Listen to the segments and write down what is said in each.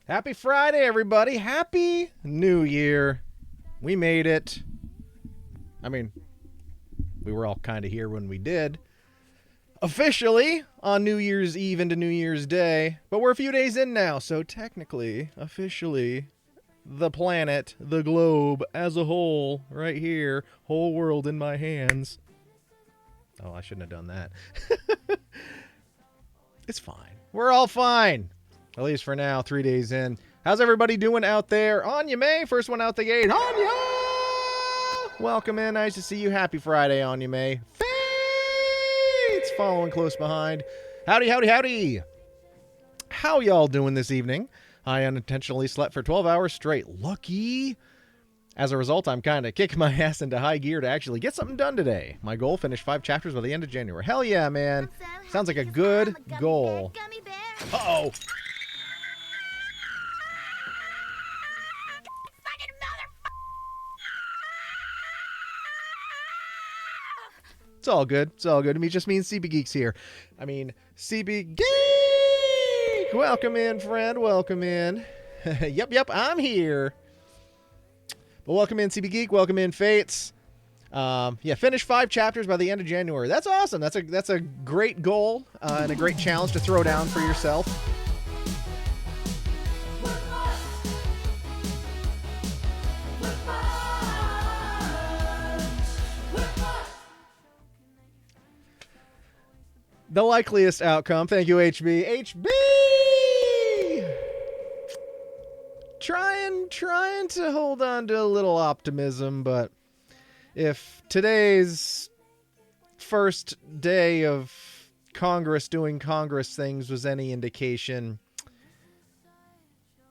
Happy Friday, everybody. Happy New Year. We made it. I mean, we were all kind of here when we did. Officially on New Year's Eve into New Year's Day. But we're a few days in now, so technically, officially, the planet, the globe as a whole, right here, whole world in my hands. Oh, I shouldn't have done that. It's fine. We're all fine. At least for now, 3 days in. How's everybody doing out there? Anya May, first one out the gate. Anya! Welcome in. Nice to see you. Happy Friday, Anya May. Fate's following close behind. Howdy, howdy, howdy. How y'all doing this evening? I unintentionally slept for 12 hours straight. Lucky. As a result, I'm kind of kicking my ass into high gear to actually get something done today. My goal, finish 5 chapters by the end of January. Hell yeah, man. Sounds like a good goal. Uh-oh. It's all good. It's all good. It just means CB Geek's here. I mean, CB Geek! Welcome in, friend. Welcome in. Yep, I'm here. But welcome in, CB Geek. Welcome in, Fates. Yeah, finish 5 chapters by the end of January. That's awesome. That's a great goal and a great challenge to throw down for yourself. The likeliest outcome. Thank you, HB. HB! Trying to hold on to a little optimism, but if today's first day of Congress doing Congress things was any indication,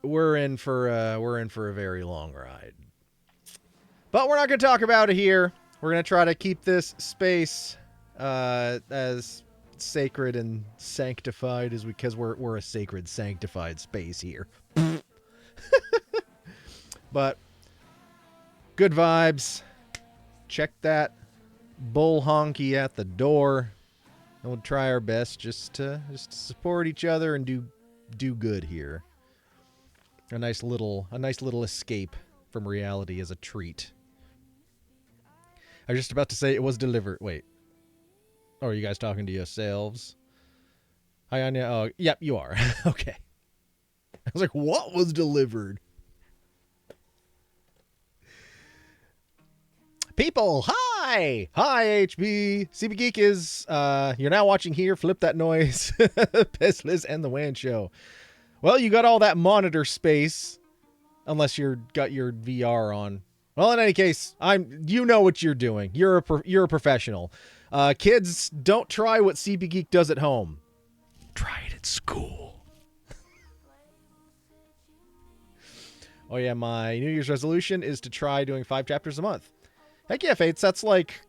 we're in for a very long ride. But we're not going to talk about it here. We're going to try to keep this space as sacred and sanctified as because we're a sacred, sanctified space here. But good vibes. Check that bull honky at the door, and we'll try our best just to support each other and do good here. A nice little escape from reality as a treat. I was just about to say it was delivered. Wait. Oh, are you guys talking to yourselves? Hi, Anya. Oh, yep, you are. Okay. I was like, what was delivered? People, hi! Hi, HB. CB Geek is, you're now watching here. Flip that noise. Pestless and the WAN show. Well, you got all that monitor space. Unless got your VR on. Well, in any case, you know what you're doing. You're a professional. Kids, don't try what CB Geek does at home. Try it at school. Oh yeah, my New Year's resolution is to try doing 5 chapters a month. Heck yeah, Fates, that's like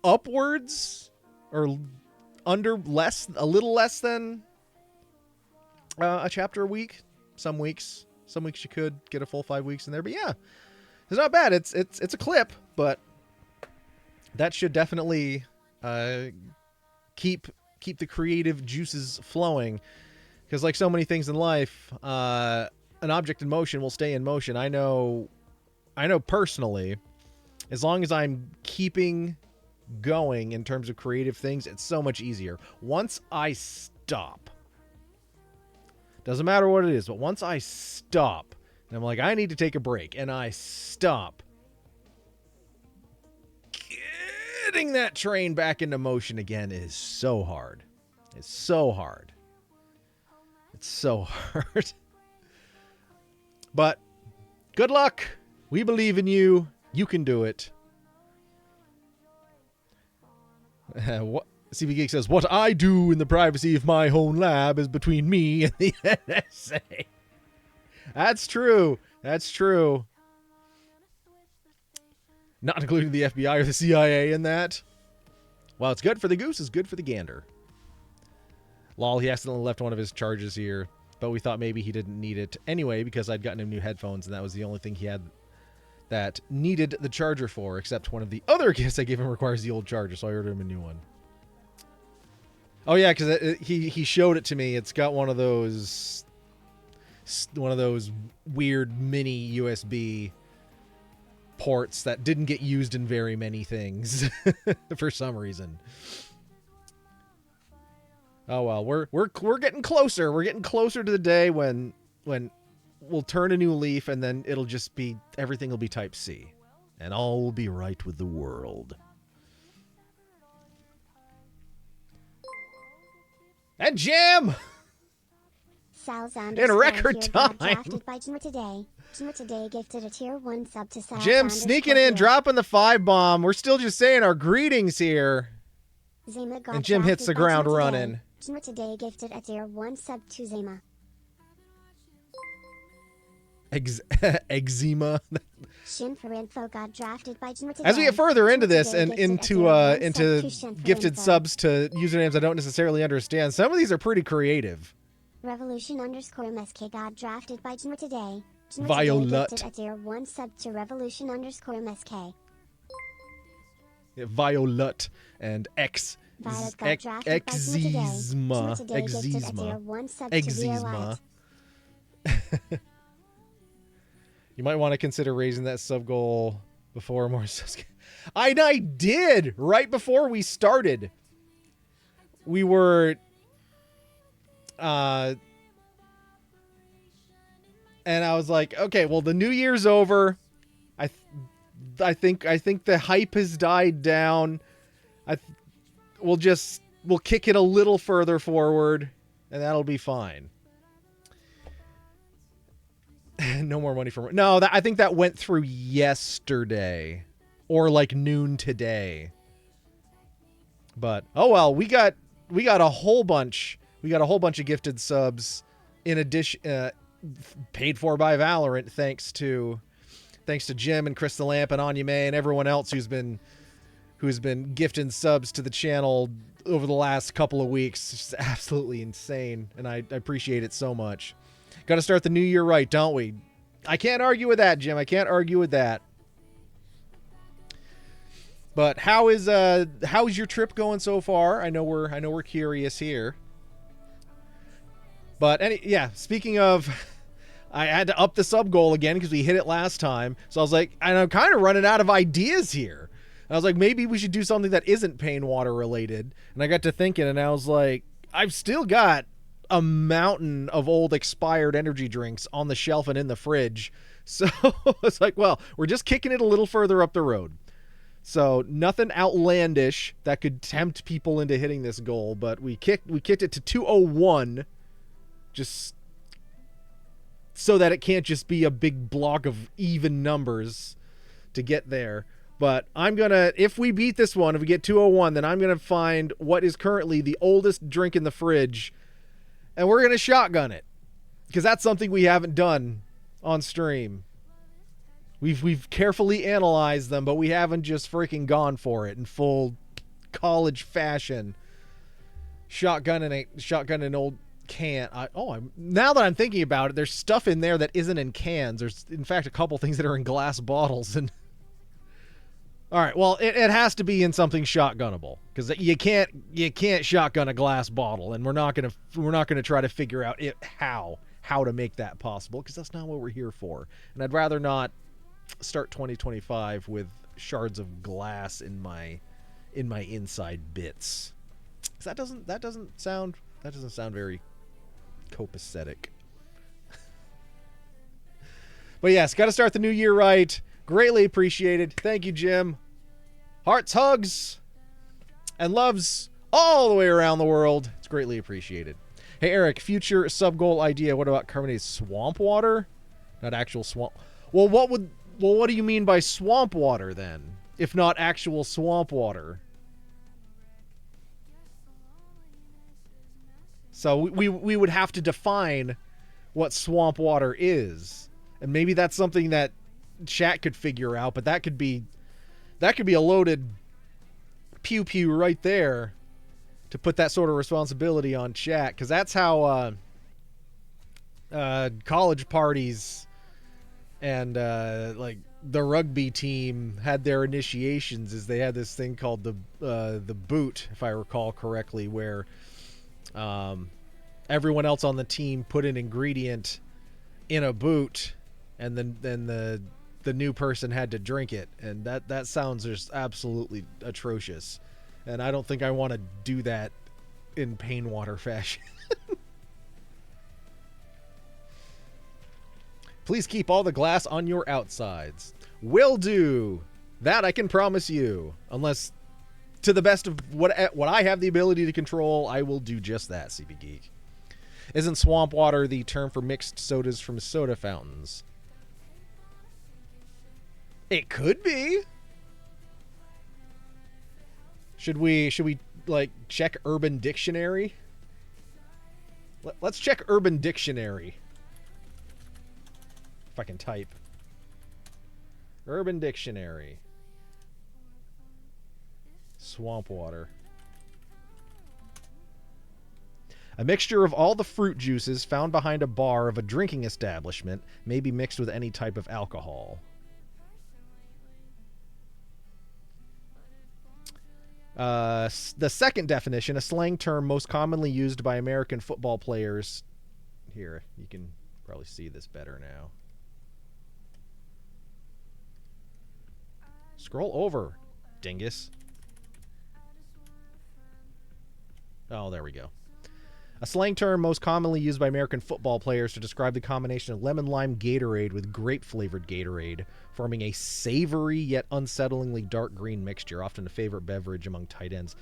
upwards or a little less than a chapter a week. Some weeks you could get a full 5 weeks in there, but yeah, it's not bad. It's a clip, but that should definitely keep the creative juices flowing, because like so many things in life, an object in motion will stay in motion. I know personally, as long as I'm keeping going in terms of creative things, it's so much easier. Once I stop, doesn't matter what it is, but once I stop, and I'm like, I need to take a break, and I stop, getting that train back into motion again is so hard. It's so hard. It's so hard. But good luck. We believe in you. You can do it. What CB Geek says, what I do in the privacy of my own lab is between me and the NSA. That's true. That's true. Not including the FBI or the CIA in that. Well, it's good for the goose, it's good for the gander. Lol, he accidentally left one of his charges here, but we thought maybe he didn't need it anyway because I'd gotten him new headphones and that was the only thing he had that needed the charger for, except one of the other gifts I gave him requires the old charger, so I ordered him a new one. Oh yeah, because he showed it to me. It's got one of those weird mini USB ports that didn't get used in very many things for some reason. Oh well, we're getting closer. We're getting closer to the day when we'll turn a new leaf and then it'll just be everything will be Type C, and all will be right with the world. And Jim! In record time! Drafted by Jim today. Jim today gifted a tier 1 sub to Sal. Jim sneaking in, dropping the 5 bomb. We're still just saying our greetings here. Zima got and Jim hits the ground running. Jim today gifted a tier 1 sub to Zima. Eczema. Shin for info got drafted by Jim today. As we get further into this and into gifted info. subs to usernames I don't necessarily understand, some of these are pretty creative. Revolution_MSK got drafted by Jim today. Jim Violet. gifted a tier 1 sub to Revolution_MSK. Violet and Violet got drafted by Jim today. Jim today gifted a tier 1 sub to Violite. You might want to consider raising that sub goal before more subs. I did right before we started. We were, and I was like, okay, well, the new year's over. I think the hype has died down. We'll kick it a little further forward, and that'll be fine. No more money from... No, I think that went through yesterday. Or like noon today. But, oh well, we got a whole bunch. We got a whole bunch of gifted subs in addition, paid for by Valorant, thanks to Jim and Chris the Lamp and Anya May and everyone else who's been gifting subs to the channel over the last couple of weeks. It's just absolutely insane, and I appreciate it so much. Got to start the new year right, don't we? I can't argue with that, Jim. I can't argue with that. But how's your trip going so far? I know we're curious here. But speaking of, I had to up the sub goal again because we hit it last time. So I was like, and I'm kind of running out of ideas here. And I was like, maybe we should do something that isn't Pain Water related. And I got to thinking, and I was like, I've still got a mountain of old expired energy drinks on the shelf and in the fridge. So it's like, well, we're just kicking it a little further up the road. So nothing outlandish that could tempt people into hitting this goal, but we kicked it to 201 just so that it can't just be a big block of even numbers to get there. But I'm going to, if we beat this one, if we get 201, then I'm going to find what is currently the oldest drink in the fridge, and we're going to shotgun it, because that's something we haven't done on stream. We've carefully analyzed them, but we haven't just freaking gone for it in full college fashion. Shotgun an old can. Now that I'm thinking about it, there's stuff in there that isn't in cans. There's, in fact, a couple things that are in glass bottles. And all right, well, it has to be in something shotgunnable, because you can't shotgun a glass bottle, and we're not gonna try to figure out how to make that possible, because that's not what we're here for. And I'd rather not start 2025 with shards of glass in my inside bits. 'Cause that doesn't sound very copacetic. But yes, got to start the new year right. Greatly appreciated. Thank you, Jim. Hearts, hugs, and loves all the way around the world. It's greatly appreciated. Hey, Eric, future sub-goal idea. What about carbonated swamp water? Not actual swamp. Well, what do you mean by swamp water, then? If not actual swamp water? So we would have to define what swamp water is. And maybe that's something that chat could figure out, but that could be a loaded pew pew right there to put that sort of responsibility on chat, because that's how college parties and like the rugby team had their initiations. Is they had this thing called the boot, if I recall correctly, where Everyone else on the team put an ingredient in a boot, and then the new person had to drink it, and that sounds just absolutely atrocious, and I don't think I want to do that in pain water fashion. Please keep all the glass on your outsides. Will do. That I can promise you. Unless, to the best of what I have the ability to control, I will do just that, CB Geek. Isn't swamp water the term for mixed sodas from soda fountains? It could be. Should we like check Urban Dictionary? Let's check Urban Dictionary. If I can type. Urban Dictionary. Swamp water. A mixture of all the fruit juices found behind a bar of a drinking establishment may be mixed with any type of alcohol. The second definition, a slang term most commonly used by American football players. Here, you can probably see this better now. Scroll over, dingus. Oh, there we go. A slang term most commonly used by American football players to describe the combination of lemon-lime Gatorade with grape-flavored Gatorade, forming a savory yet unsettlingly dark green mixture, often a favorite beverage among tight ends.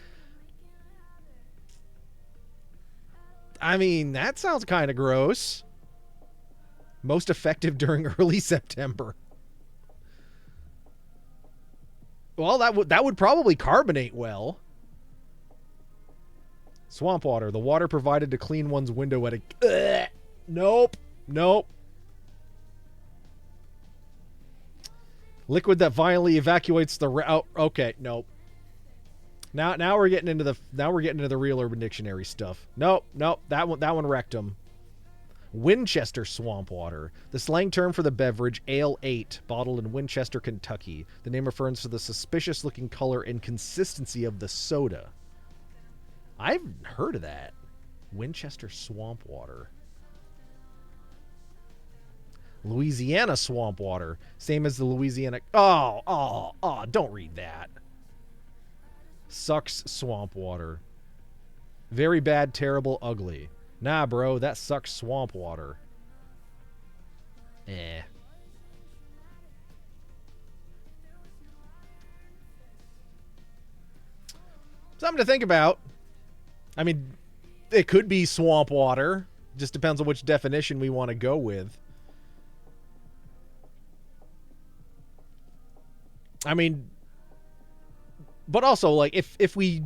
I mean, that sounds kind of gross. Most effective during early September. Well, that would probably carbonate well. Swamp water. The water provided to clean one's window at a... Nope. Nope. Liquid that violently evacuates the... okay, nope. Now we're getting into the real Urban Dictionary stuff. Nope. That one wrecked them. Winchester swamp water, the slang term for the beverage Ale 8, bottled in Winchester, Kentucky. The name refers to the suspicious-looking color and consistency of the soda. I've heard of that. Winchester swamp water. Louisiana swamp water, same as the Louisiana... Oh, don't read that. Sucks swamp water. Very bad, terrible, ugly. Nah, bro, that sucks swamp water. Something to think about. I mean, it could be swamp water. Just depends on which definition we want to go with. I mean, but also, like, if we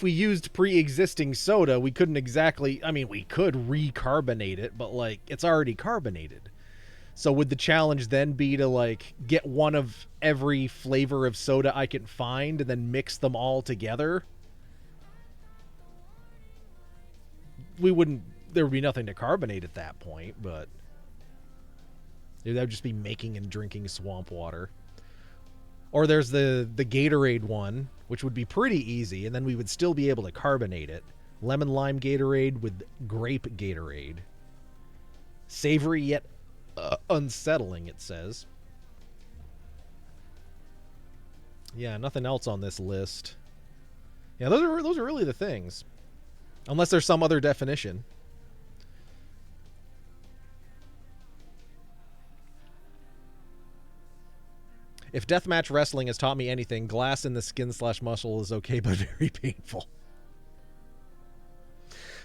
used pre-existing soda, we couldn't exactly... I mean, we could recarbonate it, but, like, it's already carbonated. So would the challenge then be to, like, get one of every flavor of soda I can find and then mix them all together? There would be nothing to carbonate at that point, but that would just be making and drinking swamp water. Or there's the Gatorade one, which would be pretty easy, and then we would still be able to carbonate it. Lemon lime Gatorade with grape Gatorade. Savory yet unsettling, it says. Yeah, nothing else on this list. Yeah, those are really the things. Unless there's some other definition. If deathmatch wrestling has taught me anything, glass in the skin/muscle is okay, but very painful.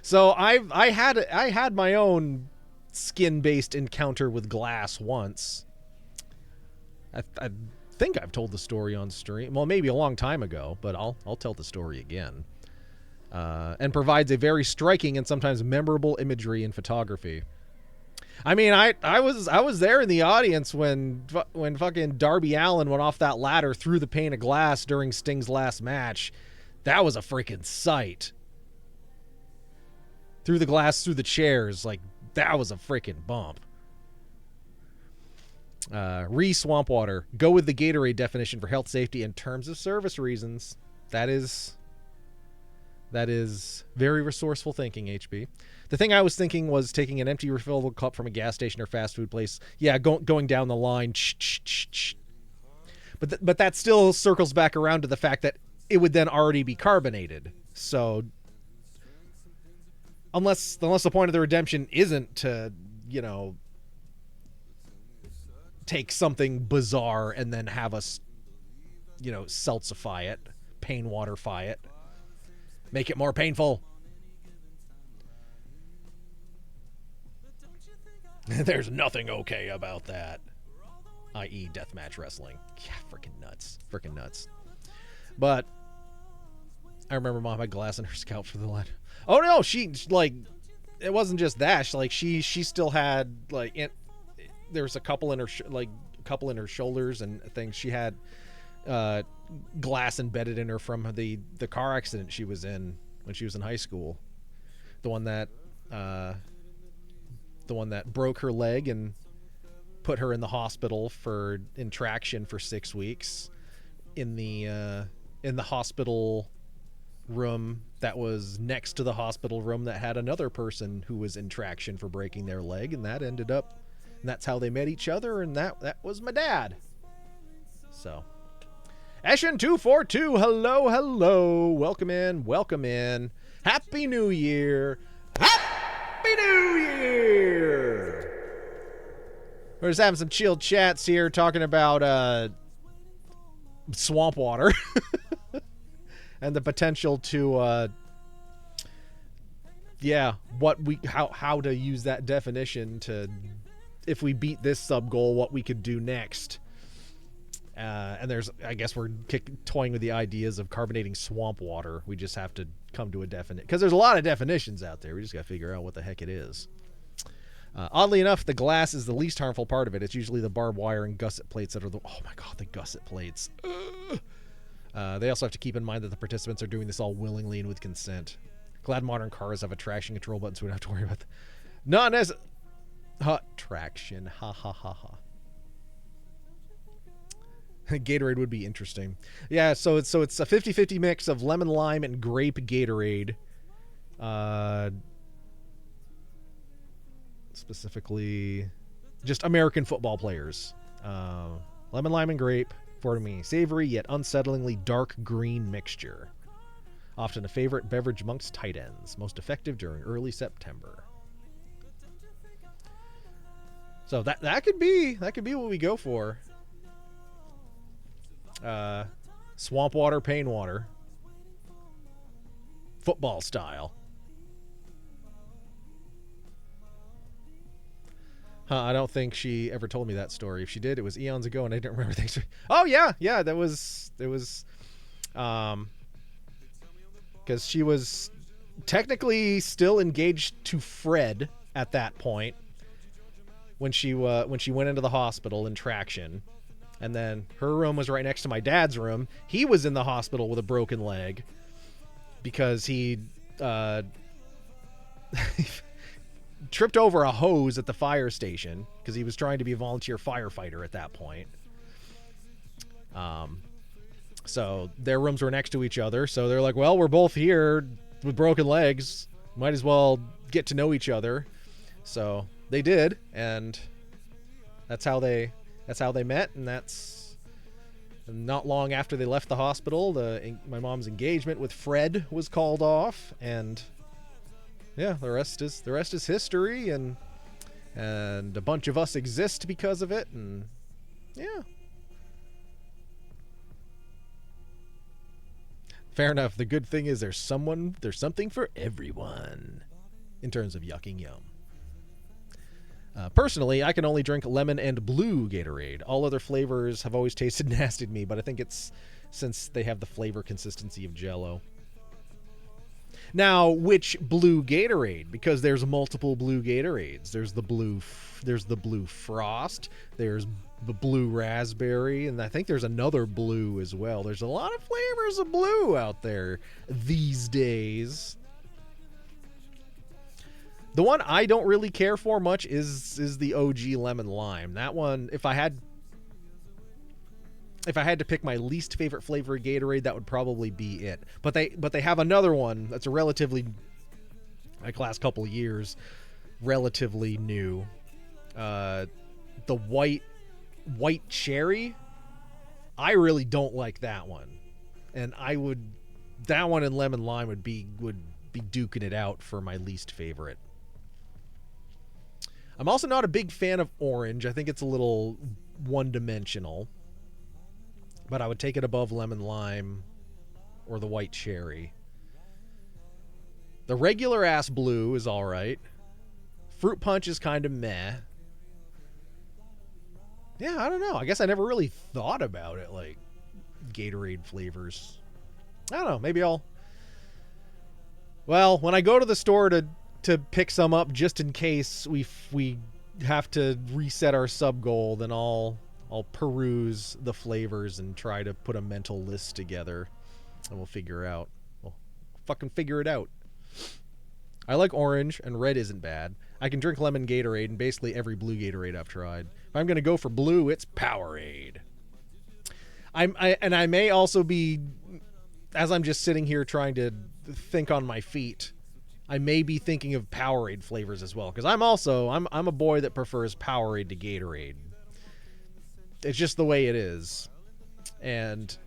So I had my own skin-based encounter with glass once. I think I've told the story on stream. Well, maybe a long time ago, but I'll tell the story again. And provides a very striking and sometimes memorable imagery in photography. I mean, I was there in the audience when fucking Darby Allin went off that ladder through the pane of glass during Sting's last match. That was a freaking sight. Through the glass, through the chairs, like that was a freaking bump. Swamp water. Go with the Gatorade definition for health, safety, and terms of service reasons. That is That is very resourceful thinking, HB. The thing I was thinking was taking an empty refillable cup from a gas station or fast food place. Yeah, going down the line. But that still circles back around to the fact that it would then already be carbonated. So unless the point of the redemption isn't to, take something bizarre and then have us, seltzify it, pain waterfy it, make it more painful. There's nothing okay about that. I.e. deathmatch wrestling. Yeah, freaking nuts. But I remember Mom had glass in her scalp for the lead. Oh no, she it wasn't just that. She still had there was a couple in her shoulders and things. She had glass embedded in her from the car accident she was in when she was in high school. The one that broke her leg and put her in the hospital for traction for 6 weeks in the hospital room that was next to the hospital room that had another person who was in traction for breaking their leg, and that's how they met each other, and that was my dad. So Eshin242, hello, welcome in. Happy New Year. We're just having some chilled chats here talking about swamp water and the potential to how to use that definition to, if we beat this sub goal, what we could do next. And I guess we're toying with the ideas of carbonating swamp water. We just have to come to a definite, because there's a lot of definitions out there. We just got to figure out what the heck it is. Oddly enough, the glass is the least harmful part of it. It's usually the barbed wire and gusset plates that are oh my god, the gusset plates. They also have to keep in mind that the participants are doing this all willingly and with consent. Glad modern cars have a traction control button, so we don't have to worry about that. Not as traction. Ha ha ha ha. Gatorade would be interesting. Yeah, so it's a 50-50 mix of lemon lime and grape Gatorade. Specifically just American football players. Lemon lime and grape for me. Savory yet unsettlingly dark green mixture. Often a favorite beverage amongst tight ends. Most effective during early September. So that could be what we go for. Swamp water, pain water. Football style. I don't think she ever told me that story. If she did, it was eons ago, and I didn't remember things. Oh yeah, that was because she was technically still engaged to Fred at that point when she went into the hospital in traction, and then her room was right next to my dad's room. He was in the hospital with a broken leg because he tripped over a hose at the fire station because he was trying to be a volunteer firefighter at that point. So their rooms were next to each other. So they're like, well, we're both here with broken legs. Might as well get to know each other. So they did. And that's how they met. And that's not long after they left the hospital. My mom's engagement with Fred was called off, and yeah, the rest is history, and a bunch of us exist because of it, and yeah. Fair enough. The good thing is there's something for everyone in terms of yucking yum. Personally, I can only drink lemon and blue Gatorade. All other flavors have always tasted nasty to me, but I think it's since they have the flavor consistency of Jell-O. Now, which blue Gatorade? Because there's multiple blue Gatorades. There's the blue Frost. There's the blue raspberry, and I think there's another blue as well. There's a lot of flavors of blue out there these days. The one I don't really care for much is the OG lemon lime. That one, if I had if I had to pick my least favorite flavor of Gatorade, that would probably be it. But they have another one that's a relatively, like last couple of years, relatively new. The white cherry. I really don't like that one, and that one and lemon lime would be duking it out for my least favorite. I'm also not a big fan of orange. I think it's a little one-dimensional. But I would take it above lemon lime or the white cherry. The regular ass blue is all right. Fruit punch is kind of meh. Yeah, I don't know. I guess I never really thought about it, like Gatorade flavors. I don't know. Maybe well, when I go to the store to pick some up just in case we have to reset our sub goal, then I'll peruse the flavors and try to put a mental list together, and we'll fucking figure it out. I like orange, and red isn't bad. I can drink lemon Gatorade and basically every blue Gatorade I've tried. If I'm going to go for blue, it's Powerade. I may also be, as I'm just sitting here trying to think on my feet, I may be thinking of Powerade flavors as well, because I'm a boy that prefers Powerade to Gatorade. It's just the way it is, and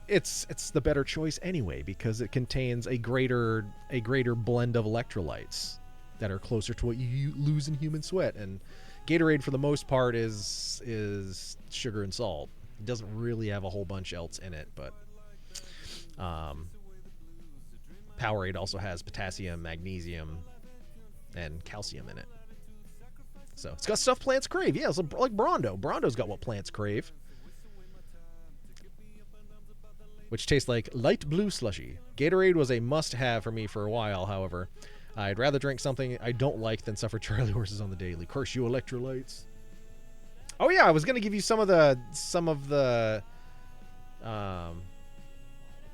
it's the better choice anyway, because it contains a greater blend of electrolytes that are closer to what you lose in human sweat. And Gatorade, for the most part, is sugar and salt. It doesn't really have a whole bunch else in it, but Powerade also has potassium, magnesium, and calcium in it. So it's got stuff plants crave. Yeah, it's like Brawndo. Brawndo's got what plants crave, which tastes like light blue slushy. Gatorade was a must-have for me for a while, however. I'd rather drink something I don't like than suffer Charlie horses on the daily. Curse you, electrolytes. Oh yeah, I was gonna give you some of the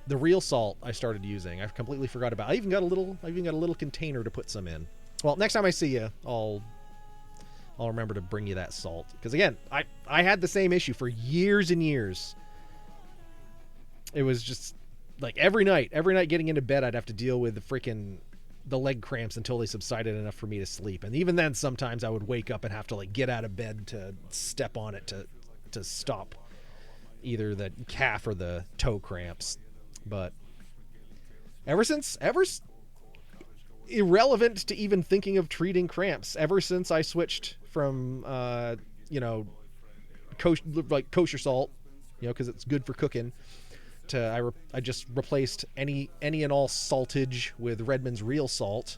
real salt I started using. I completely forgot about. I even got a little container to put some in. Well, next time I see you, I'll remember to bring you that salt, because again, I had the same issue for years and years. It was just like every night getting into bed, I'd have to deal with the leg cramps until they subsided enough for me to sleep. And even then, sometimes I would wake up and have to like get out of bed to step on it to stop either the calf or the toe cramps. But irrelevant to even thinking of treating cramps, ever since I switched from kosher salt, because it's good for cooking, to I just replaced any and all saltage with Redmond's Real Salt,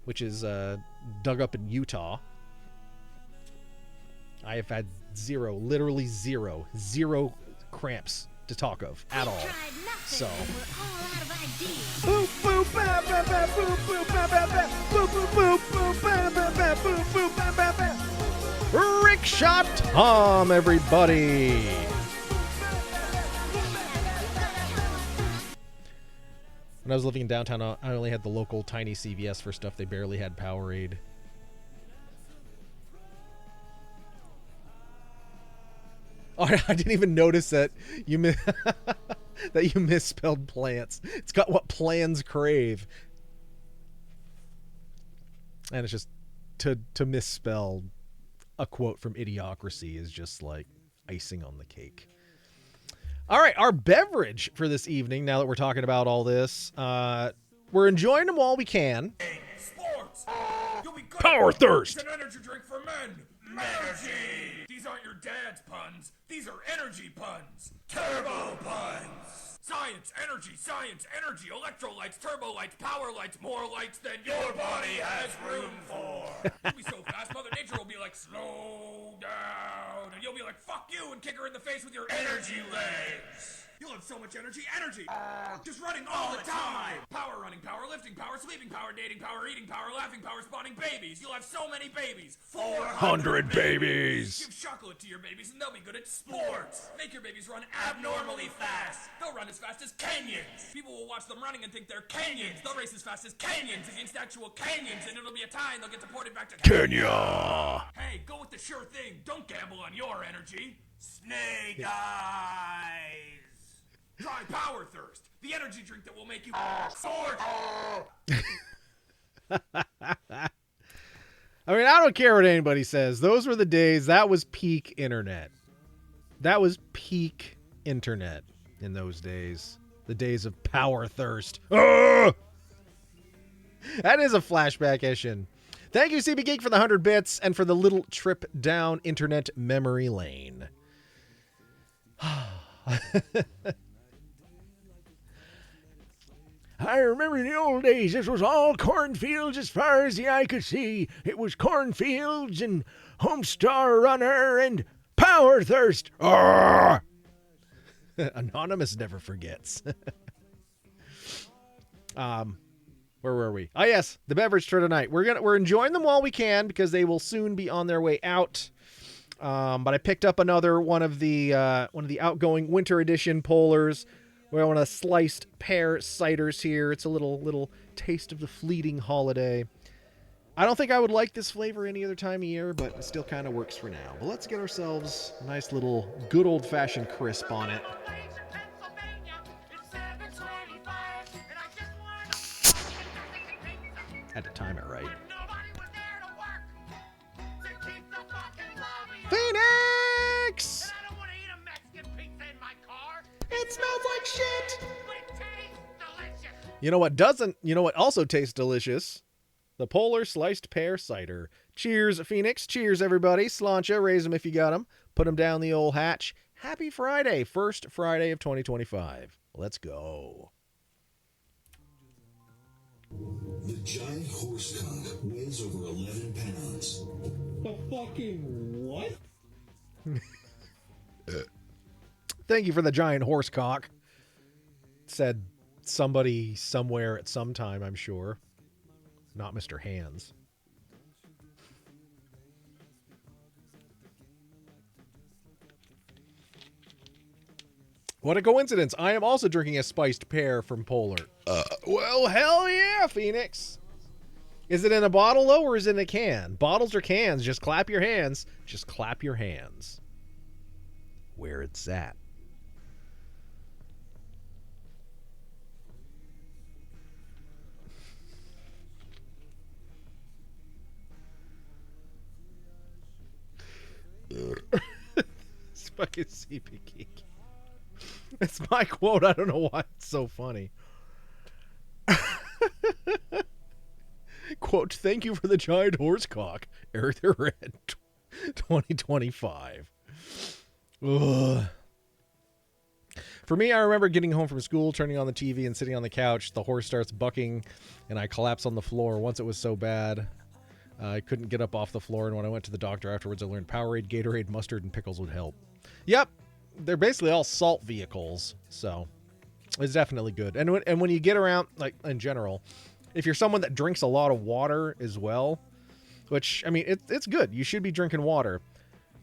which is dug up in Utah. I have had literally zero cramps to talk of at all. So Rickshaw Tom, everybody. When I was living in downtown, I only had the local tiny CVS for stuff. They barely had Powerade. Oh, I didn't even notice that you misspelled plants. It's got what plans crave. And it's just to misspell a quote from Idiocracy is just like icing on the cake. All right, our beverage for this evening, now that we're talking about all this, we're enjoying them while we can. Sports! You'll be good. Power Thirst! It's an energy drink for men. Energy! These aren't your dad's puns. These are energy puns. Turbo puns. Science, energy, electrolytes, turbo lights, power lights, more lights than your body has room for. You'll be so fast, Mother Nature will be like, slow down. And you'll be like, fuck you, and kick her in the face with your energy legs. You'll have so much energy. Just running all the time. Power running, power lifting, power sleeping, power dating, power eating, power laughing, power spawning babies. You'll have so many babies. 400 babies. Give chocolate to your babies and they'll be good at sports. Make your babies run abnormally fast. They'll run as fast as Kenyans. People will watch them running and think they're Kenyans. They'll race as fast as Kenyans against actual Kenyans, and it'll be a tie and they'll get deported back to Kenya. Hey, go with the sure thing. Don't gamble on your energy. Snake eyes! Try Power Thirst, the energy drink that will make you sword. I mean, I don't care what anybody says. Those were the days. That was peak internet. That was peak internet in those days. The days of Power Thirst. Ugh! That is a flashback, Ishin. Thank you, CB Geek, for the 100 bits and for the little trip down internet memory lane. I remember in the old days, this was all cornfields as far as the eye could see. It was cornfields and Homestar Runner and Power Thirst. Arrgh! Anonymous never forgets. Where were we? Oh yes, the beverage tour tonight. We're enjoying them while we can because they will soon be on their way out. But I picked up another one of the outgoing winter edition polars. We're one of the sliced pear ciders here. It's a little taste of the fleeting holiday. I don't think I would like this flavor any other time of year, but it still kind of works for now. But let's get ourselves a nice little good old-fashioned crisp on it. Had to time it right. Phoenix! It smells like shit! You know what also tastes delicious? The Polar Sliced Pear Cider. Cheers, Phoenix. Cheers, everybody. Sláinte, raise them if you got them. Put them down the old hatch. Happy Friday. First Friday of 2025. Let's go. The giant horsecock weighs over 11 pounds. The fucking what? Thank you for the giant horsecock. Said somebody somewhere at some time, I'm sure. Not Mr. Hands. What a coincidence. I am also drinking a spiced pear from Polar. Well, hell yeah, Phoenix. Is it in a bottle, though, or is it in a can? Bottles or cans, just clap your hands. Just clap your hands. Where it's at. It's fucking CP Geek. It's my quote. I don't know why it's so funny. Quote, thank you for the giant horsecock. Eric the Red 2025. Ugh. For me, I remember getting home from school, turning on the TV and sitting on the couch. The horse starts bucking and I collapse on the floor. Once it was so bad, I couldn't get up off the floor. And when I went to the doctor afterwards, I learned Powerade, Gatorade, mustard, and pickles would help. Yep. They're basically all salt vehicles. So it's definitely good. And when you get around, like in general, if you're someone that drinks a lot of water as well, which, I mean, it's good. You should be drinking water.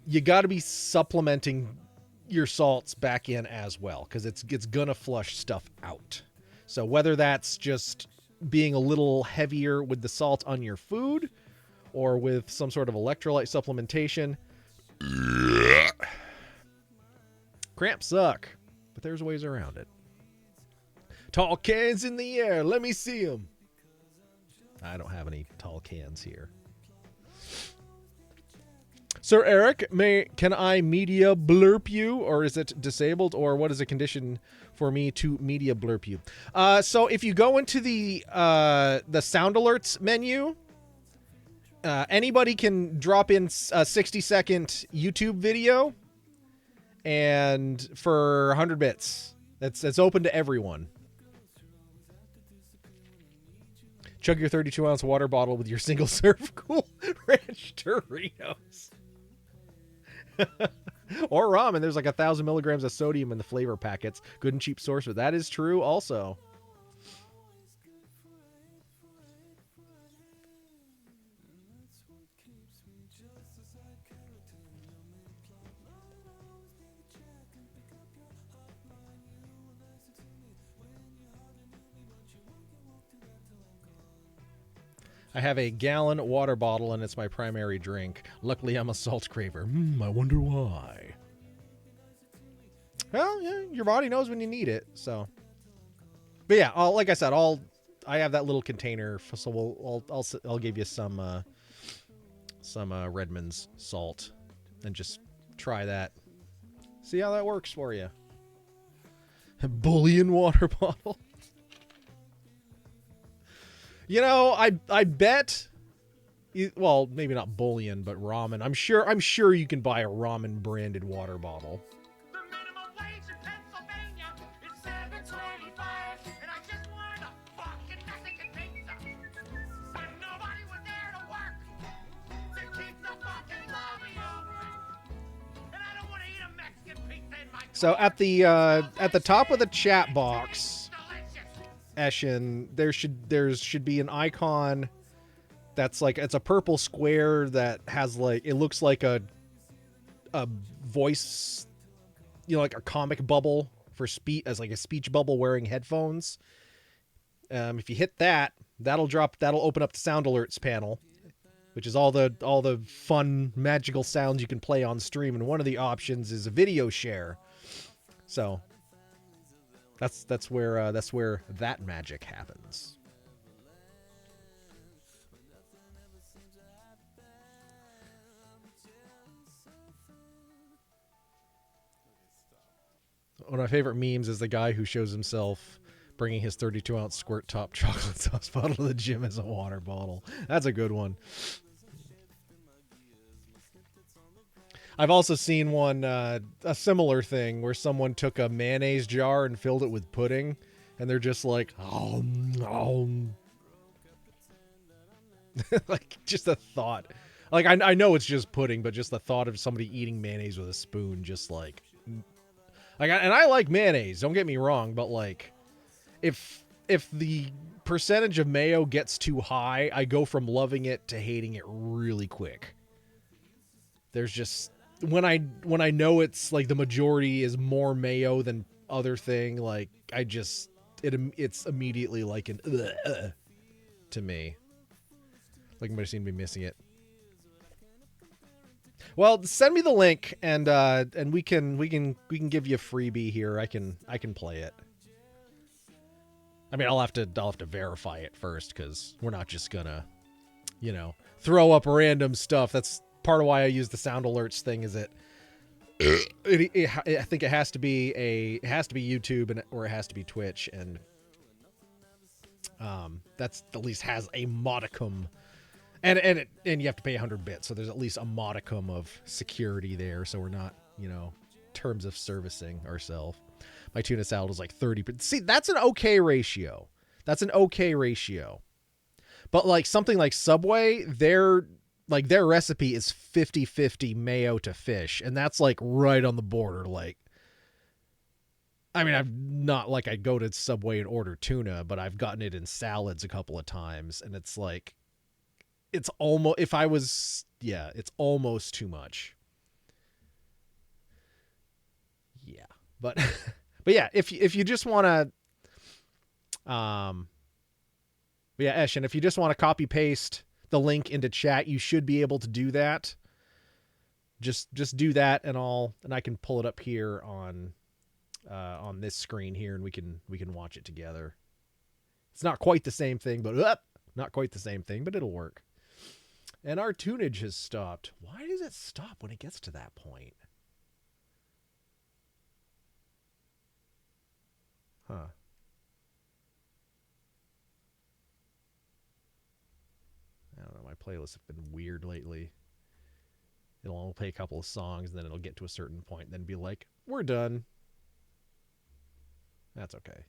You got to be supplementing your salts back in as well, because it's going to flush stuff out. So whether that's just being a little heavier with the salt on your food or with some sort of electrolyte supplementation, cramps suck, but there's ways around it. Tall cans in the air. Let me see them. I don't have any tall cans here. Sir Eric, can I media blurp you, or is it disabled, or what is a condition for me to media blurp you? So if you go into the sound alerts menu, anybody can drop in a 60-second YouTube video, and for 100 bits, that's open to everyone. Chug your 32-ounce water bottle with your single-serve Cool Ranch Doritos. Or ramen. There's like 1,000 milligrams of sodium in the flavor packets. Good and cheap source, but that is true also. I have a gallon water bottle and it's my primary drink. Luckily, I'm a salt craver. I wonder why. Well, yeah, your body knows when you need it. So, but yeah, like I said, I have that little container, so I'll give you some Redmond's salt, and just try that. See how that works for you. A bullion water bottle. You know, I bet. Well, maybe not bullion, but ramen. I'm sure you can buy a ramen branded water bottle. The minimum wage in Pennsylvania is $7.25, and I just wanted a fucking Mexican pizza. But nobody was there to work to keep the fucking lobby open. And I don't want to eat a Mexican pizza in my So car. at the top of the chat box, Delicious. Eshin, there should be an icon that's like, it's a purple square that has like, it looks like a voice, you know, like a comic bubble for speech, as like a speech bubble wearing headphones. If you hit that, that'll open up the sound alerts panel, which is all the fun magical sounds you can play on stream. And one of the options is a video share. So that's where that magic happens. One of my favorite memes is the guy who shows himself bringing his 32-ounce squirt top chocolate sauce bottle to the gym as a water bottle. That's a good one. I've also seen one, a similar thing, where someone took a mayonnaise jar and filled it with pudding, and they're just like, like, just a thought. Like, I know it's just pudding, but just the thought of somebody eating mayonnaise with a spoon, just like... and I like mayonnaise, don't get me wrong, but like, if the percentage of mayo gets too high, I go from loving it to hating it really quick. There's just, when I know it's like the majority is more mayo than other thing, like, it's immediately like an to me. Like, I might seem to be missing it. Well, send me the link, and we can give you a freebie here. I can play it. I mean, I'll have to verify it first, because we're not just gonna, you know, throw up random stuff. That's part of why I use the sound alerts thing. Is I think it has to be YouTube, or it has to be Twitch, and that's at least has a modicum. And you have to pay 100 bits, so there's at least a modicum of security there, so we're not, you know, terms of servicing ourselves. My tuna salad is like 30. See, that's an okay ratio. But like something like Subway, their recipe is 50-50 mayo to fish, and that's like right on the border. Like, I mean, I'm not like I'd go to Subway and order tuna, but I've gotten it in salads a couple of times, and it's like, it's almost, it's almost too much. Yeah. But yeah, if you just want to Eshin, if you just want to copy paste the link into chat, you should be able to do that. Just do that, and I can pull it up here on this screen here, and we can watch it together. It's not quite the same thing, but it'll work. And our tunage has stopped. Why does it stop when it gets to that point? Huh. I don't know. My playlists have been weird lately. It'll only play a couple of songs, and then it'll get to a certain point, and then be like, we're done. That's okay.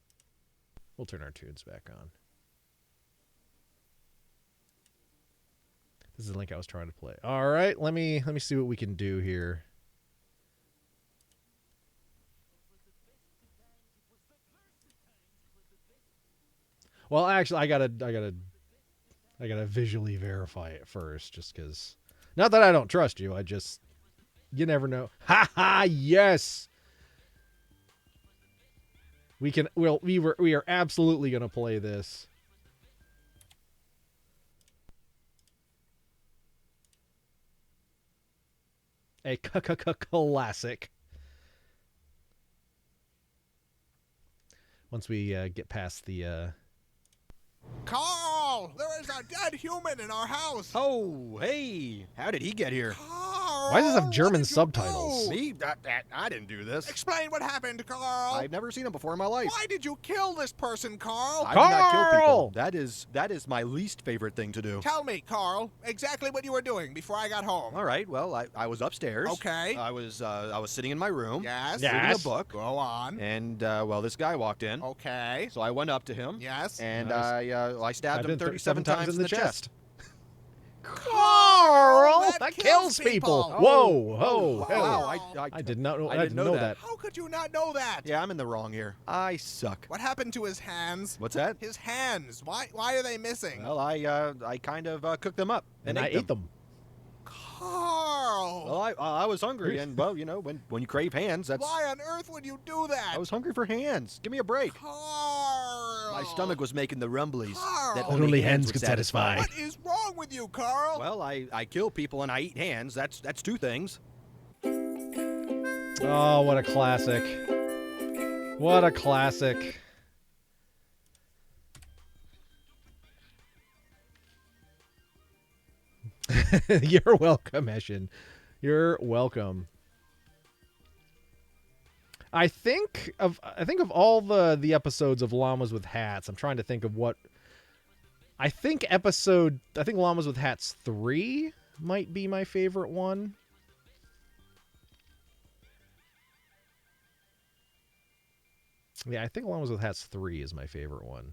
We'll turn our tunes back on. This is the link I was trying to play. All right, let me see what we can do here. Well, actually, I gotta visually verify it first, just because. Not that I don't trust you. You never know. Ha ha! Yes. We are absolutely gonna play this. A classic. once we get past the. Carl, there is a dead human in our house. Oh, hey, how did he get here? Carl, Why does it have what German did you subtitles? do? Me? I didn't do this. Explain what happened, Carl. I've never seen him before in my life. Why did you kill this person, Carl? I do not kill Carl! people. That is my least favorite thing to do. Tell me, Carl, exactly what you were doing before I got home. All right, well, I was upstairs. Okay. I was sitting in my room. Yes. Yeah. Reading Yes. a book. Go on. And, well, this guy walked in. Okay. So I went up to him. Yes. And Nice. I stabbed him I've been 37 times in the chest. Carl, that kills kills people. people. Whoa, whoa, wow. hell. Wow, I did not know. I I didn't didn't know that. How could you not know that? Yeah, I'm in the wrong here. I suck. What happened to his hands? What's that? His hands. Why are they missing? Well, I kind of cooked them up And I ate them. Carl. Well, I was hungry, and well, you know, when you crave hands, that's. Why on earth would you do that? I was hungry for hands. Give me a break. Carl. My stomach was making the rumblies that Carl. Only hands would could satisfy. What is wrong with you, Carl? Well, I kill people and I eat hands. That's two things. Oh, what a classic. What a classic. You're welcome, Eshin. You're welcome. I think of all the episodes of Llamas with Hats. I'm trying to think of what. I think Llamas with Hats 3 might be my favorite one. Yeah, I think Llamas with Hats 3 is my favorite one.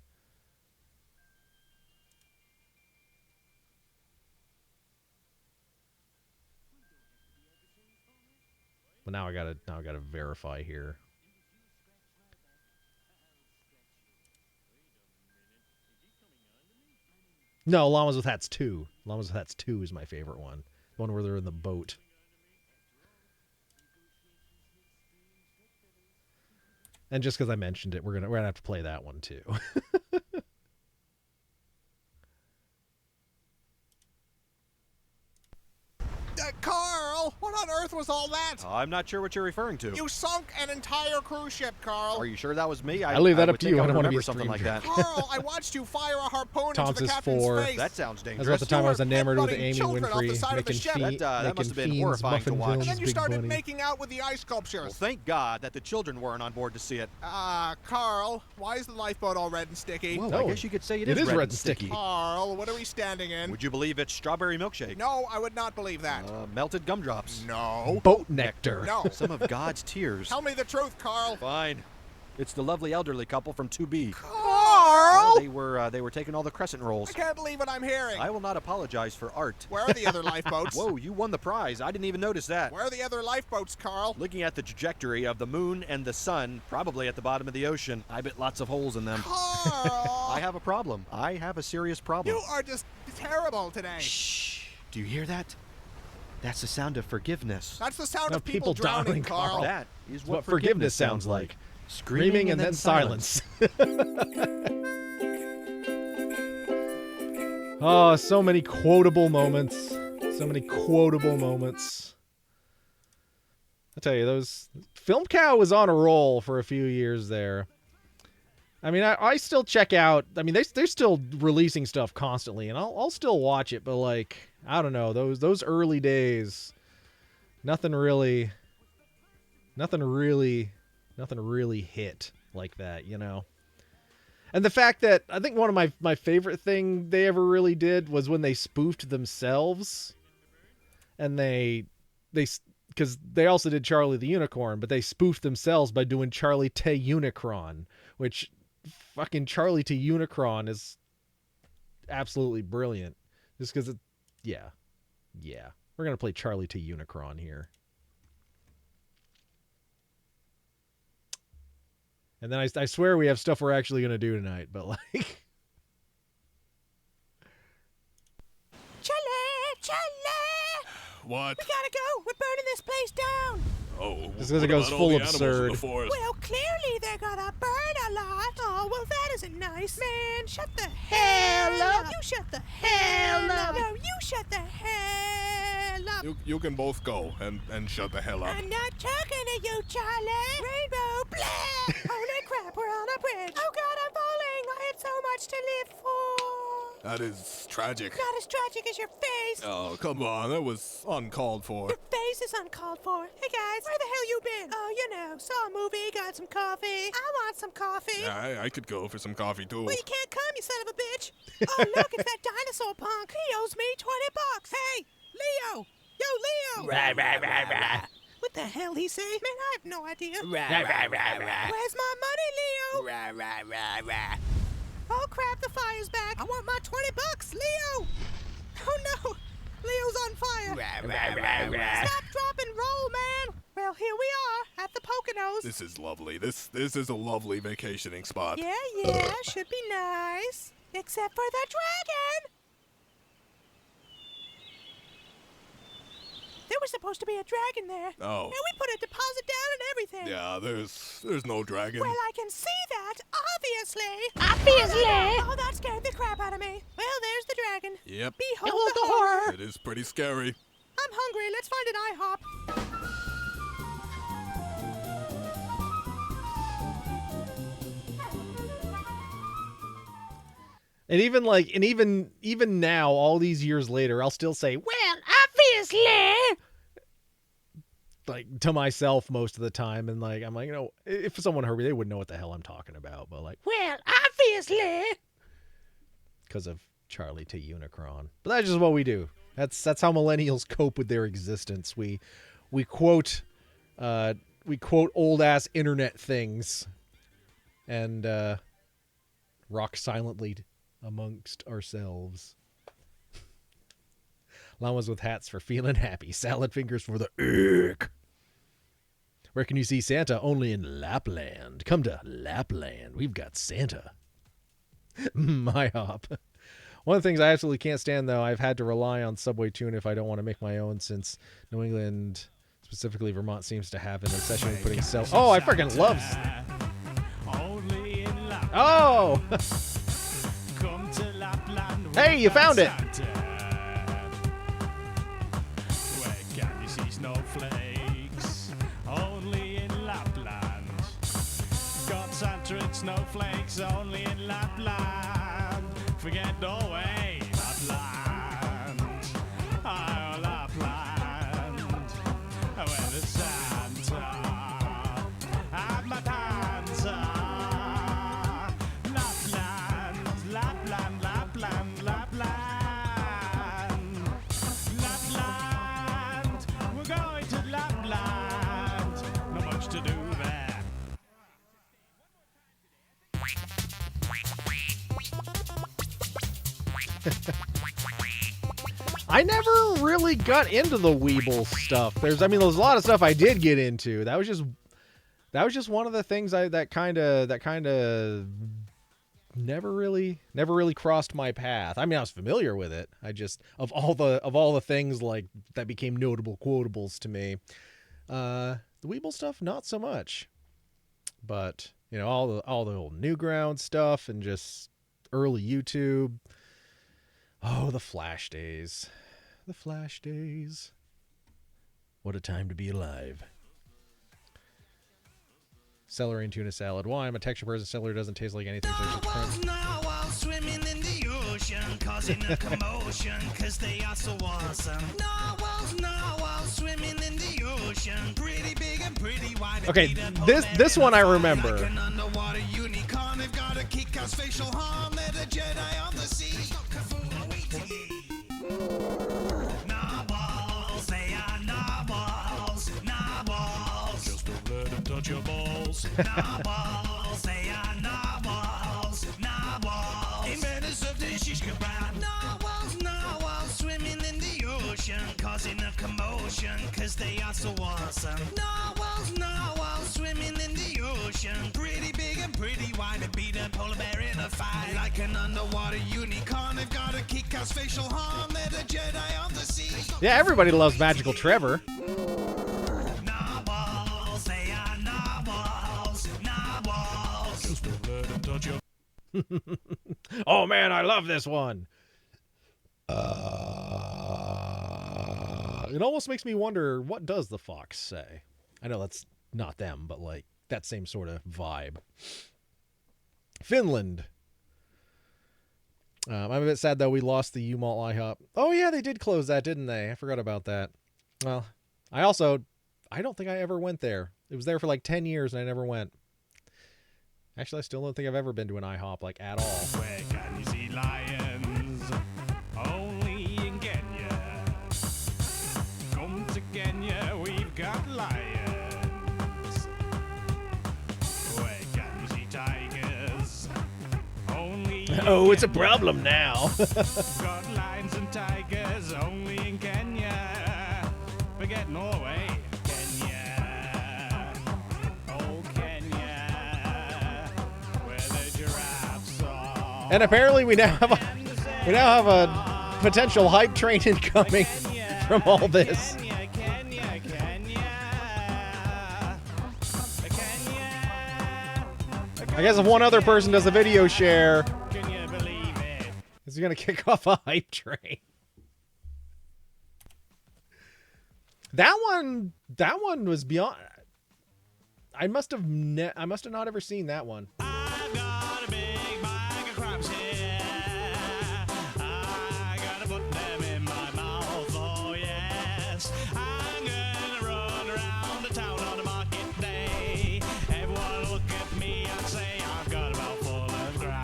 But now I gotta verify here. No, Llamas with Hats 2. Llamas with Hats 2 is my favorite one. The one where they're in the boat. And just because I mentioned it, we're gonna have to play that one too. Carl, what on earth was all that? I'm not sure what you're referring to. You sunk an entire cruise ship, Carl. Are you sure that was me? I'll leave that would up to think you. I would don't wanna be remember a something like stream that. Carl, I watched you fire a harpoon Tom's into is the captain's 4. face. That sounds That's dangerous. about the time I was You were enamored with headbutting Amy children off the Winfrey, side of the making ship. That must have been fiends, horrifying to muffin watch. And films, then you big started bunny. making out with the ice Well, sculptures. thank God that the children weren't on board to see it. Carl, why is the lifeboat all red and sticky? Well, No, I guess you could say it is red red and sticky. Carl, what are we standing in? Would you believe it's strawberry milkshake? No, I would not believe that. Melted gumdrops. No. Boat nectar. No. Some of God's tears. Tell me the truth, Carl. Fine. It's the lovely elderly couple from 2B. Carl! Well, they were taking all the crescent rolls. I can't believe what I'm hearing. I will not apologize for art. Where are the other lifeboats? Whoa, you won the prize. I didn't even notice that. Where are the other lifeboats, Carl? Looking at the trajectory of the moon and the sun, probably at the bottom of the ocean. I bet lots of holes in them. Carl! I have a problem. I have a serious problem. You are just terrible today. Shh. Do you hear that? That's the sound of forgiveness. That's the sound No, of people drowning, Carl. That is What forgiveness sounds like. Screaming and then silence. Oh, so many quotable moments. So many quotable moments. I tell you, those Film Cow was on a roll for a few years there. I mean, I still check out. I mean, they're still releasing stuff constantly, and I'll still watch it. But like, I don't know, those early days, nothing really hit like that, you know. And the fact that I think one of my favorite thing they ever really did was when they spoofed themselves, and they because they also did Charlie the Unicorn, but they spoofed themselves by doing Charlie Te Unicron, which fucking Charlie Te Unicron is absolutely brilliant. Just because yeah, we're gonna play Charlie Te Unicron here. And then I swear we have stuff we're actually going to do tonight, but like... Charlie! What? We gotta go! We're burning this place down! Oh, Just 'cause it goes full absurd. Well, clearly they're gonna burn a lot! Oh, well that isn't nice! Man, shut the hell up! You shut the hell up! No, you shut the hell up! You can both go and shut the hell up. I'm not talking to you, Charlie! Rainbow, blah! Holy crap, we're we're on a bridge. Oh God, I'm falling. I had so much to live for. That is tragic. Not as tragic as your face. Oh, come on. That was uncalled for. Your face is uncalled for. Hey guys, where the hell you been? Oh, you know, saw a movie, got some coffee. I want some coffee. I could go for some coffee, too. Well, you can't come, you son of a bitch. Oh, look, it's that dinosaur punk. He owes me $20. Hey, Leo. Yo, Leo. Rah, rah, rah, rah. What the hell he say? Man, I have no idea. Rah, rah, rah, rah. Where's my money, Leo? Rah, rah, rah, rah. Oh crap, the fire's back. I want my $20, Leo. Oh no, Leo's on fire. Rah, rah, rah, rah. Stop, drop, and roll, man. Well, here we are at the Poconos. This is lovely. This is a lovely vacationing spot. Yeah, should be nice. Except for the dragon. There was supposed to be a dragon there. Oh. And we put a deposit down and everything. Yeah, there's no dragon. Well, I can see that, obviously. Obviously. Oh, that scared the crap out of me. Well, there's the dragon. Yep. Behold the horror. It is pretty scary. I'm hungry. Let's find an IHOP. And even now, all these years later, I'll still say, Well, obviously. like, to myself most of the time, and like I'm like, if someone heard me, they wouldn't know what the hell I'm talking about, but like, Well, obviously. because of Charlie to Unicron. But that's just what we do. That's how millennials cope with their existence. We quote old ass internet things and rock silently amongst ourselves. Llamas with hats for feeling happy. Salad fingers for the ick. Where can you see Santa? Only in Lapland. Come to Lapland. We've got Santa. My hop. One of the things I absolutely can't stand, though, I've had to rely on Subway tuna if I don't want to make my own, since New England, specifically Vermont, seems to have an obsession with putting Oh, I freaking love. Oh! Hey, you found it! Where can you see snowflakes? Only in Lapland. God Santa and snowflakes only in Lapland. Forget Norway, Lapland. Oh, Lapland. Where the Santa had my dancer. Lapland, Lapland, Lapland, Lapland. Lapland, we're going to Lapland. Not much to do there. I never really got into the Weeble stuff. There's a lot of stuff I did get into. That was just one of the things that kind of never really crossed my path. I mean, I was familiar with it. I just of all the things like that became notable quotables to me. The Weeble stuff, not so much. But all the old Newgrounds stuff and just early YouTube. Oh, the Flash days. The Flash days. What a time to be alive. Celery and tuna salad. Why? I'm a texture person. Celery doesn't taste like anything. Narwhals swimming in the ocean, causing a commotion, cause they are so awesome. Narwhals swimming in the ocean, pretty big and pretty wide. Okay, this one I remember. Like an underwater unicorn, they've got a kick-ass facial harm. They're the Jedi on the sea. Narwhals, they are narwhals. Narwhals, just don't let them touch your balls. Narwhals, they are narwhals. Narwhals, inventors of the shish kebab. Narwhals swimming in the ocean, causing a commotion, cause they are so awesome. Narwhals swimming in the ocean, pretty big and pretty wide, and beat a polar bear in a fight. Like an underwater unicorn, they've got a kick-ass facial harm. They're the Jedi on the sea. Yeah, everybody loves Magical Trevor. Narwhals, they are narwhals. Narwhals, just don't let them touch your... Oh man, I love this one. It almost makes me wonder, what does the fox say? I know that's not them, but like that same sort of vibe. Finland. I'm a bit sad, though, we lost the U-Mall IHOP. Oh, yeah, they did close that, didn't they? I forgot about that. Well, I don't think I ever went there. It was there for like 10 years, and I never went. Actually, I still don't think I've ever been to an IHOP, like, at all. Where can you see lions? Only in Kenya. Come to Kenya, we've got lions. Where can you see tigers? Only Oh, it's a problem now. got lions and tigers only in Kenya. Forget Norway. Kenya. Oh, Kenya. Where the giraffes are. And apparently we now have a potential hype train incoming from all this. Kenya, Kenya, Kenya. I guess if one other person does a video share, Can you believe it? is he gonna kick off a hype train? That one was beyond. I must have not ever seen that one. I've got a big bag of crabs here. I gotta put them in my mouth, oh yes. I'm gonna run around the town on a market day. Everyone look at me and say I've got a mouth full of crab.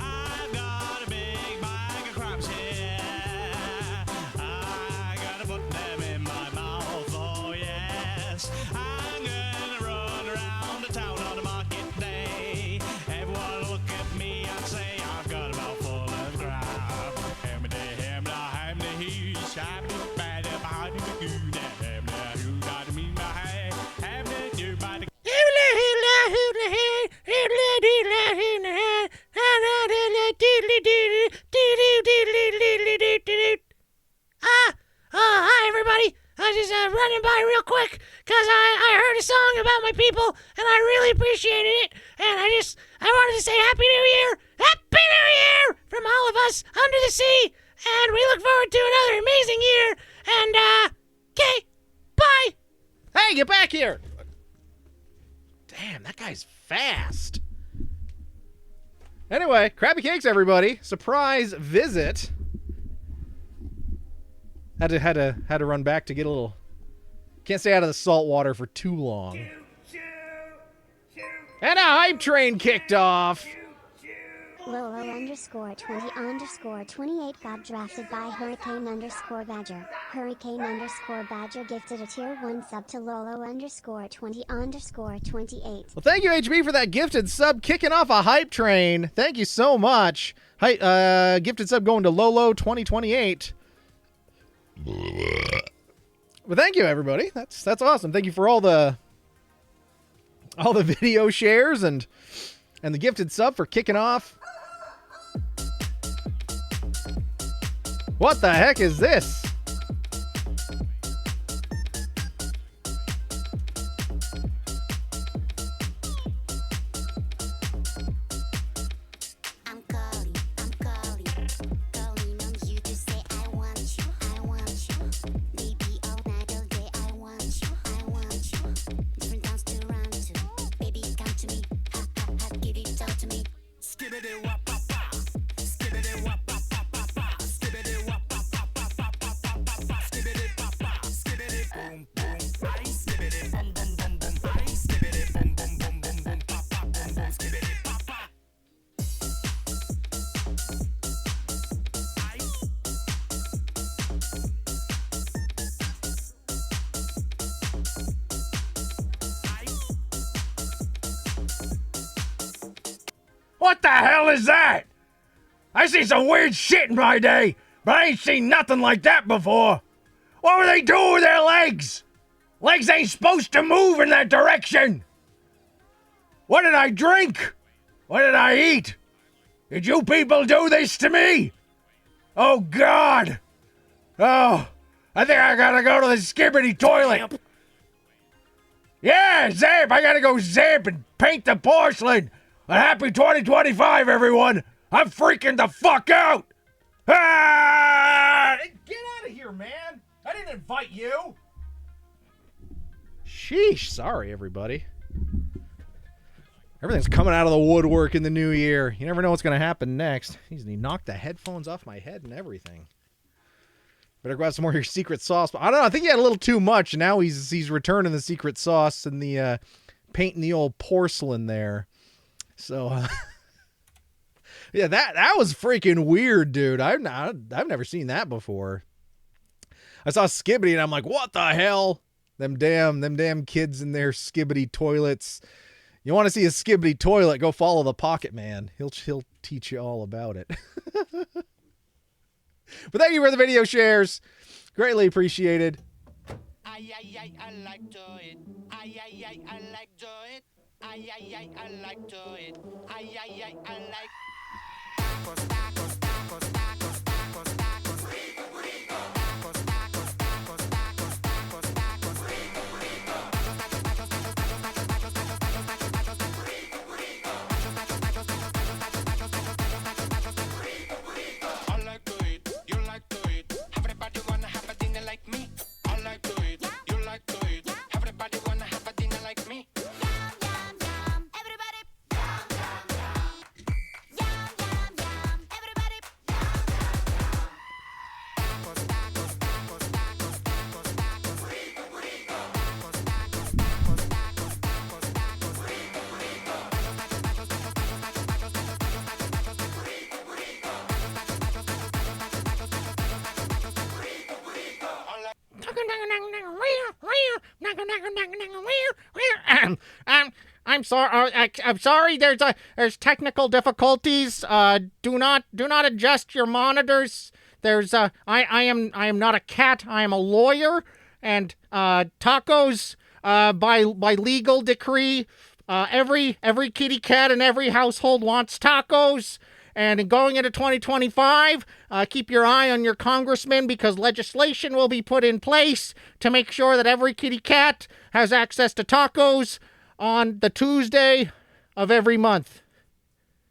I've got a big bag of crabs here. I gotta put them in my mouth, oh yes. I'm gonna run around the town on a market day. Everyone look at me and say I've got a mouth full of crab. Hi everybody. I was just running by real quick because I heard a song about my people and I really appreciated it. And I wanted to say Happy New Year! Happy New Year! From all of us under the sea. And we look forward to another amazing year. And, okay, bye! Hey, get back here! Damn, that guy's fast. Anyway, Krabby Cakes, everybody. Surprise visit. Had to run back to get a little. Can't stay out of the salt water for too long. And a hype train kicked off. Lolo _20_28 got drafted by Hurricane_Badger. Hurricane_Badger gifted a tier 1 sub to Lolo _20_28. Well, thank you, HB, for that gifted sub, kicking off a hype train. Thank you so much. Gifted sub going to Lolo 2028. Well, thank you, everybody. That's awesome. Thank you for all the video shares and the gifted sub for kicking off. What the heck is this? What the hell is that? I see some weird shit in my day, but I ain't seen nothing like that before. What were they doing with their legs? Legs ain't supposed to move in that direction. What did I drink? What did I eat? Did you people do this to me? Oh, God. Oh, I think I gotta go to the skibbity toilet. Yeah, zap! I gotta go zap and paint the porcelain! A happy 2025, everyone! I'm freaking the fuck out! Ah! Get out of here, man! I didn't invite you! Sheesh. Sorry, everybody. Everything's coming out of the woodwork in the new year. You never know what's going to happen next. He knocked the headphones off my head and everything. Better grab some more of your secret sauce. I don't know. I think he had a little too much. Now he's returning the secret sauce and the painting the old porcelain there. So, yeah, that was freaking weird, dude. I've never seen that before. I saw Skibidi and I'm like, what the hell? Them damn kids in their Skibidi toilets. You want to see a Skibidi toilet? Go follow the Pocket Man. He'll teach you all about it. But thank you for the video shares. Greatly appreciated. I like to it. I like to it. I like to it. I like tacos, tacos, tacos, tacos, tacos, tacos. Tacos, tacos, tacos, tacos, tacos, tacos. I like to eat, you like to eat. Everybody wanna have a dinner like me. I like to eat, you like to eat. Everybody wanna have a dinner like me. I'm sorry. There's technical difficulties. Do not adjust your monitors. I am not a cat. I am a lawyer. And tacos by legal decree. Every kitty cat in every household wants tacos. And going into 2025, keep your eye on your congressman because legislation will be put in place to make sure that every kitty cat has access to tacos on the Tuesday of every month.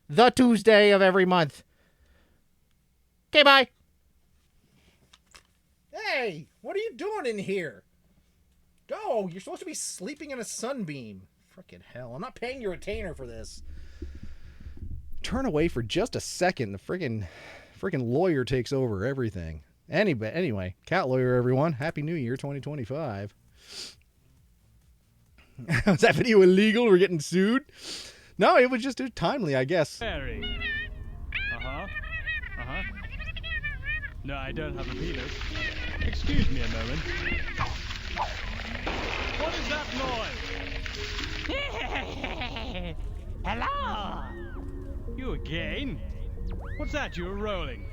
The Tuesday of every month. Okay, bye. Hey, what are you doing in here? Go. You're supposed to be sleeping in a sunbeam. Frickin' hell. I'm not paying your retainer for this. Turn away for just a second. The friggin' lawyer takes over everything. Anyway, cat lawyer, everyone. Happy New Year 2025. Was that video illegal? We're getting sued? No, it was just timely, I guess. Harry. No, I don't have a penis. Excuse me a moment. What is that noise? Hello. You again? What's that you were rolling?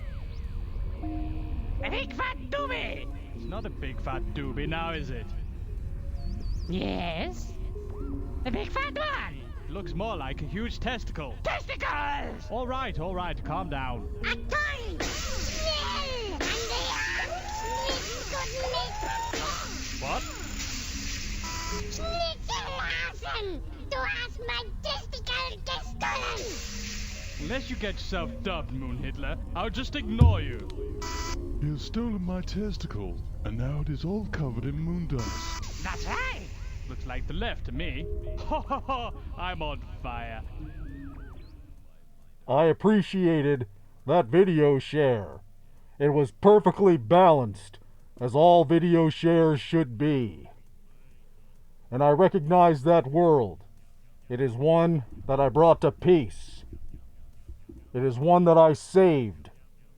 A big fat doobie. It's not a big fat doobie now, is it? Yes. A big fat one. It looks more like a huge testicle. Testicles. All right, calm down. A toy! Yeah! And they are What? Schnitzelhasen! Du hast mein Testikel gestohlen! Unless you get yourself dubbed, Moon Hitler, I'll just ignore you. You have stolen my testicle, and now it is all covered in moon dust. That's right. Looks like the left to me. Ho ho ho! I'm on fire. I appreciated that video share. It was perfectly balanced, as all video shares should be. And I recognize that world. It is one that I brought to peace. It is one that I saved,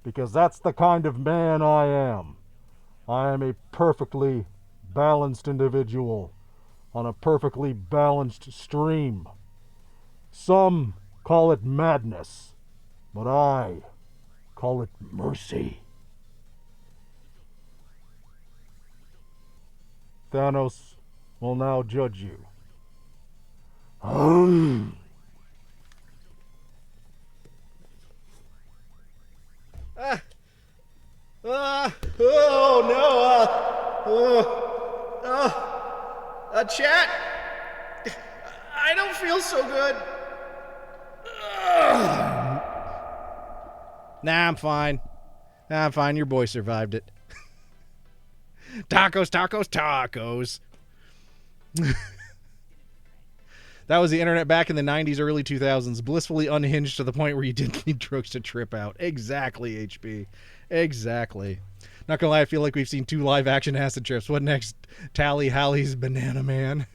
because that's the kind of man I am. I am a perfectly balanced individual on a perfectly balanced stream. Some call it madness, but I call it mercy. Thanos will now judge you. Oh no! Chat. don't feel so good. Ugh. Nah, I'm fine. Your boy survived it. Tacos, tacos, tacos. That was the internet back in the 90s, early 2000s. Blissfully unhinged to the point where you didn't need drugs to trip out. Exactly, HB. Exactly. Not gonna lie, I feel like we've seen 2 live-action acid trips. What next? Tally Hallie's Banana Man.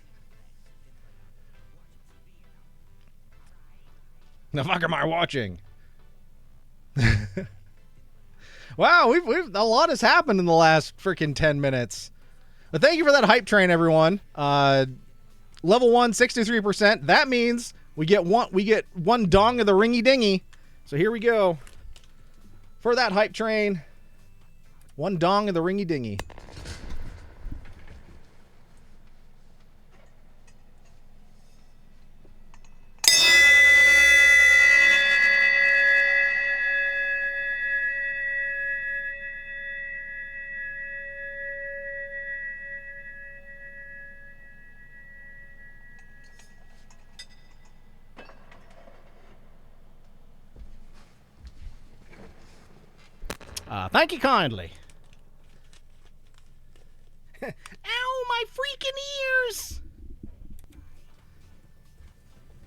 The fuck am I watching? Wow, we've a lot has happened in the last freaking 10 minutes. But thank you for that hype train, everyone. Level 1, 63%. That means we get one dong of the ringy dingy. So here we go. For that hype train, 1 dong of the ringy dingy. Thank you kindly. Ow, my freaking ears!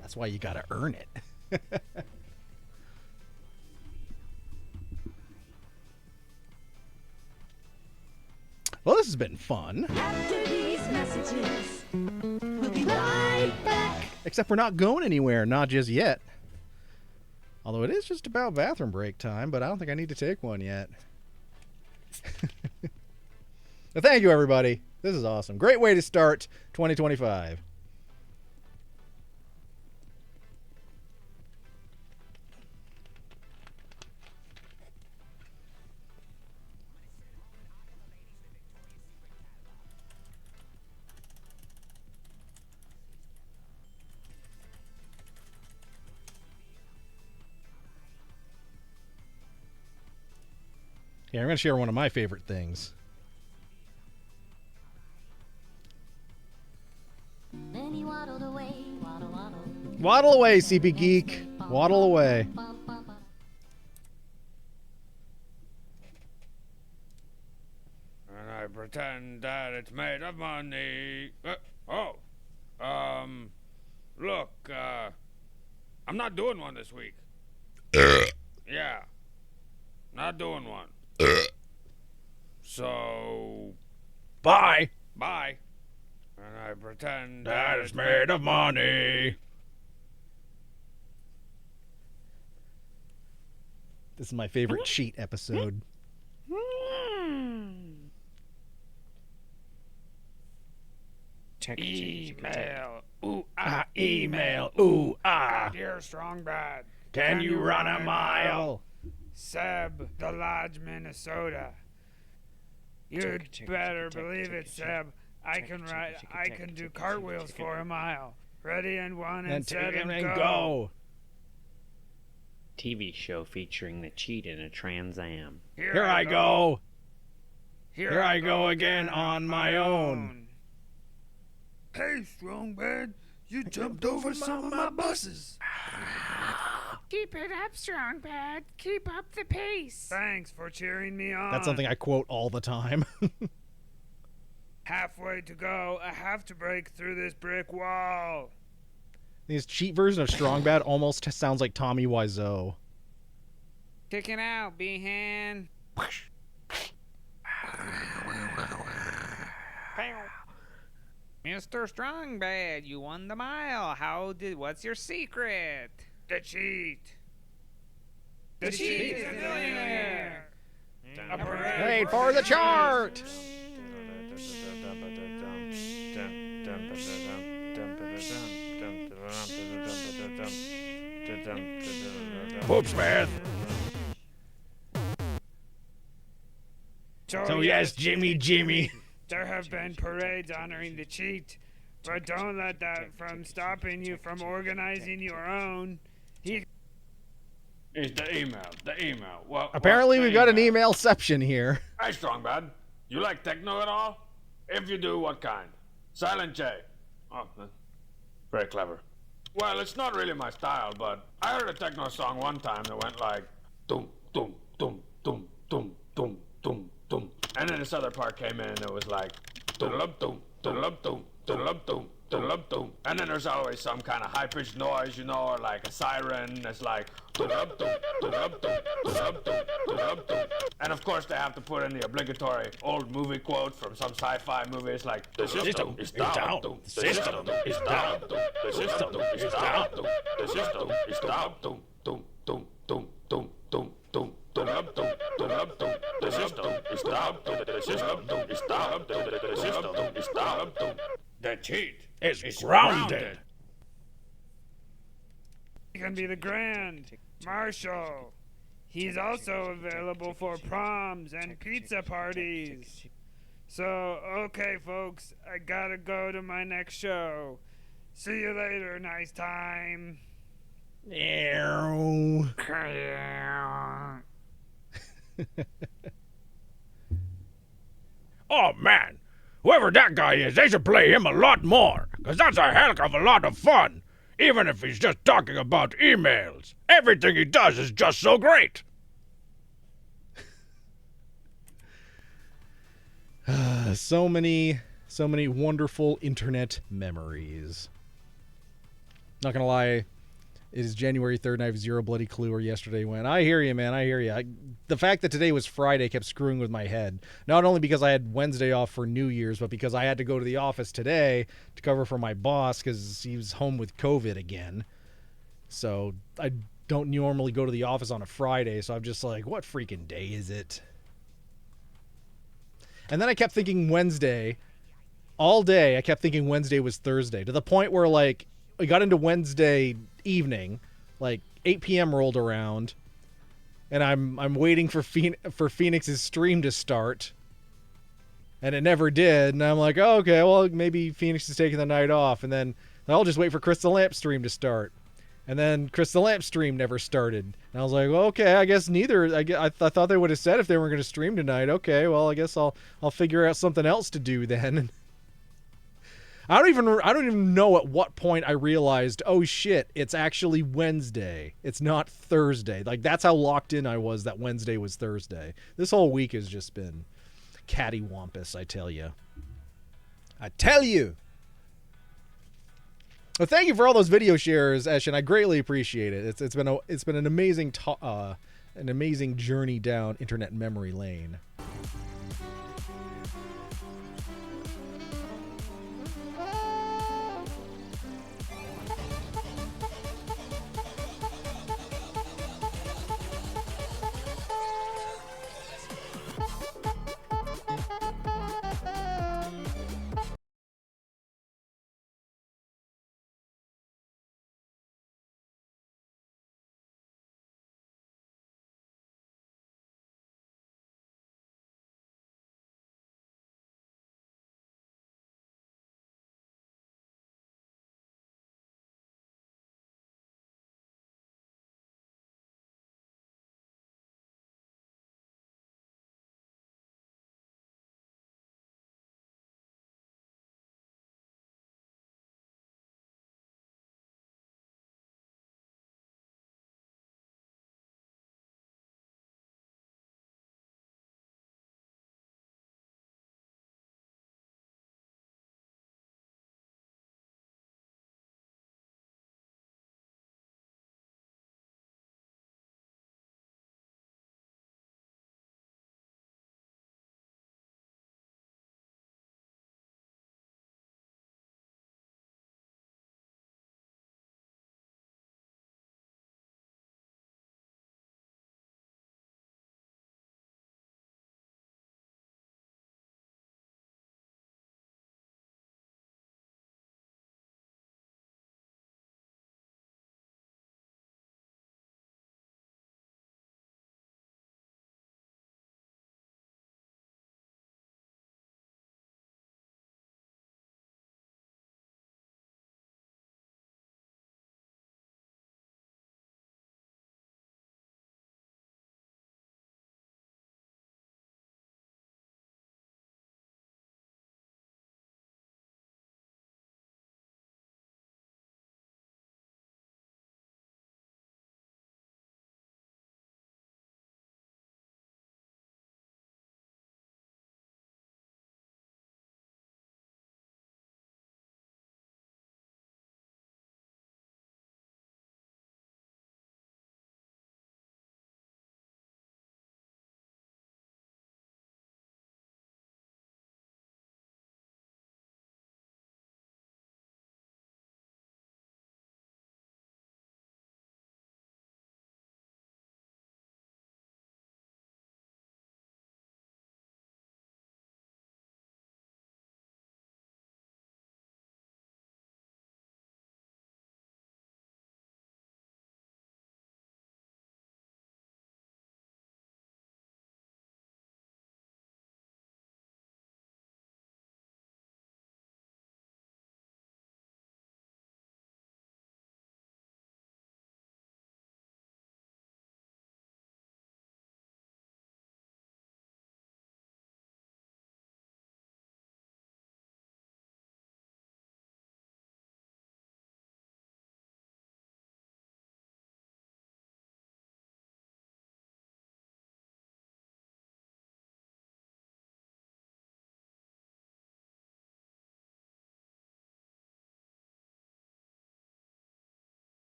That's why you gotta earn it. Well, this has been fun. After these messages, we'll be right back. Except we're not going anywhere, not just yet. Although it is just about bathroom break time, but I don't think I need to take one yet. But thank you, everybody. This is awesome. Great way to start 2025. Yeah, I'm going to share one of my favorite things. Then he waddled away, waddle, waddle. Waddle away, CP Geek. Waddle away. And I pretend that it's made of money. Look, I'm not doing one this week. Yeah. Not doing one. So, bye. Bye. And I pretend That it's made of money. This is my favorite cheat episode. Email. Ooh, ah, email. Ooh, ah. Dear Strong Bad. Can you run a mile? Seb, the Lodge, Minnesota. You'd better believe it, Seb. I can do cartwheels for a mile. Ready and one and set and go. TV show featuring the cheat in a Trans Am. Here I go. Here I go again on my own. Hey, Strong Bad, you jumped over some of my buses. Keep it up, Strong Bad. Keep up the pace. Thanks for cheering me on. That's something I quote all the time. Halfway to go, I have to break through this brick wall. This cheat version of Strong Bad almost sounds like Tommy Wiseau. Kicking out, Behan. Mr. Strong Bad, you won the mile. What's your secret? The cheat. The cheat is a millionaire. A Parade for the chart. Whoops, man. So yes, Jimmy. There have been parades honoring the cheat, but don't let that from stopping you from organizing your own. It's the email. Well, Apparently we've got an emailception here. Hey, Strong Bad, you like techno at all? If you do, what kind? Silent J. Oh, very clever. Well, it's not really my style, but I heard a techno song one time that went like dum dum dum dum dum dum dum dum, and then this other part came in and it was like dum dum dum dum dum dum dum dum, and then there's always some kind of high-pitched noise, you know, or like a siren that's like dum dum dum dum dum dum dum, and of course they have to put in the obligatory old movie quote from some sci-fi movie. It's like the system is down, the system is down, the system is down, the system is down, dum dum dum dum dum dum dum. The system is down. The system is down. The system is down. The cheat is grounded. He can be the Grand Marshal. He's also available for proms and pizza parties. So, okay, folks, I gotta go to my next show. See you later, nice time. Oh man, whoever that guy is, they should play him a lot more, because that's a hell of a lot of fun, even if he's just talking about emails. Everything he does is just so great. So many wonderful internet memories. Not gonna lie, it is January 3rd and I have zero bloody clue where yesterday went. I hear you, man. I hear you. The fact that today was Friday kept screwing with my head. Not only because I had Wednesday off for New Year's, but because I had to go to the office today to cover for my boss because he was home with COVID again. So I don't normally go to the office on a Friday, so I'm just like, what freaking day is it? And then I kept thinking Wednesday. All day, I kept thinking Wednesday was Thursday, to the point where, like, I got into Wednesday evening, like 8 p.m. rolled around, and I'm waiting for Phoenix's stream to start, and it never did. And I'm like, oh, okay, well, maybe Phoenix is taking the night off, and then I'll just wait for Chris the Lamp stream to start. And then Chris the Lamp stream never started. And I was like, well, okay, I guess neither. I thought they would have said if they weren't going to stream tonight. Okay, well, I guess I'll figure out something else to do then. I don't even know at what point I realized, oh shit, it's actually Wednesday. It's not Thursday. Like, that's how locked in I was that Wednesday was Thursday. This whole week has just been cattywampus, I tell you. I tell you. Well, thank you for all those video shares, Eshin. I greatly appreciate it. It's been an amazing journey down internet memory lane.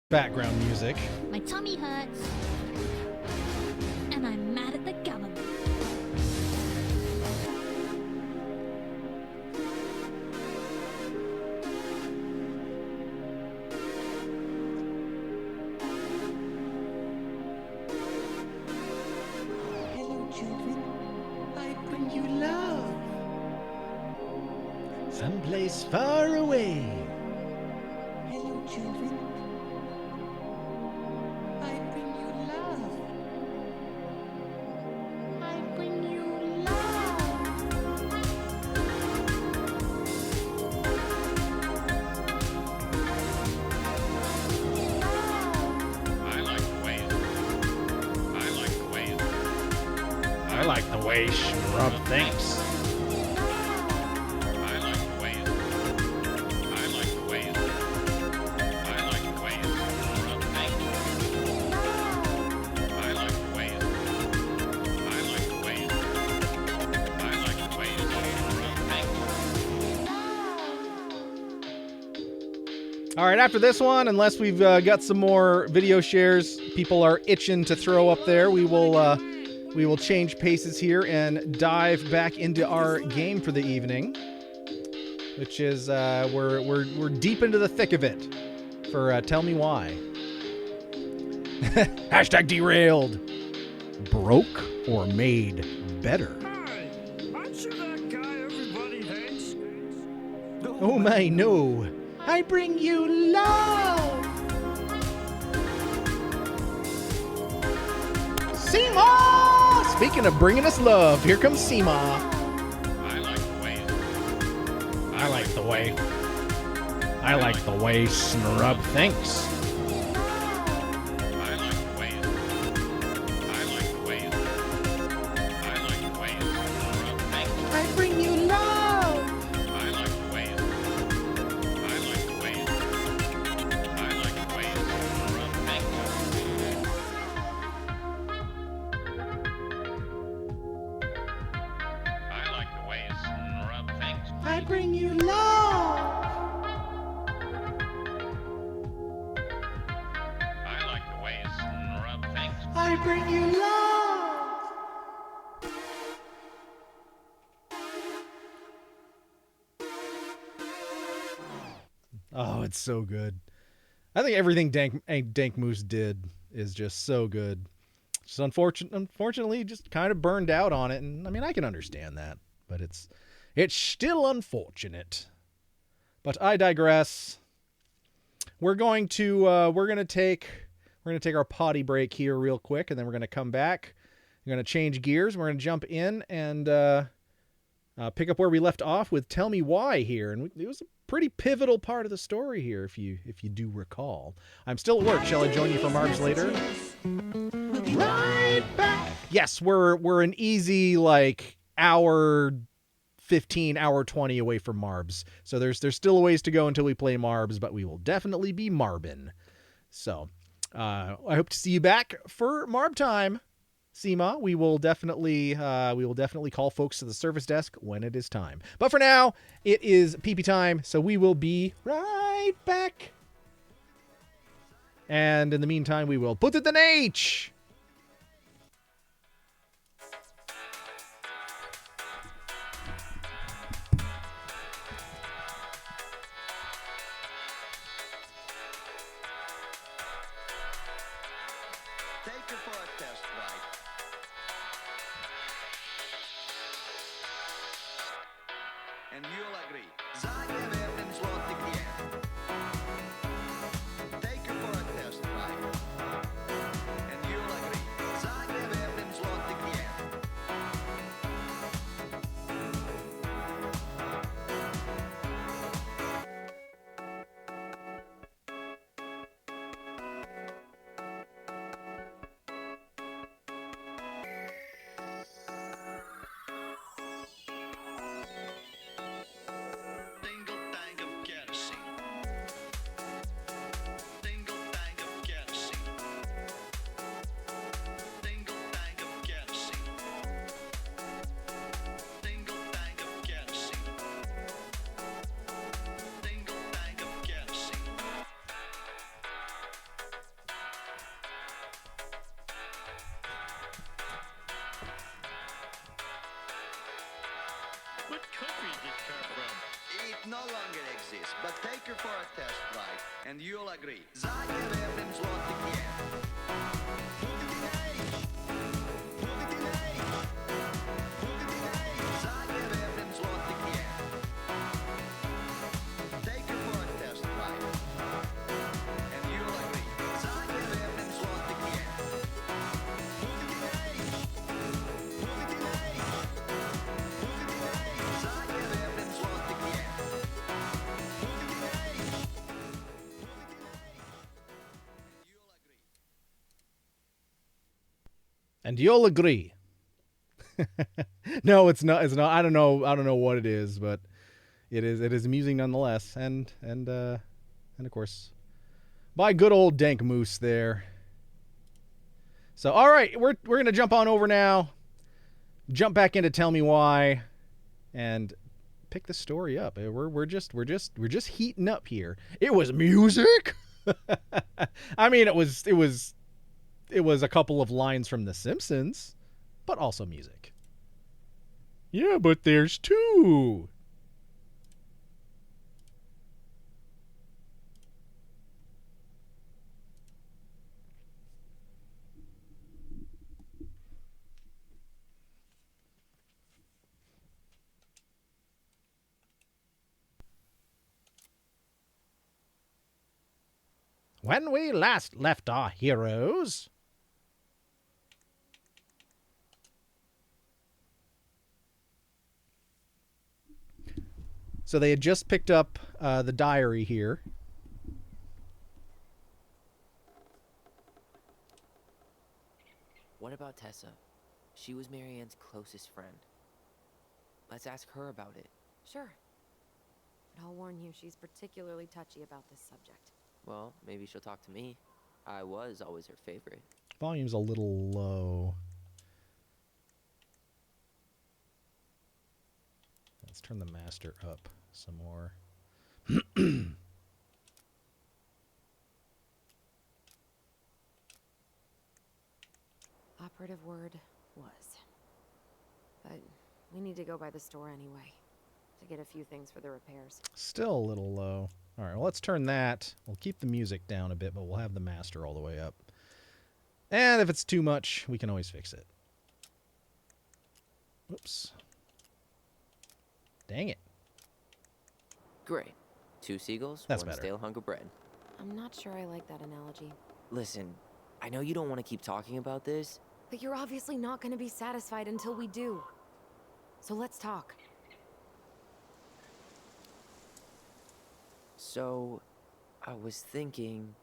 background music. My tummy hurts. And I'm mad at the government. Hello, children. I bring you love. Someplace far away. Hello, children. I bring you love. I bring you I like the way I like the way I like the way Shrub thinks. I like the way I like the way I like the way Rob thinks. I like the way I like the way I like the way Rob thinks. All right, after this one, unless we've got some more video shares people are itching to throw up there, we will change paces here and dive back into our game for the evening, which is we're deep into the thick of it for Tell Me Why. Hashtag derailed. Broke or made better? Aren't you that guy everybody hates? Oh my, no. I bring you love. Seema! Speaking of bringing us love, here comes Seema. I like the way I like the way. I like the way Snrub thinks. I like the way I like the way I like the way Rob thinks. I bring you love. I like the way I like the way I like the way Rob thinks. I like the way Rob thinks. I bring you love. I like the way Rob thinks. I bring you love. Oh, it's so good. I think everything Dank Moose did is just so good. Just unfortunately, just kind of burned out on it, and I mean I can understand that, but it's still unfortunate. But I digress. We're going to take our potty break here real quick, and then we're going to come back. We're going to change gears. We're going to jump in and pick up where we left off with Tell Me Why here, and it was a pretty pivotal part of the story here, if you do recall. I'm still at work. Shall I join you for Marbs later? Right back. Yes, we're an easy like hour 15, hour 20 away from Marbs. So there's still a ways to go until we play Marbs, but we will definitely be Marbin. So I hope to see you back for Marb time. Seema, we will definitely call folks to the service desk when it is time. But for now, it is pee-pee time, so we will be right back. And in the meantime, we will put it in H. Take her for a test ride. And you'll agree. Zadnje werden zloty klient. Take her for a test ride. And you'll agree. Zadnje werden zloty klient. exist, but take her for a test drive, and you'll agree. Zadnje vremnem zloti kjer. Zadnje vremnem zloti kjer. Take her for a test drive, and you'll agree. Zadnje vremnem zloti kjer. Zadnje vremnem zloti kjer. And you'll agree. No, it's not. It's not. I don't know. I don't know what it is, but it is. It is amusing nonetheless. And of course, by good old Dank Moose there. So all right, we're gonna jump on over now. Jump back into Tell Me Why, and pick the story up. We're just heating up here. It was music. I mean, it was a couple of lines from The Simpsons, but also music. Yeah, but there's two. When we last left our heroes, so they had just picked up the diary here. What about Tessa? She was Marianne's closest friend. Let's ask her about it. Sure. But I'll warn you, she's particularly touchy about this subject. Well, maybe she'll talk to me. I was always her favorite. Volume's a little low. Let's turn the master up some more. Operative word was. But we need to go by the store anyway to get a few things for the repairs. Still a little low. All right, well, let's turn that. We'll keep the music down a bit, but we'll have the master all the way up. And if it's too much, we can always fix it. Oops. Dang it. Great. 2 seagulls, That's 1 better. stale hunk of bread. I'm not sure I like that analogy. Listen, I know you don't want to keep talking about this. But you're obviously not going to be satisfied until we do. So let's talk. So, I was thinking...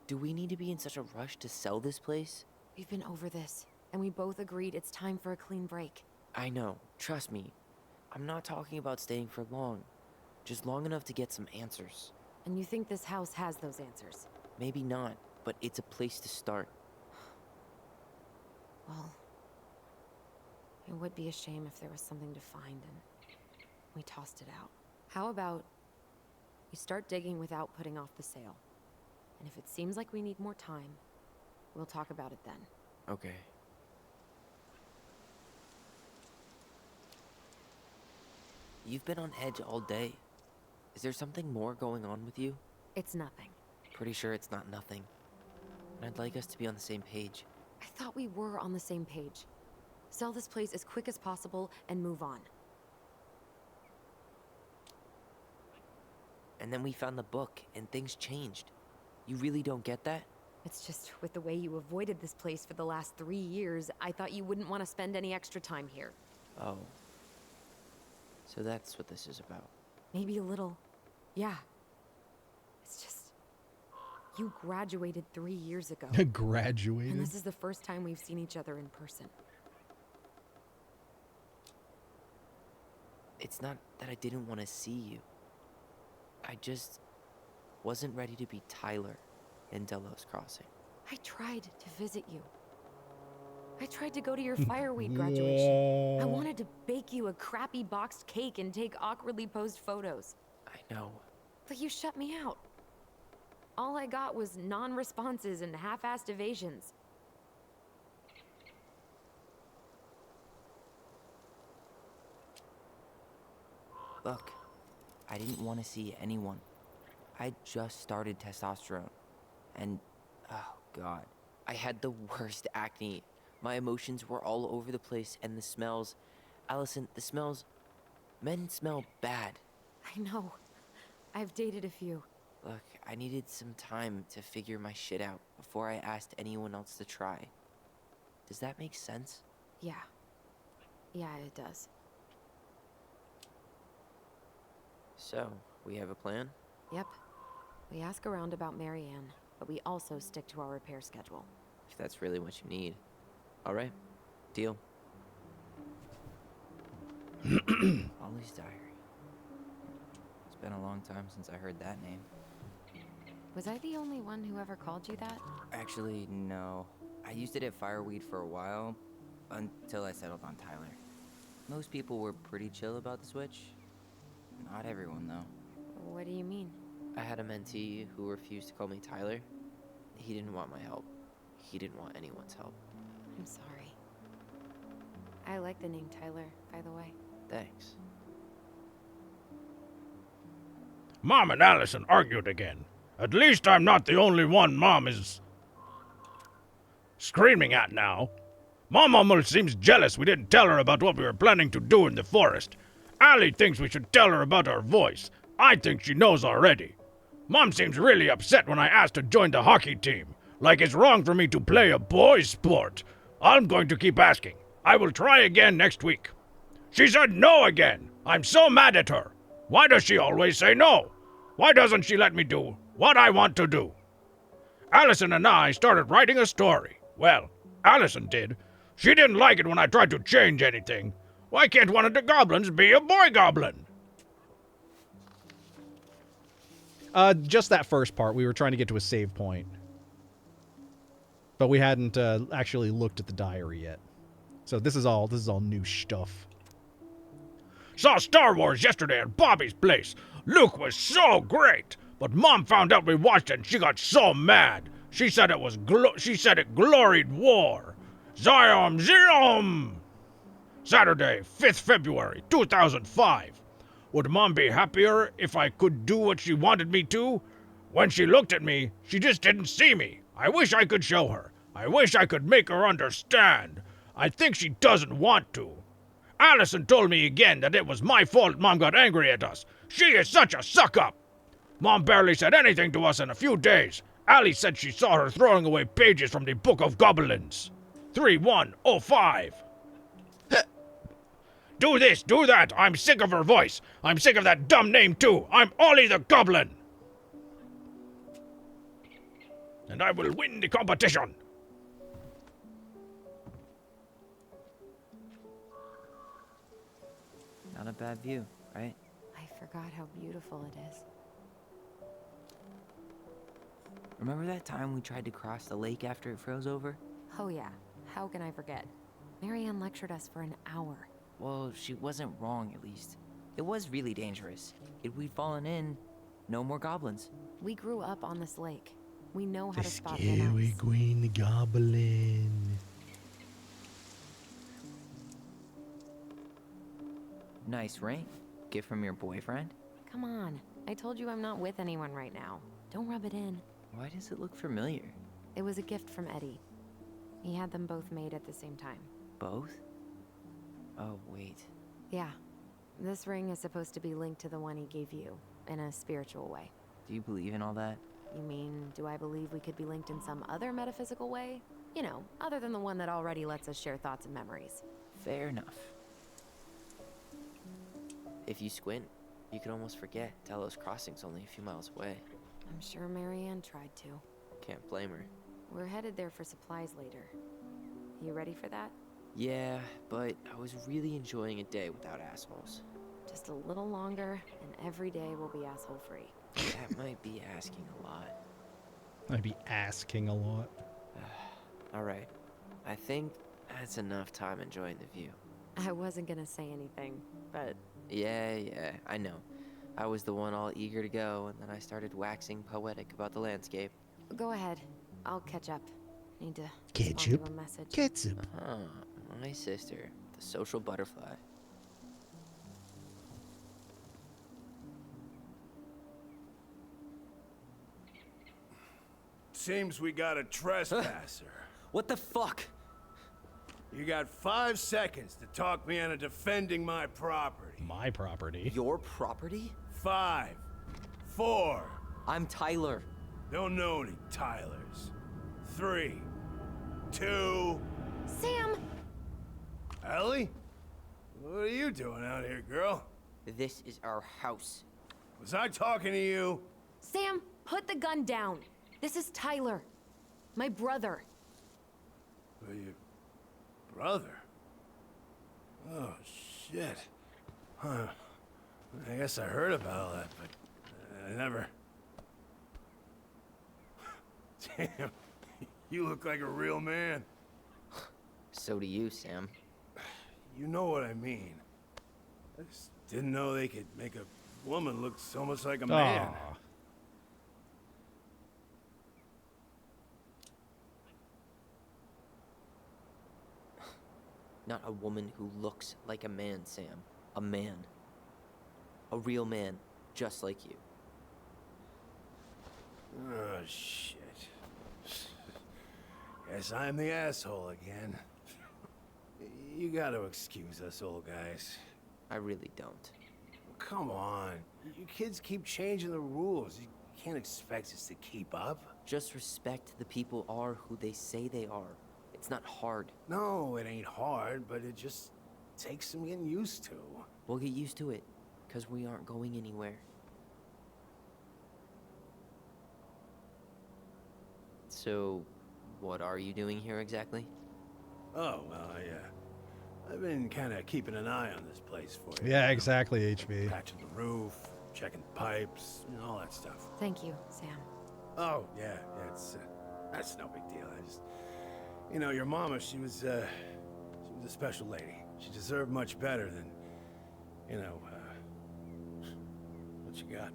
Do we need to be in such a rush to sell this place? We've been over this, and we both agreed it's time for a clean break. I know. Trust me. I'm not talking about staying for long. Just long enough to get some answers. And you think this house has those answers? Maybe not, but it's a place to start. Well, it would be a shame if there was something to find and we tossed it out. How about we start digging without putting off the sale? And if it seems like we need more time, we'll talk about it then. Okay. You've been on edge all day. Is there something more going on with you? It's nothing. Pretty sure it's not nothing. And I'd like us to be on the same page. I thought we were on the same page. Sell this place as quick as possible and move on. And then we found the book, and things changed. You really don't get that? It's just with the way you avoided this place for the last 3 years, I thought you wouldn't want to spend any extra time here. Oh. So that's what this is about. Maybe a little. Yeah. It's just... You graduated 3 years ago. Graduated? And this is the first time we've seen each other in person. It's not that I didn't want to see you. I just wasn't ready to be Tyler in Delos Crossing. I tried to visit you. I tried to go to your fireweed graduation. I wanted to bake you a crappy boxed cake and take awkwardly posed photos. I know. But you shut me out. All I got was non-responses and half-assed evasions. Look, I didn't want to see anyone. I just started testosterone. And, oh god, I had the worst acne. My emotions were all over the place, and the smells. Allison, the smells. Men smell bad. I know. I've dated a few. Look, I needed some time to figure my shit out before I asked anyone else to try. Does that make sense? Yeah. Yeah, it does. So, we have a plan? Yep. We ask around about Marianne, but we also stick to our repair schedule. If that's really what you need. Alright. Deal. Ollie's Diary. It's been a long time since I heard that name. Was I the only one who ever called you that? Actually, no. I used it at Fireweed for a while, until I settled on Tyler. Most people were pretty chill about the switch. Not everyone, though. What do you mean? I had a mentee who refused to call me Tyler. He didn't want my help. He didn't want anyone's help. I'm sorry. I like the name Tyler, by the way. Thanks. Mom and Allison argued again. At least I'm not the only one Mom is screaming at now. Mom almost seems jealous we didn't tell her about what we were planning to do in the forest. Allie thinks we should tell her about our voice. I think she knows already. Mom seems really upset when I asked to join the hockey team. Like it's wrong for me to play a boys' sport. I'm going to keep asking. I will try again next week. She said no again. I'm so mad at her. Why does she always say no? Why doesn't she let me do what I want to do? Allison and I started writing a story. Well, Allison did. She didn't like it when I tried to change anything. Why can't one of the goblins be a boy goblin? Just that first part. We were trying to get to a save point. But we hadn't actually looked at the diary yet. So this is all new stuff. Saw Star Wars yesterday at Bobby's place. Luke was so great. But Mom found out we watched it and she got so mad. She said it was it gloried war. Zion Zion! Saturday, 5th February, 2005. Would Mom be happier if I could do what she wanted me to? When she looked at me, she just didn't see me. I wish I could show her. I wish I could make her understand. I think she doesn't want to. Allison told me again that it was my fault Mom got angry at us. She is such a suck-up. Mom barely said anything to us in a few days. Allie said she saw her throwing away pages from the Book of Goblins. 3105. Do this, do that. I'm sick of her voice. I'm sick of that dumb name too. I'm Ollie the Goblin. And I will win the competition. Not a bad view, right? I forgot how beautiful it is. Remember that time we tried to cross the lake after it froze over? Oh yeah, how can I forget? Marianne lectured us for an hour. Well, she wasn't wrong, at least. It was really dangerous. If we'd fallen in, no more goblins. We grew up on this lake. We know how The to spot scary thin ice. green goblin. Nice ring. Gift from your boyfriend? Come on, I told you I'm not with anyone right now. Don't rub it in. Why does it look familiar? It was a gift from Eddie. He had them both made at the same time. Both? Oh, wait. Yeah. This ring is supposed to be linked to the one he gave you, in a spiritual way. Do you believe in all that? You mean, do I believe we could be linked in some other metaphysical way? You know, other than the one that already lets us share thoughts and memories. Fair enough. If you squint, you could almost forget Delos Crossing's only a few miles away. I'm sure Marianne tried to. Can't blame her. We're headed there for supplies later. You ready for that? Yeah, but I was really enjoying a day without assholes. Just a little longer, and every day will be asshole-free. That might be asking a lot. I'd be asking a lot. Alright. I think that's enough time enjoying the view. I wasn't gonna say anything, but... Yeah, I know. I was the one all eager to go, and then I started waxing poetic about the landscape. Go ahead. I'll catch up. Need to Ketchup? respond to a message. Ketchup. My sister, the social butterfly. Seems we got a trespasser. What the fuck? You got 5 seconds to talk me into defending my property. My property? Your property? 5, 4. I'm Tyler. Don't know any Tylers. 3, 2. Sam! Ellie? What are you doing out here, girl? This is our house. Was I talking to you? Sam, put the gun down. This is Tyler. My brother. Well, your brother? Oh, shit. Huh. I guess I heard about all that, but I never... Damn, you look like a real man. So do you, Sam. You know what I mean. I just didn't know they could make a woman look so much like a man. Aw. Not a woman who looks like a man, Sam. A man. A real man, just like you. Oh, shit. Guess I'm the asshole again. You gotta excuse us old guys. I really don't. Come on. You kids keep changing the rules. You can't expect us to keep up. Just respect the people are who they say they are. It's not hard. No, it ain't hard, but it just takes some getting used to. We'll get used to it, because we aren't going anywhere. So, what are you doing here exactly? Oh, well, I've been kind of keeping an eye on this place for you. Yeah, exactly, HB. Patching the roof, checking pipes, you know, all that stuff. Thank you, Sam. Oh, yeah, it's that's no big deal. I just, you know, your mama, she was a special lady. She deserved much better than, you know, what you got.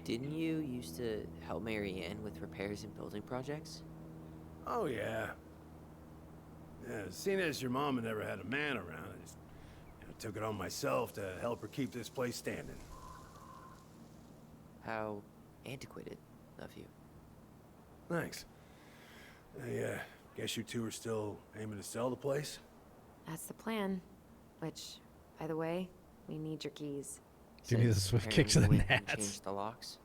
Didn't you used to help Mary Ann with repairs and building projects? Oh, yeah. Yeah, seeing as your mama never had a man around, I just took it on myself to help her keep this place standing. How antiquated of you. Thanks. I guess you two are still aiming to sell the place? That's the plan. Which, by the way, we need your keys. Give me the swift kicks of the nats. Change the locks.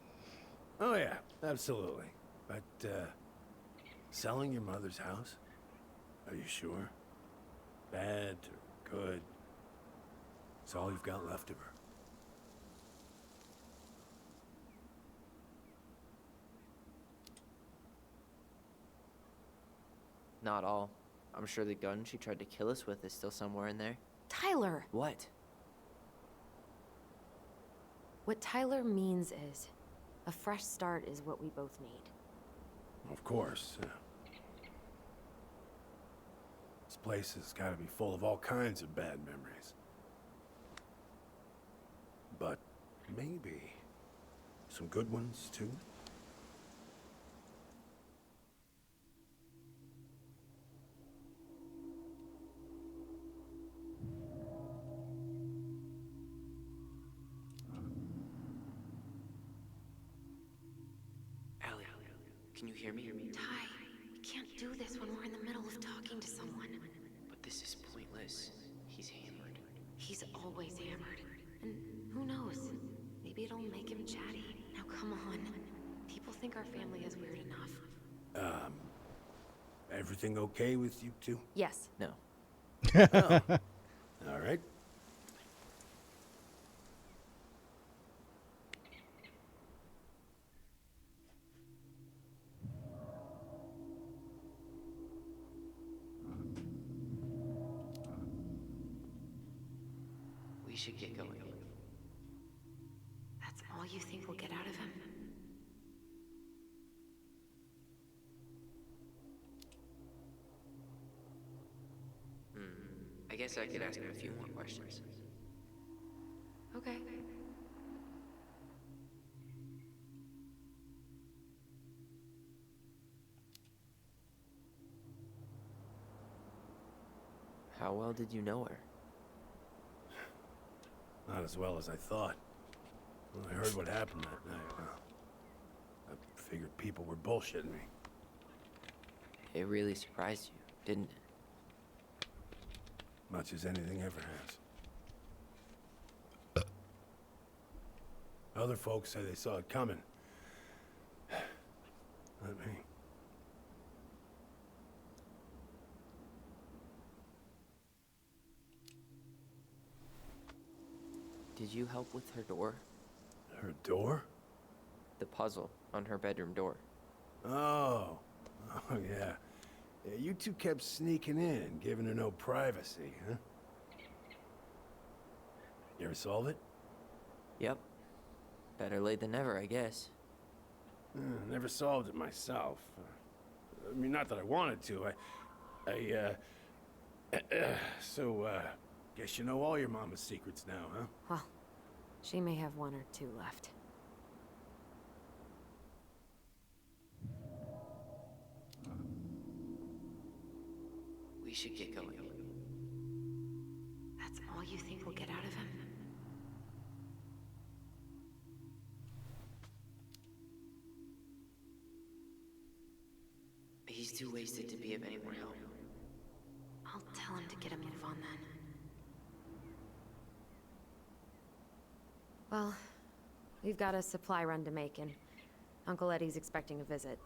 Oh, yeah, absolutely. But, selling your mother's house? Are you sure? Bad or good? It's all you've got left of her. Not all. I'm sure the gun she tried to kill us with is still somewhere in there. Tyler! What? What Tyler means is, a fresh start is what we both need. Of course. This place has got to be full of all kinds of bad memories. But maybe some good ones, too? Allie, can you hear me? Ty, we can't do this when we're in the middle of talking to someone. But this is pointless. He's hammered. He's always hammered. And who knows? Maybe it'll make him chatty. Now come on. People think our family is weird enough. Everything okay with you two? Yes. No. Oh. All right. We should get going. That's all you think we'll get out of him? I guess I could ask him a few more questions. Okay. How well did you know her? Not as well as I thought. When I heard what happened that night, well, Grandpa were bullshitting me. It really surprised you, didn't it? Much as anything ever has. Other folks say they saw it coming. Not me. Did you help with her door? Her door? The puzzle on her bedroom door. Oh. Oh, yeah. Yeah, you two kept sneaking in, giving her no privacy, huh? You ever solve it? Yep. Better late than never, I guess. Never solved it myself. I mean, not that I wanted to. So, guess you know all your mama's secrets now, huh? Well, she may have one or two left. We should get going. That's all you think we'll get out of him? He's too wasted to be of any more help. I'll tell him to get a move on then. Well, we've got a supply run to make, and Uncle Eddie's expecting a visit,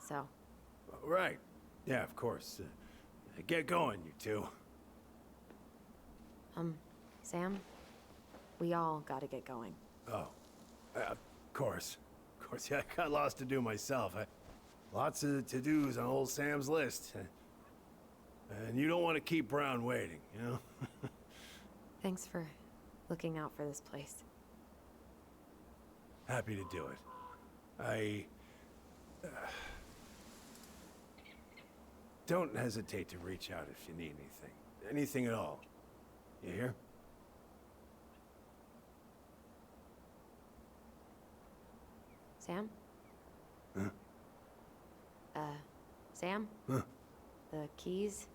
so... Right. Yeah, of course. Get going, you two. Sam? We all gotta get going. Oh. Of course. Of course, yeah, I got lots to do myself. Lots of to-dos on old Sam's list. And you don't want to keep Brown waiting, you know? Thanks for looking out for this place. Happy to do it. Don't hesitate to reach out if you need anything. Anything at all. You hear? Sam? Huh? Sam? Huh? The keys?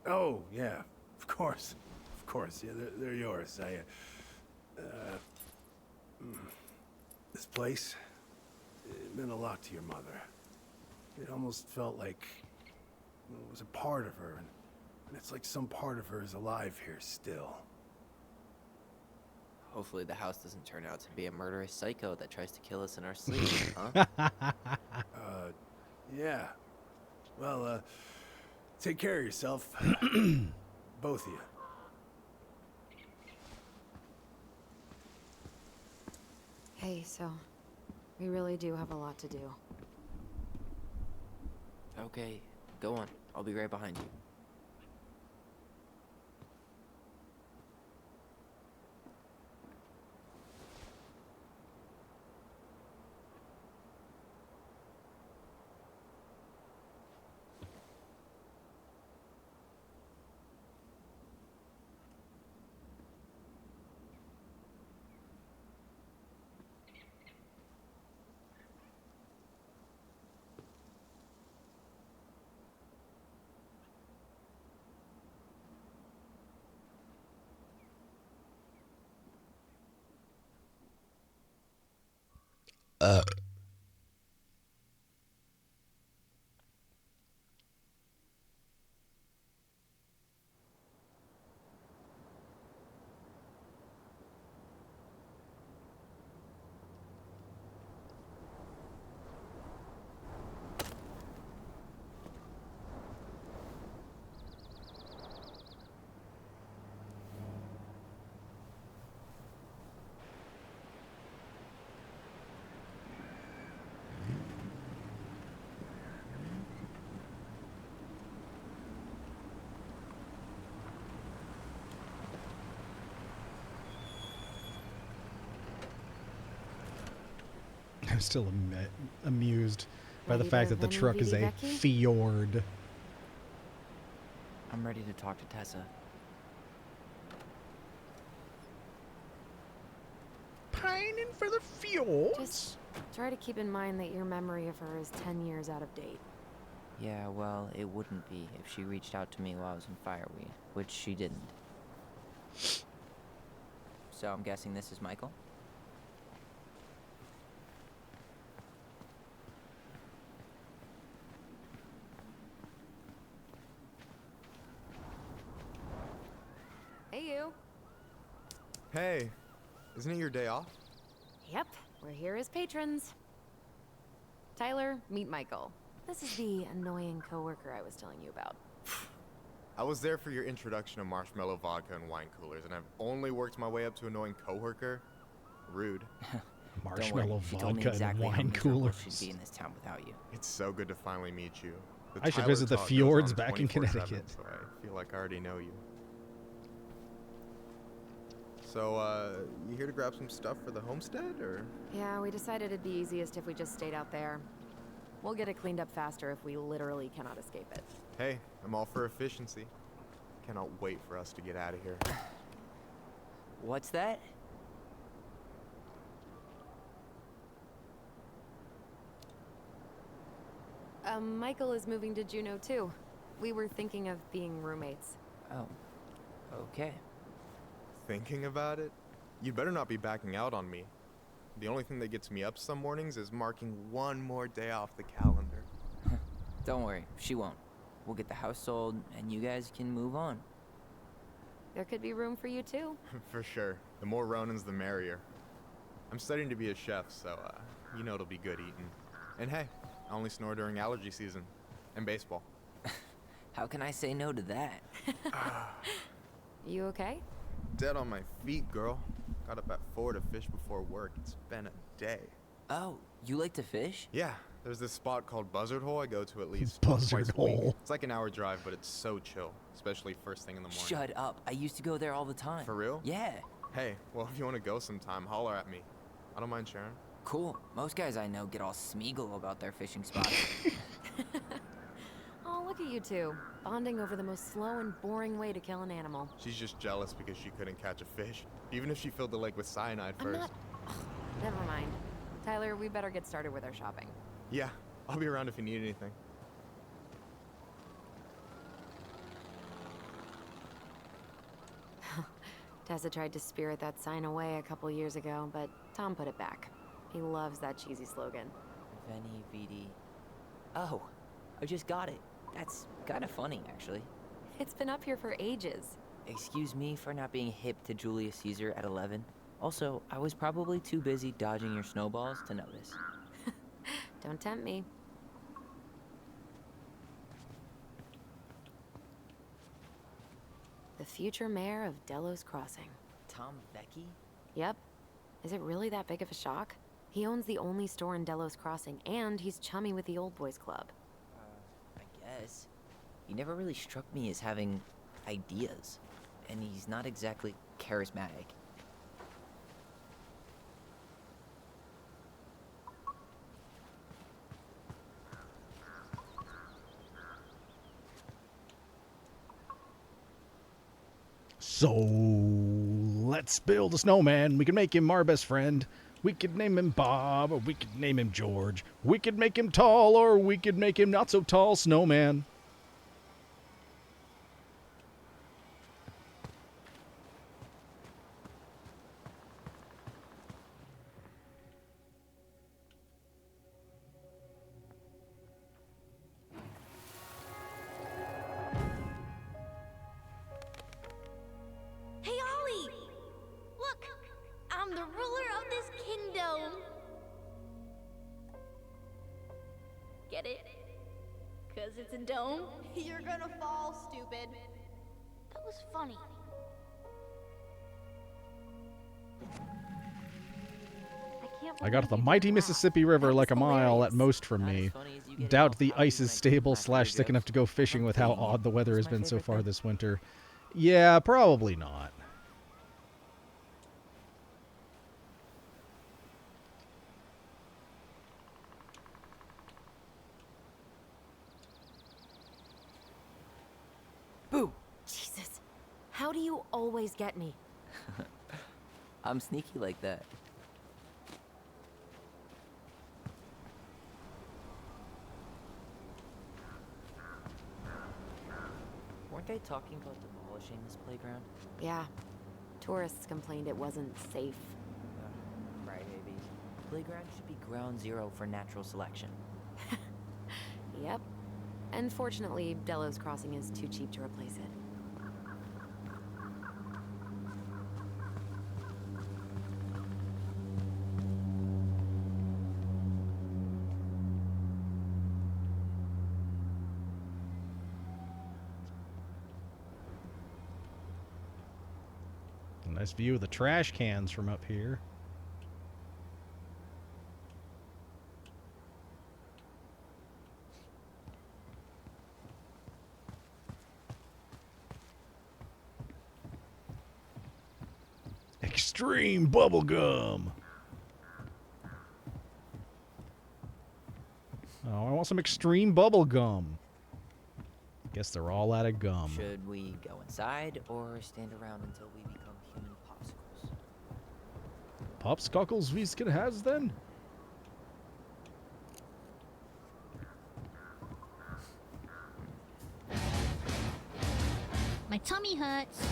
Oh, yeah. Of course. Of course. Yeah, they're yours. This place, it meant a lot to your mother. It almost felt like it was a part of her, and it's like some part of her is alive here still. Hopefully the house doesn't turn out to be a murderous psycho that tries to kill us in our sleep, huh? Yeah. Well, take care of yourself. Both of you. Hey, so we really do have a lot to do. Okay, go on. I'll be right behind you. I'm still amused by the Ready fact to that the Veni truck is Vidi a Vici? fjord. I'm ready to talk to Tessa. Pining for the fjords? Just try to keep in mind that your memory of her is 10 years out of date. Yeah, well, it wouldn't be if she reached out to me while I was in Fireweed, which she didn't. So I'm guessing this is Michael? Hey, isn't it your day off? Yep, we're here as patrons. Tyler, meet Michael. This is the annoying coworker I was telling you about. I was there for your introduction to marshmallow vodka and wine coolers, and I've only worked my way up to annoying coworker. Rude. Marshmallow She told me vodka exactly and how wine miserable coolers. She'd be in this town without you. It's so good to finally meet you. The I should Tyler visit the talk goes fjords on back in 24/7, Connecticut. So I feel like I already know you. So, you here to grab some stuff for the homestead, or? Yeah, we decided it'd be easiest if we just stayed out there. We'll get it cleaned up faster if we literally cannot escape it. Hey, I'm all for efficiency. Cannot wait for us to get out of here. What's that? Michael is moving to Juneau too. We were thinking of being roommates. Oh, okay. Thinking about it? You better not be backing out on me. The only thing that gets me up some mornings is marking one more day off the calendar. Don't worry, she won't. We'll get the house sold, and you guys can move on. There could be room for you too. For sure. The more Ronins, the merrier. I'm studying to be a chef, so, you know it'll be good eating. And hey, I only snore during allergy season. And baseball. How can I say no to that? You okay? Dead on my feet, girl. Got up at 4 to fish before work. It's been a day. Oh, you like to fish? Yeah, there's this spot called Buzzard Hole I go to at least Buzzard twice a week. Hole. It's like an hour drive, but it's so chill, especially first thing in the morning. Shut up. I used to go there all the time. For real? Yeah. Hey, well, if you want to go sometime, holler at me. I don't mind sharing. Cool. Most guys I know get all Smeagol about their fishing spots. Oh, look at you two, bonding over the most slow and boring way to kill an animal. She's just jealous because she couldn't catch a fish, even if she filled the lake with cyanide I'm first. not... Ugh, never mind. Tyler, we better get started with our shopping. Yeah, I'll be around if you need anything. Tessa tried to spirit that sign away a couple years ago, but Tom put it back. He loves that cheesy slogan. Veni Vidi. Oh, I just got it. That's kind of funny, actually. It's been up here for ages. Excuse me for not being hip to Julius Caesar at 11. Also, I was probably too busy dodging your snowballs to notice. Don't tempt me. The future mayor of Delos Crossing. Tom Becky? Yep. Is it really that big of a shock? He owns the only store in Delos Crossing, and he's chummy with the Old Boys Club. I guess. He never really struck me as having ideas. And he's not exactly charismatic. So let's build a snowman. We can make him our best friend. We could name him Bob, or we could name him George. We could make him tall, or we could make him not so tall, snowman. Hey, Ollie! Look! I'm the ruler of this kingdom! Get it? 'Cause it's a dome? You're gonna fall, stupid. That was funny. I got the mighty Mississippi River like a mile at most from me. Doubt the ice is stable / thick enough to go fishing with how odd the weather has been so far this winter. Yeah, probably not. Boo! Jesus. How do you always get me? I'm sneaky like that. Weren't they talking about demolishing this playground? Yeah. Tourists complained it wasn't safe. Right, babies. Playground should be ground zero for natural selection. Yep. And fortunately, Delos Crossing is too cheap to replace it. Nice view of the trash cans from up here. Extreme bubblegum. Oh, I want some extreme bubblegum. Guess they're all out of gum. Should we go inside or stand around until we become human popsicles? Popsicles we can have then? My tummy hurts.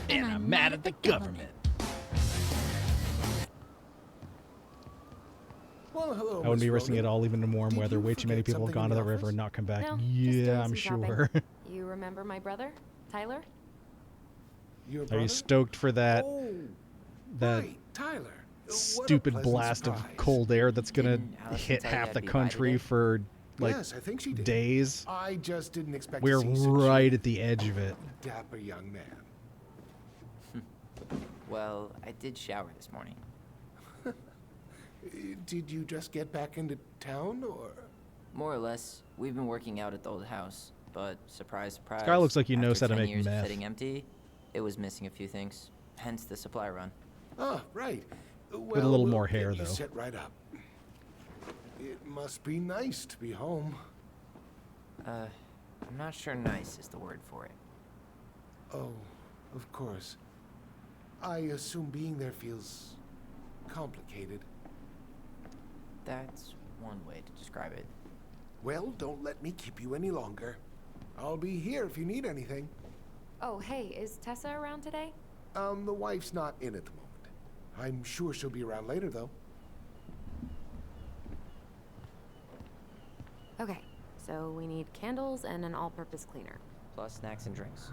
And I'm mad at the government. Well, hello, I wouldn't Miss be risking Ronan. it all even in warm Did weather. you Way too many forget people have something gone to in the the river and not come back. No, just Yeah, doing I'm some sure. shopping. You remember my brother, Tyler? Your Are brother? you stoked for that? Oh, that right, Tyler. What a stupid pleasant blast surprise. of cold air that's gonna Didn't Allison hit tell you half I'd the be country invited? for like Yes, I think she did. days? I just didn't expect We're to see such right at the edge of it. a dapper young man. Well, I did shower this morning. Did you just get back into town, or? More or less, we've been working out at the old house, but surprise, surprise. guy looks like he knows after how to 10 make years of meth. sitting empty, it was missing a few things, hence the supply run. Ah, right. With a little more we'll hair, get you though. Set right up. It must be nice to be home. I'm not sure nice is the word for it. Oh, of course. I assume being there feels complicated. That's one way to describe it. Well, don't let me keep you any longer. I'll be here if you need anything. Oh, hey, is Tessa around today? The wife's not in at the moment. I'm sure she'll be around later, though. Okay, so we need candles and an all-purpose cleaner. Plus snacks and drinks.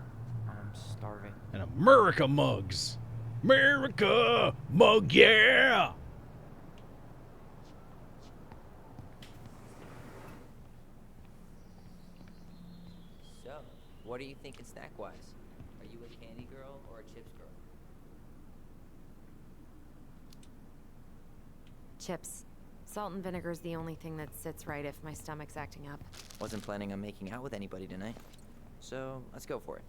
I'm starving. And America mugs. America mug, yeah. So, what are you thinking snack-wise? Are you a candy girl or a chips girl? Chips. Salt and vinegar's the only thing that sits right if my stomach's acting up. Wasn't planning on making out with anybody tonight. So, let's go for it.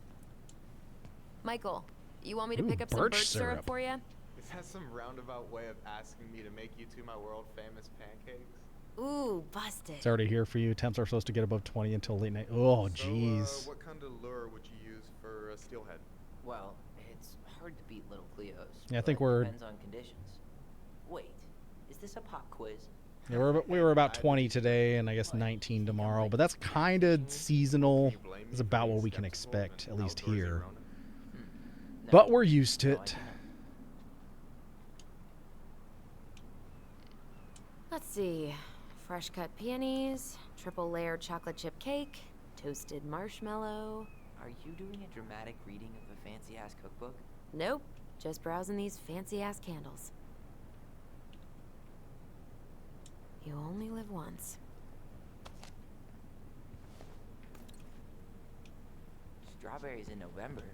Michael, you want me to Ooh, pick up some birch birch syrup syrup. for you? Is that some roundabout way of asking me to make you two my world famous pancakes? Ooh, busted. It's already here for you. Temps are supposed to get above 20 until late night. Oh, jeez. So, what kind of lure would you use for a steelhead? Well, it's hard to beat little Cleo's. Yeah, I think but we're- Depends on conditions. Wait, is this a pop quiz? Yeah, we were about 20 today, and I guess 19 tomorrow. But that's kind of seasonal. It's about what we can expect, at least here. But we're used to it. Let's see. Fresh cut peonies, triple layered chocolate chip cake, toasted marshmallow. Are you doing a dramatic reading of a fancy-ass cookbook? Nope, just browsing these fancy ass candles. You only live once. Strawberries in November.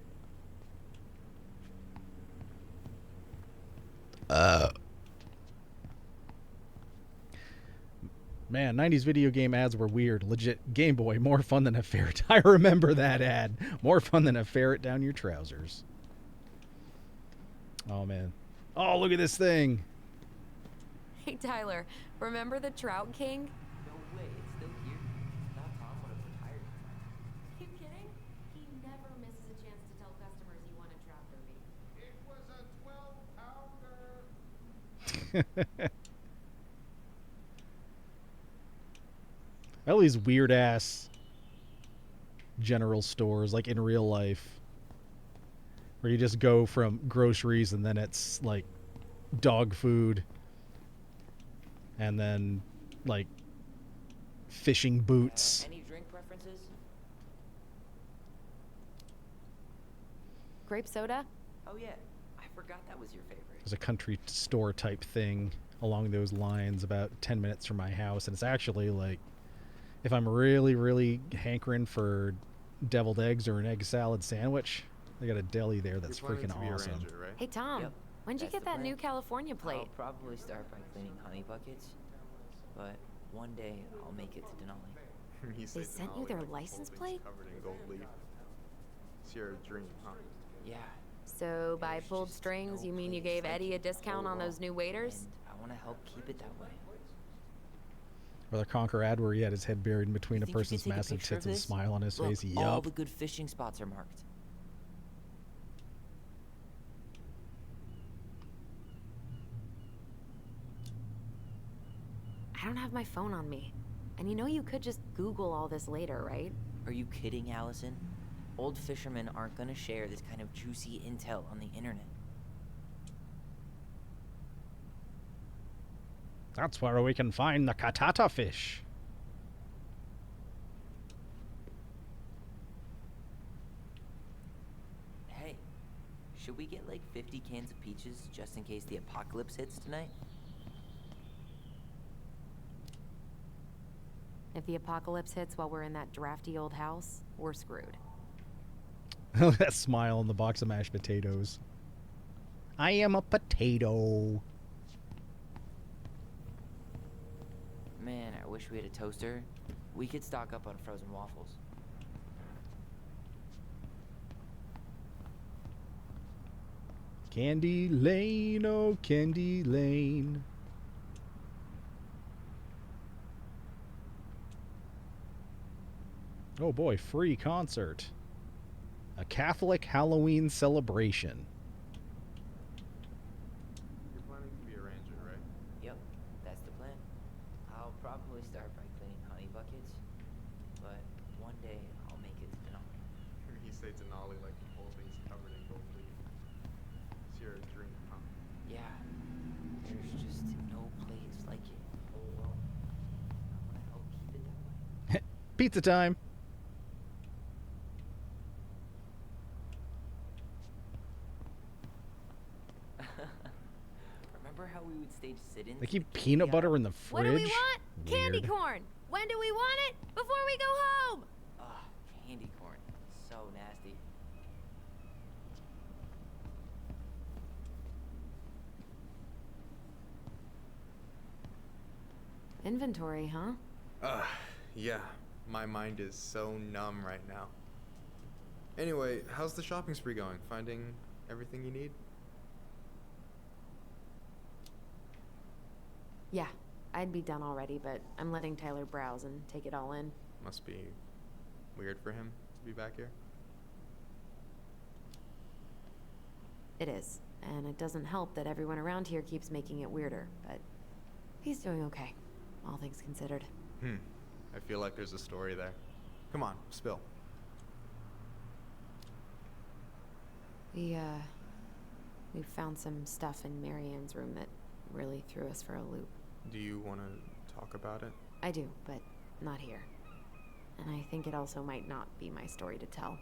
Man, 90s video game ads were weird. Legit Game Boy, more fun than a ferret. I remember that ad. More fun than a ferret down your trousers. Oh, man. Oh, look at this thing. Hey Tyler, remember the Trout King? No way, it's still here. Not Tom would have retired. You kidding? He never misses a chance to tell customers he won a trout derby. It was a 12-pounder. All these weird ass general stores, like in real life, where you just go from groceries and then it's like dog food and then like fishing boots. Any drink preferences? Grape soda? Oh yeah, I forgot that was your favorite. There's a country store type thing along those lines about 10 minutes from my house, and it's actually like, if I'm really, really hankering for deviled eggs or an egg salad sandwich, They got a deli there that's You're planning freaking to be a awesome. ranger, right? Hey, Tom. Yep, When'd you that's get the that plan. new California plate? I'll probably start by cleaning honey buckets, but one day I'll make it to Denali. He They said sent Denali you their like the license whole plate? thing's covered in gold leaf. It's your dream, huh? Yeah. So by pulled strings, you mean you gave Eddie a discount on those new waiters? I want to help keep it that way. Or the Conquer ad where he had his head buried in between a Think you could person's take a massive picture of tits and a this? smile on his Look, face. all Yup. the good fishing spots are marked. I don't have my phone on me. And you know you could just Google all this later, right? Are you kidding, Allison? Old fishermen aren't gonna share this kind of juicy intel on the internet. That's where we can find the Katata fish. Hey, should we get like 50 cans of peaches just in case the apocalypse hits tonight? If the apocalypse hits while we're in that drafty old house, we're screwed. That smile on the box of mashed potatoes. I am a potato. Man, I wish we had a toaster. We could stock up on frozen waffles. Candy Lane, oh Candy Lane. Oh boy, free concert. A Catholic Halloween celebration. You're planning to be a ranger, right? Yep, that's the plan. I'll probably start by cleaning honey buckets, but one day I'll make it to Denali. He said Denali like the whole thing's covered in gold leaf. It's your dream, huh? Yeah, there's just no place like it in the whole world. I want to help keep it that way. Pizza time. Remember how we would stage sit-ins? They keep peanut butter in the fridge. What do we want? Candy Weird. corn. When do we want it? Before we go home. Ugh, candy corn. So nasty. Inventory, huh? Yeah. My mind is so numb right now. Anyway, how's the shopping spree going? Finding everything you need? Yeah, I'd be done already, but I'm letting Tyler browse and take it all in. Must be weird for him to be back here. It is, and it doesn't help that everyone around here keeps making it weirder, but he's doing okay, all things considered. I feel like there's a story there. Come on, spill. We found some stuff in Marianne's room that really threw us for a loop. Do you want to talk about it? I do, but not here. And I think it also might not be my story to tell.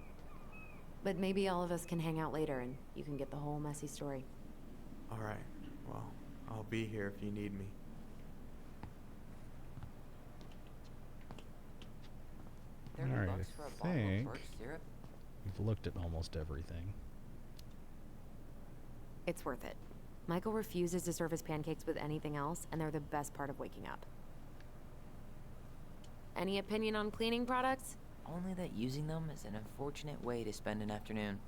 But maybe all of us can hang out later and you can get the whole messy story. Alright, well, I'll be here if you need me. Alright, $30 for a I bottle of think birch syrup? we've looked at almost everything. It's worth it. Michael refuses to serve his pancakes with anything else, and they're the best part of waking up. Any opinion on cleaning products? Only that using them is an unfortunate way to spend an afternoon.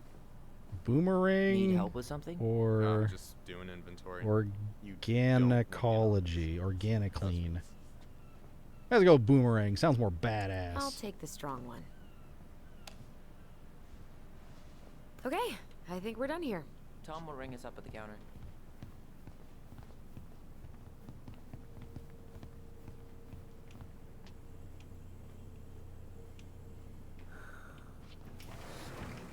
Boomerang. Need help with something? Or No, just doing inventory. organicology, organic clean. Let's go boomerang. Sounds more badass. I'll take the strong one. Okay, I think we're done here. Tom will ring us up at the counter.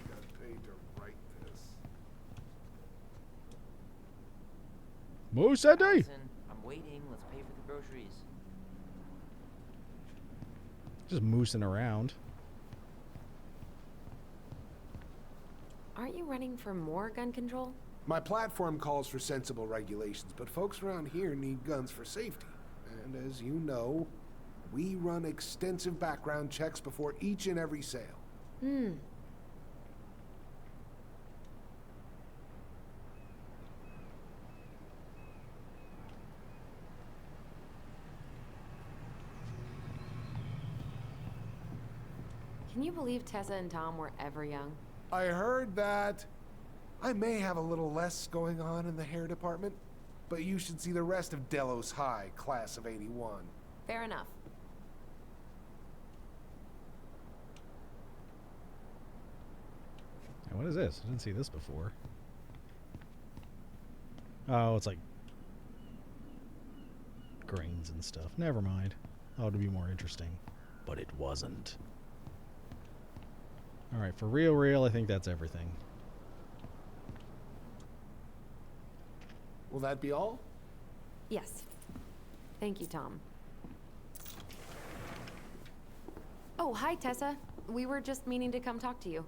Got paid to write this. Moose Eddie. Allison, I'm waiting. Let's pay for the groceries. Just moosing around. Aren't you running for more gun control? My platform calls for sensible regulations, but folks around here need guns for safety. And as you know, we run extensive background checks before each and every sale. Can you believe Tessa and Tom were ever young? I heard that. I may have a little less going on in the hair department, but you should see the rest of Delos High, class of '81. Fair enough. Hey, what is this? I didn't see this before. Oh, it's like grains and stuff. Never mind. Oh, it'd be more interesting. But it wasn't. Alright, for real, I think that's everything. Will that be all? Yes. Thank you, Tom. Oh, hi, Tessa. We were just meaning to come talk to you.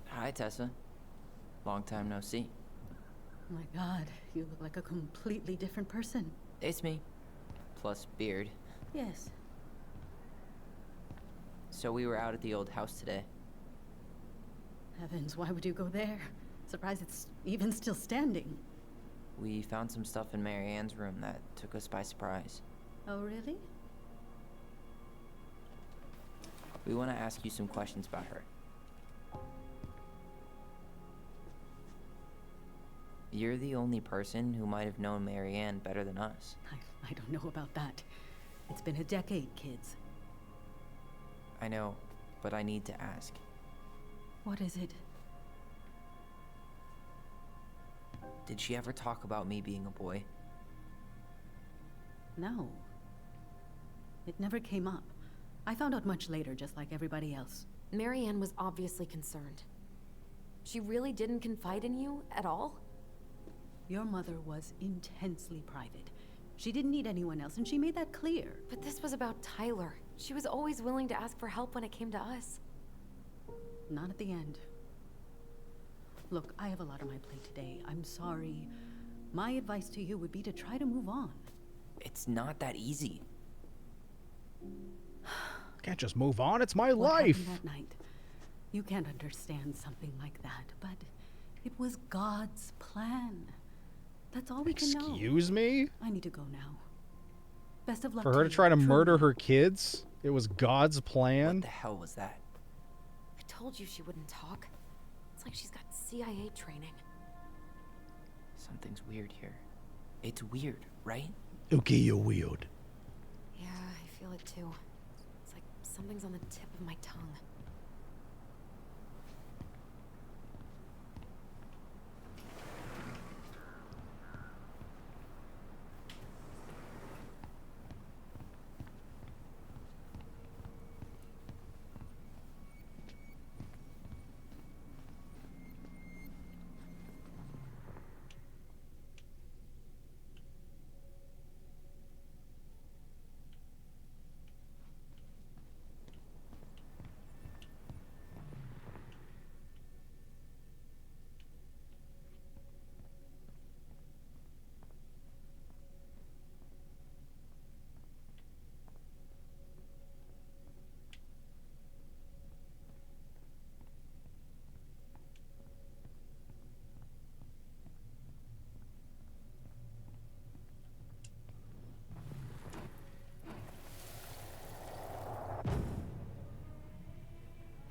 Hi, Tessa. Long time no see. Oh my god, you look like a completely different person. It's me. Plus beard. Yes. So we were out at the old house today. Heavens, why would you go there? Surprised it's even still standing. We found some stuff in Mary Ann's room that took us by surprise. Oh, really? We want to ask you some questions about her. You're the only person who might have known Mary Ann better than us. I don't know about that. It's been a decade, kids. I know, but I need to ask. What is it? Did she ever talk about me being a boy? No. It never came up. I found out much later, just like everybody else. Mary Ann was obviously concerned. She really didn't confide in you at all? Your mother was intensely private. She didn't need anyone else, and she made that clear. But this was about Tyler. She was always willing to ask for help when it came to us. Not at the end. Look, I have a lot on my plate today. I'm sorry. My advice to you would be to try to move on. It's not that easy. Can't just move on. It's my What life. happened that night? You can't understand something like that, but it was God's plan. That's all we can know. Excuse me? I need to go now. Best of luck For her to you, try to truly. murder her kids? It was God's plan? What the hell was that? I told you she wouldn't talk. It's like she's got CIA training. Something's weird here. It's weird, right? Okay, you're weird. Yeah, I feel it too. It's like something's on the tip of my tongue.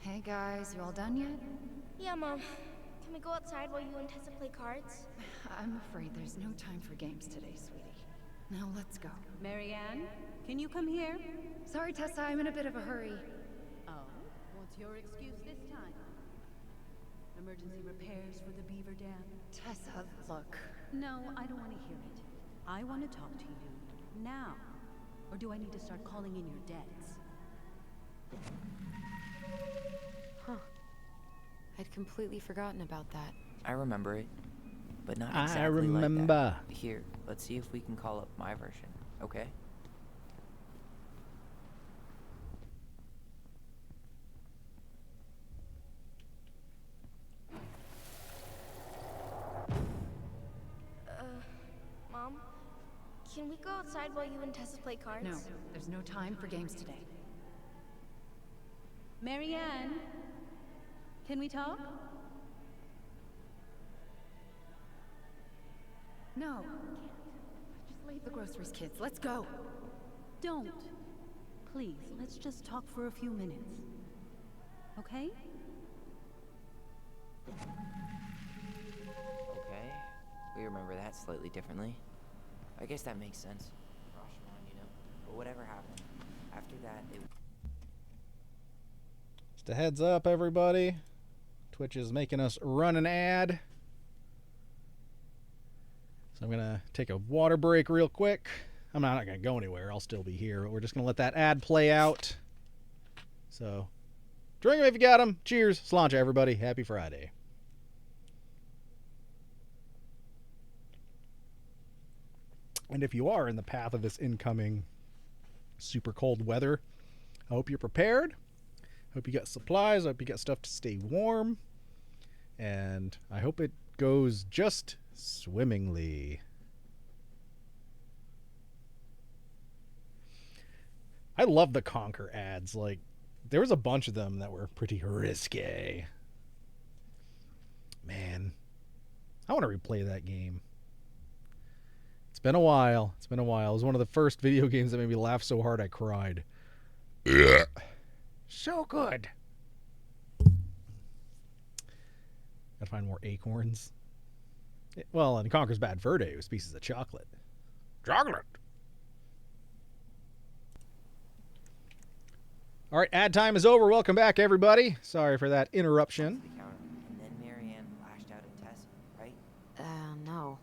Hey guys, you all done yet? Yeah, Mom. Can we go outside while you and Tessa play cards? I'm afraid there's no time for games today, sweetie. Now let's go. Marianne, can you come here? Sorry, Tessa, I'm in a bit of a hurry. Oh, what's your excuse this time? Emergency repairs for the beaver dam? Tessa, look. No, I don't want to hear it. I want to talk to you now. Or do I need to start calling in your debts? Huh. I'd completely forgotten about that. I remember it, but not I exactly like remember. that. Here, let's see if we can call up my version, okay? Mom? Can we go outside while you and Tessa play cards? No, there's no time for games today. Marianne, can we talk? No, just leave the groceries, kids. Let's go. Don't. Please, let's just talk for a few minutes. okay? Okay. We remember that slightly differently. I guess that makes sense. Rashomon, you know. But whatever happened, after that, it... Just a heads up, everybody. Twitch is making us run an ad. So I'm going to take a water break real quick. I'm not going to go anywhere. I'll still be here. But we're just going to let that ad play out. So, drink them if you got them. Cheers. Sláinte, everybody. Happy Friday. And if you are in the path of this incoming super cold weather, I hope you're prepared. Hope you got supplies. I hope you got stuff to stay warm. And I hope it goes just swimmingly. I love the Conquer ads. Like, there was a bunch of them that were pretty risque. Man, I want to replay that game. It's been a while. It's been a while. It was one of the first video games that made me laugh so hard I cried. So good. Gotta find more acorns. Well, in Conker's Bad Fur Day, it was pieces of chocolate. Chocolate! All right, ad time is over. Welcome back, everybody. Sorry for that interruption. And then Marianne lashed out at Tess, right? No.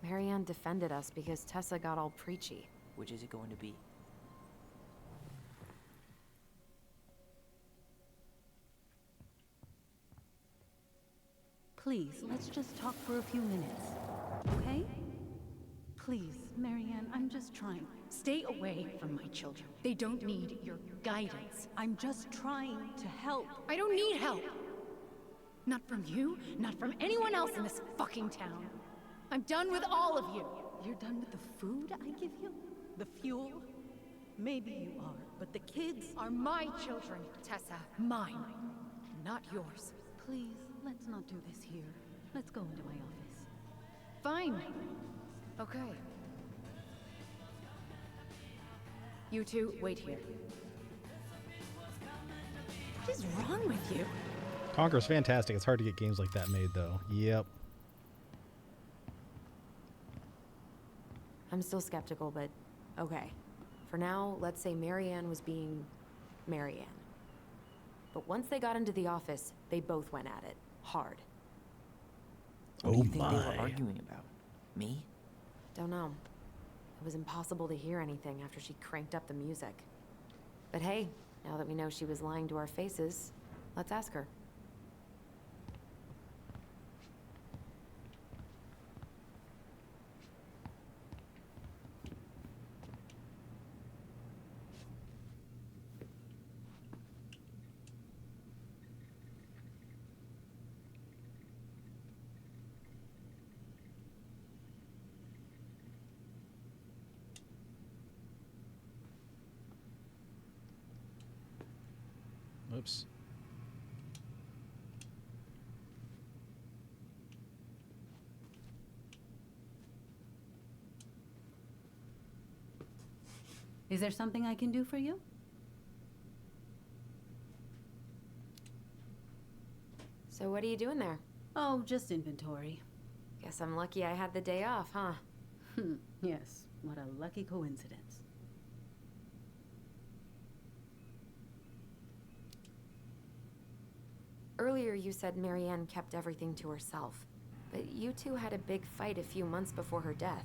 Marianne defended us because Tessa got all preachy. Which is it going to be? Please, let's just talk for a few minutes, okay? Please, Marianne, I'm just trying. Stay away from my children. They don't need your guidance. I'm just trying to help. I don't need help. Not from you, not from anyone else in this fucking town. I'm done with all of you. You're done with the food I give you? The fuel? Maybe you are, but the kids are my children, Tessa. Mine, not yours. Please, let's not do this here. Let's go into my office. Fine. Okay. You two, wait here. What is wrong with you? Conker's fantastic. It's hard to get games like that made, though. Yep. I'm still skeptical, but okay. For now, let's say Marianne was being Marianne. But once they got into the office, they both went at it. Hard. What do you think they were arguing about? Me? Don't know. It was impossible to hear anything after she cranked up the music. But hey, now that we know she was lying to our faces, let's ask her. Oops. Is there something I can do for you? So what are you doing there? Oh, just inventory. Guess I'm lucky I had the day off, huh? Yes, what a lucky coincidence. Earlier you said Marianne kept everything to herself. But you two had a big fight a few months before her death,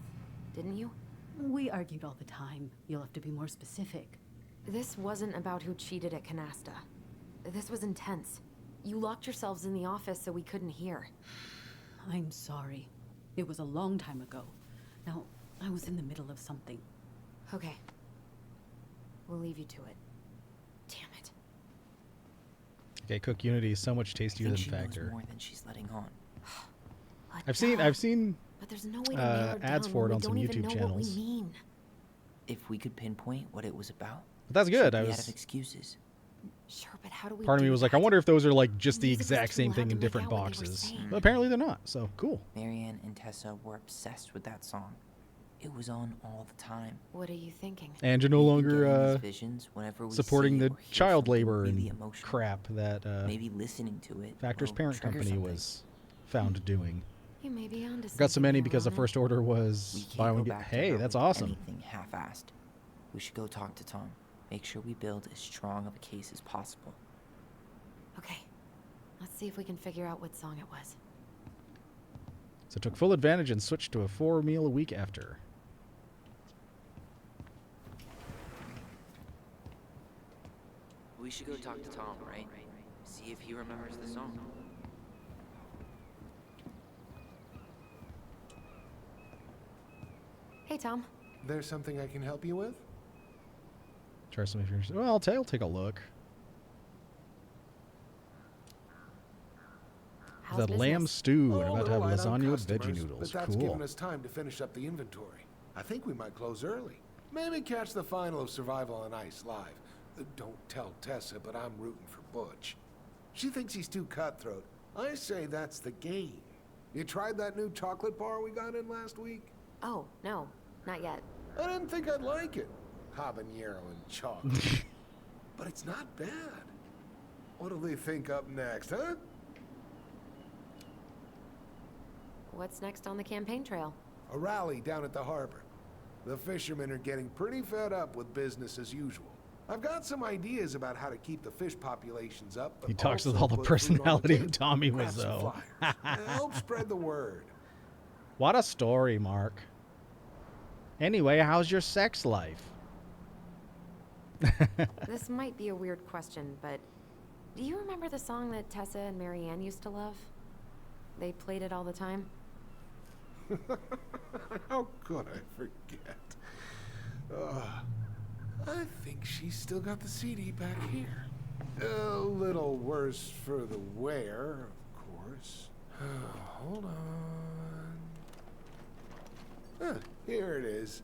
didn't you? We argued all the time. You'll have to be more specific. This wasn't about who cheated at Canasta. This was intense. You locked yourselves in the office so we couldn't hear. I'm sorry. It was a long time ago. Now, I was in the middle of something. Okay. We'll leave you to it. Damn it. Okay, Cook Unity is so much tastier than she knows Factor. more than she's letting on. I've seen But there's no way to narrow ads down for when it we on some don't even YouTube know channels. what we mean. If we could pinpoint what it was about, But that's good. she'd I be was out of excuses. Sure, but how do we part of me do was like, that? I wonder if those are like just the Music was exact too same loud thing to in make different out what they were boxes. saying. But apparently they're not. So cool. Marianne and Tessa were obsessed with that song. It was on all the time. What are you thinking? And you're no longer These visions whenever we supporting see the or hear child something labor really and emotional. crap that Maybe listening to it Factor's will parent trigger company something. was found doing. You may be onto Got so many something because the there, Ronan. first order We was can't buy go one get. back to Hey, her that's with awesome. Anything half-assed. We should go talk to Tom. Make sure we build as strong of a case as possible. Okay. Let's see if we can figure out what song it was. So took full advantage and switched to a 4 meal a week after. We should go talk to Tom, right? See if he remembers the song. Hey, Tom. There's something I can help you with? Try some of yours. Well, I'll take a look. How's The lamb business? stew. Oh, and a about to have little light on lasagna with veggie customers, noodles. But that's Cool. given us time to finish up the inventory. I think we might close early. Maybe catch the final of Survival on Ice live. Don't tell Tessa, but I'm rooting for Butch. She thinks he's too cutthroat. I say that's the game. You tried that new chocolate bar we got in last week? Oh, no. Not yet. I didn't think I'd like it. Habanero and chocolate. But it's not bad. What'll they think up next, huh? What's next on the campaign trail? A rally down at the harbor. The fishermen are getting pretty fed up with business as usual. I've got some ideas about how to keep the fish populations up. But He talks with also all the put food on personality table. of Tommy Grab some Wiseau. flyers. Help spread the word. What a story, Mark. Anyway, how's your sex life? This might be a weird question, but do you remember the song that Tessa and Marianne used to love? They played it all the time. How could I forget? I think she's still got the CD back here. A little worse for the wear, of course. Hold on. Here it is.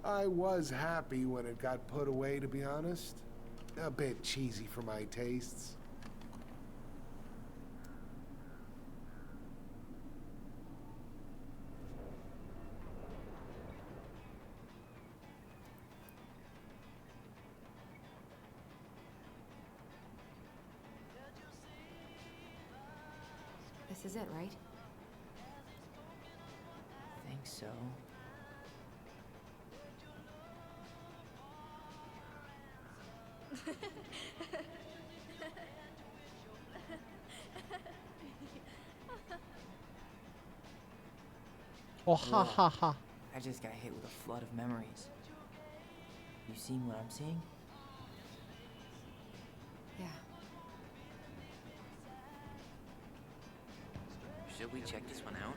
I was happy when it got put away, to be honest. A bit cheesy for my tastes. This is it, right? Think so. Oh, ha ha ha. I just got hit with a flood of memories. You seen what I'm seeing? Yeah. Should we check this one out?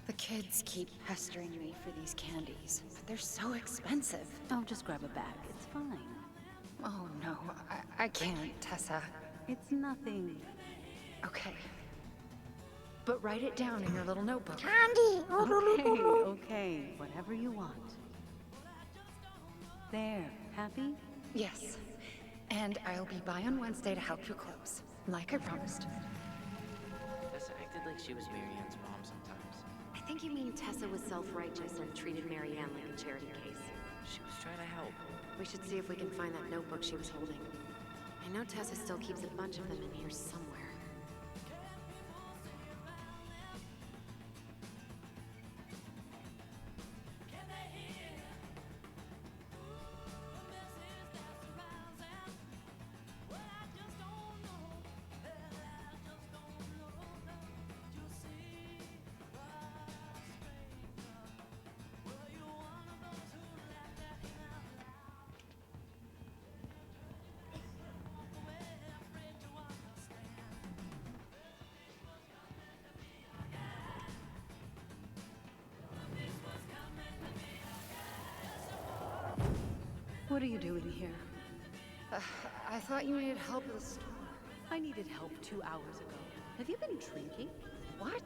The kids keep pestering me for these candies, but they're so expensive. Oh, just grab a bag. It's fine. Oh no, I can't, Tessa. It's nothing. Okay. But write it down in your little notebook. Okay, whatever you want. There, happy? Yes. And I'll be by on Wednesday to help you close, like I promised. Tessa acted like she was Marianne's mom sometimes. I think you mean Tessa was self-righteous and treated Marianne like a charity case. She was trying to help. We should see if we can find that notebook she was holding. I know Tessa still keeps a bunch of them in here somewhere. What are you doing here? I thought you needed help with the store. I needed help 2 hours ago. Have you been drinking? What?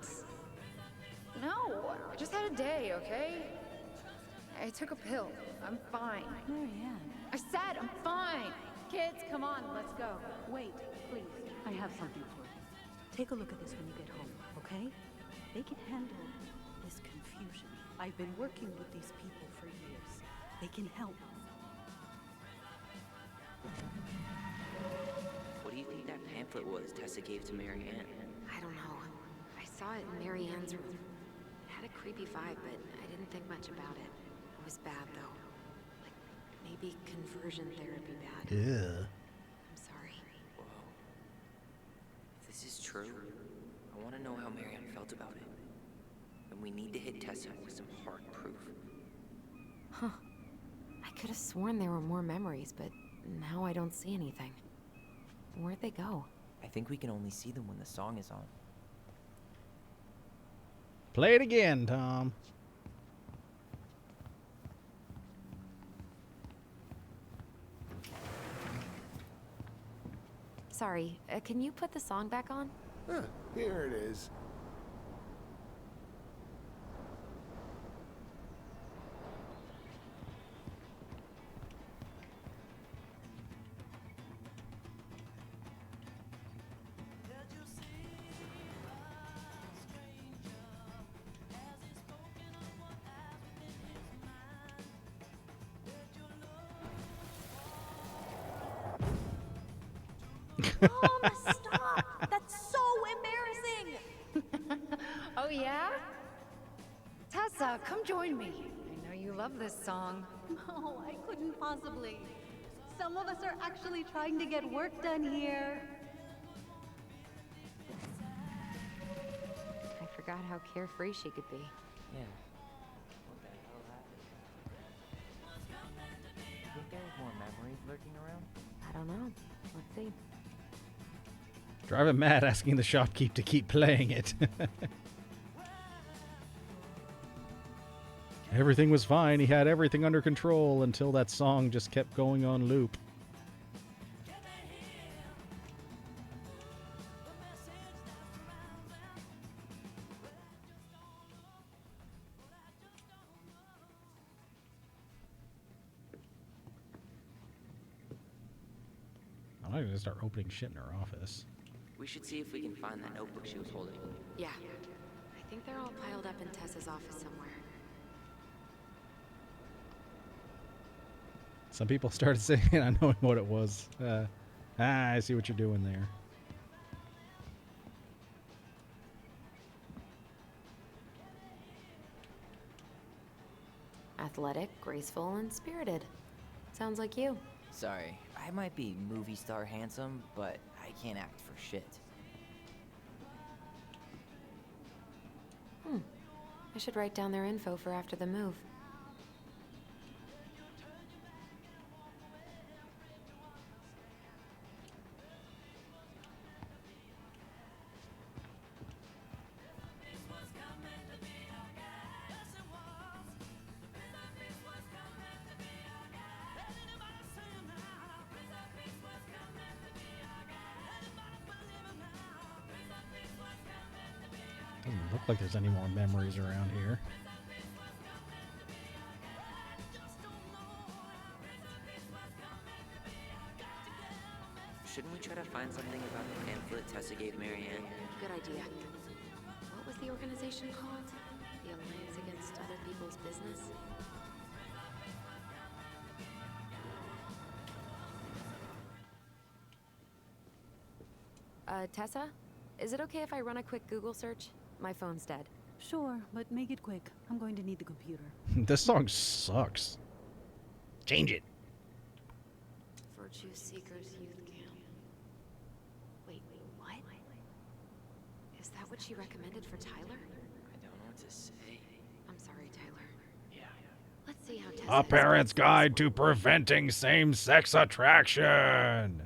No, I just had a day, okay? I took a pill. I'm fine. Marianne, I said I'm fine. Kids, come on, let's go. Wait, please. I have something for you. Take a look at this when you get home, okay? They can handle this confusion. I've been working with these people for years. They can help. What do you think that pamphlet was Tessa gave to Mary Ann? I don't know. I saw it in Mary Ann's room. It had a creepy vibe, but I didn't think much about it. It was bad, though. Like, maybe conversion therapy bad. Yeah. I'm sorry. Whoa. If this is true, I want to know how Mary Ann felt about it. And we need to hit Tessa with some hard proof. Huh. I could have sworn there were more memories, but now I don't see anything. Where'd they go? I think we can only see them when the song is on. Play it again, Tom. Sorry, can you put the song back on? Huh, here it is. Mom, stop! That's so embarrassing! Oh, yeah? Tessa, come join me. I know you love this song. No, I couldn't possibly. Some of us are actually trying to get work done here. I forgot how carefree she could be. Yeah. What the hell happened? You think there's more memories lurking around? I don't know. Let's see. Driving mad asking the shopkeep to keep playing it. Everything was fine. He had everything under control until that song just kept going on loop. I'm not gonna start opening shit in her office. We should see if we can find that notebook she was holding. Yeah. I think they're all piled up in Tessa's office somewhere. Some people started saying, I know what it was. I see what you're doing there. Athletic, graceful, and spirited. Sounds like you. Sorry, I might be movie star handsome, but I can't act for shit. I should write down their info for after the move. Doesn't look like there's any more memories around here. Shouldn't we try to find something about the pamphlet Tessa gave Mary Ann? Good idea. What was the organization called? The Alliance Against Other People's Business? Tessa? Is it okay if I run a quick Google search? My phone's dead. Sure, but make it quick. I'm going to need the computer. This song sucks. Change it. Virtue Seekers Youth Camp. Wait, what? Is that what she recommended for Tyler? I don't know what to say. I'm sorry, Tyler. Yeah. Let's see how Tessa A Parent's Guide to Preventing Same-Sex Attraction.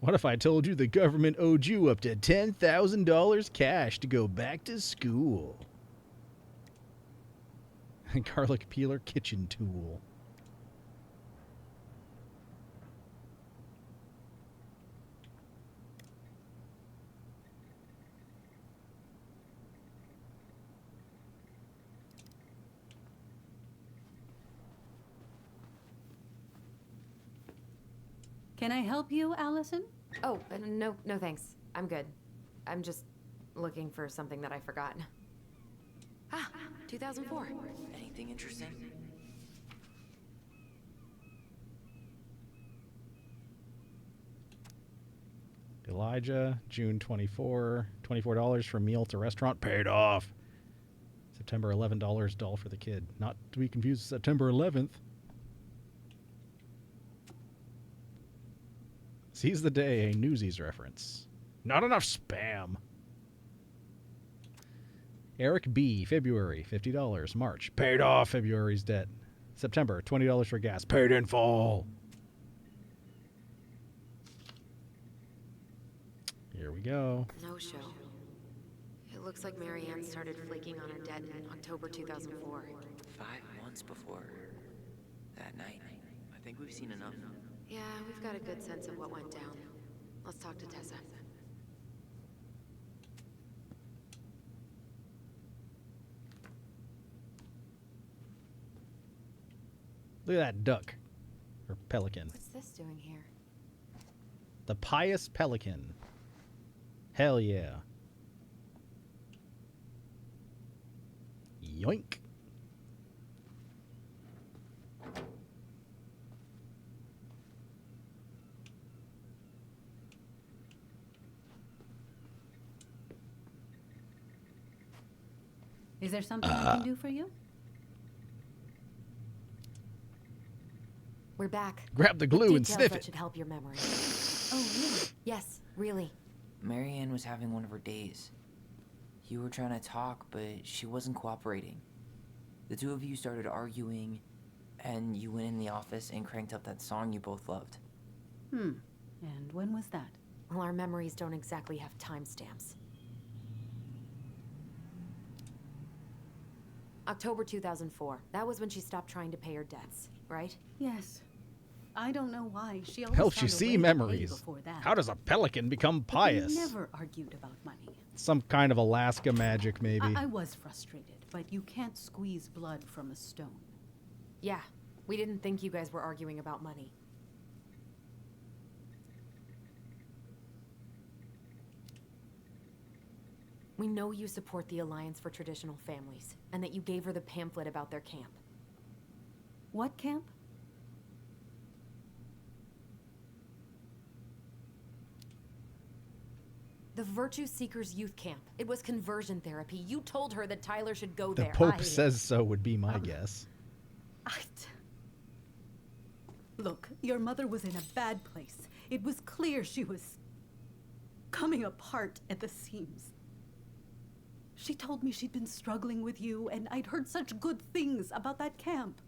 What if I told you the government owed you up to $10,000 cash to go back to school? Garlic peeler kitchen tool. Can I help you, Allison? Oh, no, thanks. I'm good. I'm just looking for something that I forgot. Ah, 2004. Anything interesting? Elijah, June 24, $24 for meal to restaurant, paid off. September $11 doll for the kid. Not to be confused with September 11th. Seize the day, a Newsies reference. Not enough spam. Eric B, February, $50. March, paid off February's debt. September, $20 for gas, paid in full. Here we go. No show. It looks like Marianne started flaking on her debt in October 2004. 5 months before that night. I think we've seen enough. Yeah, we've got a good sense of what went down. Let's talk to Tessa. Look at that duck. Or pelican. What's this doing here? The Pious Pelican. Hell yeah. Yoink. Is there something I can do for you? We're back. Grab the glue and Details sniff that it. should help your memory. Oh, really? Yes, really. Marianne was having one of her days. You were trying to talk, but she wasn't cooperating. The two of you started arguing, and you went in the office and cranked up that song you both loved. And when was that? Well, our memories don't exactly have timestamps. October 2004. That was when she stopped trying to pay her debts, right? Yes. I don't know why. She always Helps you found a see way to pay memories. before that. How does a pelican become But pious? they never argued about money. Some kind of Alaska magic, maybe. I was frustrated, but you can't squeeze blood from a stone. Yeah, we didn't think you guys were arguing about money. We know you support the Alliance for Traditional Families, and that you gave her the pamphlet about their camp. What camp? The Virtue Seekers Youth Camp. It was conversion therapy. You told her that Tyler should go The there. Pope says so would be my guess. Look, your mother was in a bad place. It was clear she was coming apart at the seams. She told me she'd been struggling with you, and I'd heard such good things about that camp.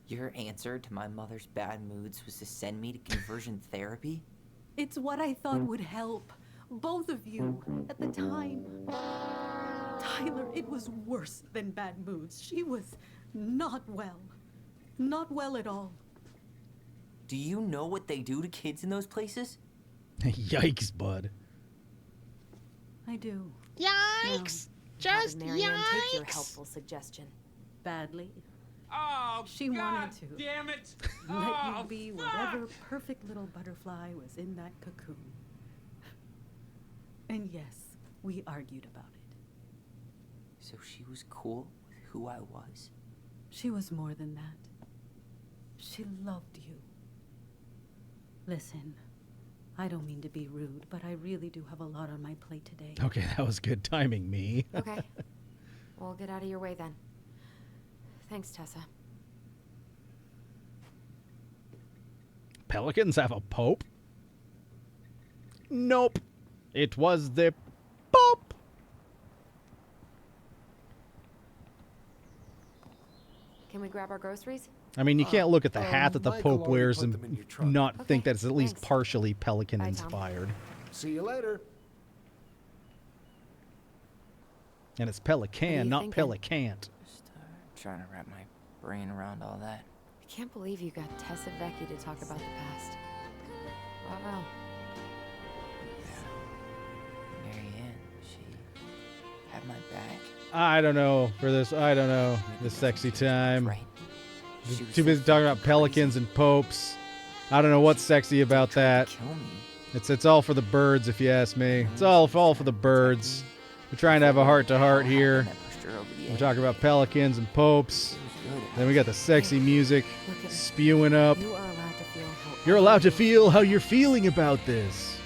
Your answer to my mother's bad moods was to send me to conversion therapy? It's what I thought would help. Both of you, at the time. Tyler, it was worse than bad moods. She was not well. Not well at all. Do you know what they do to kids in those places? Yikes, bud. I do. Yikes! Just Marianne take your yikes. helpful suggestion? Badly. Oh, She God wanted to. damn it! Let Oh, you be whatever perfect little butterfly was in that cocoon. And yes, we argued about it. So she was cool with who I was? She was more than that. She loved you. Listen, I don't mean to be rude, but I really do have a lot on my plate today. Okay, that was good timing, me. Okay. We'll get out of your way then. Thanks, Tessa. Pelicans have a pope? Nope. It was the Pope. Can we grab our groceries? I mean, you can't look at the hat that the Michael Pope already wears put them in and your trunk. not think that it's at least thanks. partially pelican Bye, Tom. inspired. See you later. And it's What are pelican, you not thinking? pelicant. Just trying to wrap my brain around all that. I can't believe you got Tessa Vecchi to talk about the past. Wow. Marianne, she had my back. I don't know for this. I don't know. This sexy time. She was Too busy so talking about pelicans and popes. I don't know what's sexy about that. It's all for the birds, if you ask me. It's all for the birds. We're trying to have a heart-to-heart here. We're talking about pelicans and popes. Then we got the sexy music spewing up. You're allowed to feel how you're feeling about this.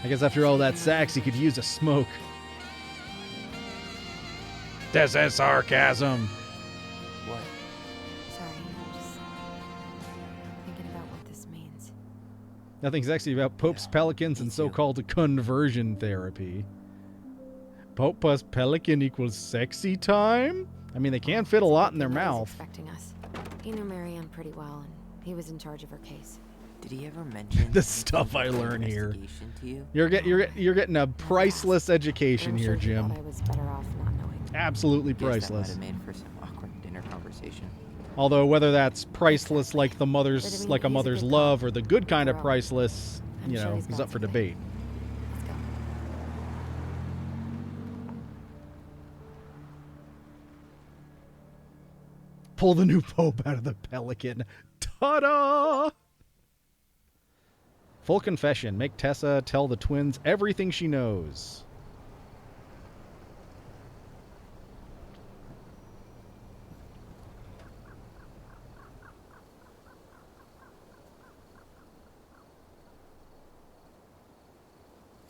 I guess after all that sax, he could use a smoke. This is sarcasm. What? Sorry, I'm just thinking about what this means. Nothing sexy about popes, pelicans, and so-called conversion therapy. Pope plus pelican equals sexy time? I mean, they can fit a lot in their mouth. Expecting us. He knew Marianne pretty well, and he was in charge of her case. Did he ever mention The stuff I learn here. to you? You're getting a priceless education here, Jim. I was better off not knowing. Absolutely Guess that might priceless. have made for some awkward dinner conversation. Although whether that's priceless like But I mean, a he's a mother's good love or the good kind of priceless, I'm sure he's is got up for debate. Let's go. Pull the new pope out of the pelican. Ta-da! Full confession. Make Tessa tell the twins everything she knows.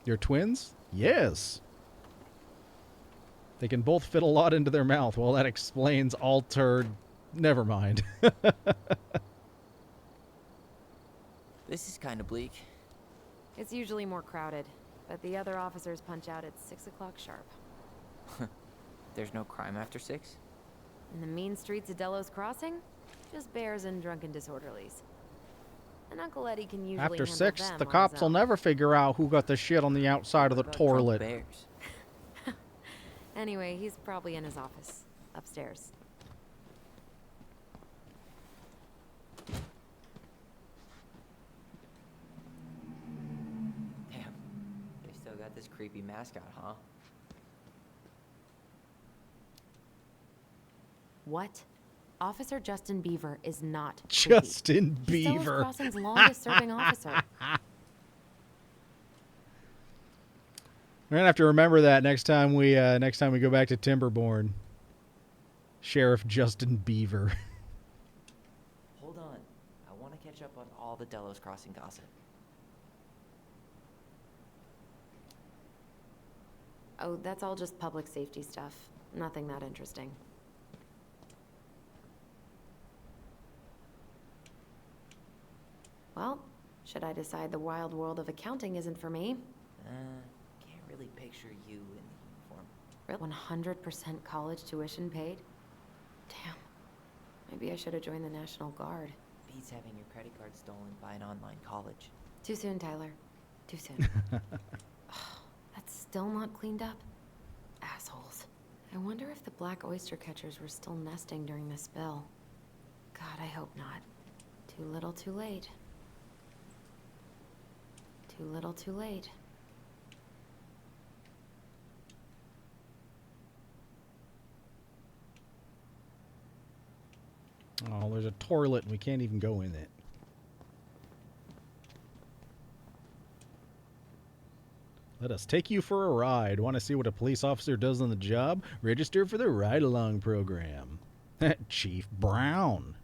Your twins? Yes. They can both fit a lot into their mouth. Well, that explains altered... Never mind. This is kind of bleak. It's usually more crowded, but the other officers punch out at 6 o'clock sharp. There's no crime after 6? In the mean streets of Delos Crossing, just bears and drunken disorderlies. And Uncle Eddie can usually After handle 6, them the on cops his will own. never figure out who got the shit on the outside of the toilet. Anyway, he's probably in his office, upstairs. Damn. They still got this creepy mascot, huh? What? Officer Justin Beaver is not creepy. Justin He's Delos Beaver. Crossing's longest-serving officer. We're gonna have to remember that next time we go back to Timberborn. Sheriff Justin Beaver. Hold on. I want to catch up on all the Delos Crossing gossip. Oh, that's all just public safety stuff. Nothing that interesting. Well, should I decide the wild world of accounting isn't for me? Can't really picture you in the uniform. 100% college tuition paid? Damn. Maybe I should have joined the National Guard. Beats having your credit card stolen by an online college. Too soon, Tyler. Too soon. That's still not cleaned up? Assholes. I wonder if the black oyster catchers were still nesting during the spill. God, I hope not. Too little, too late. Too little, too late. Oh, there's a toilet and we can't even go in it. Let us take you for a ride. Want to see what a police officer does on the job? Register for the ride-along program. Chief Brown.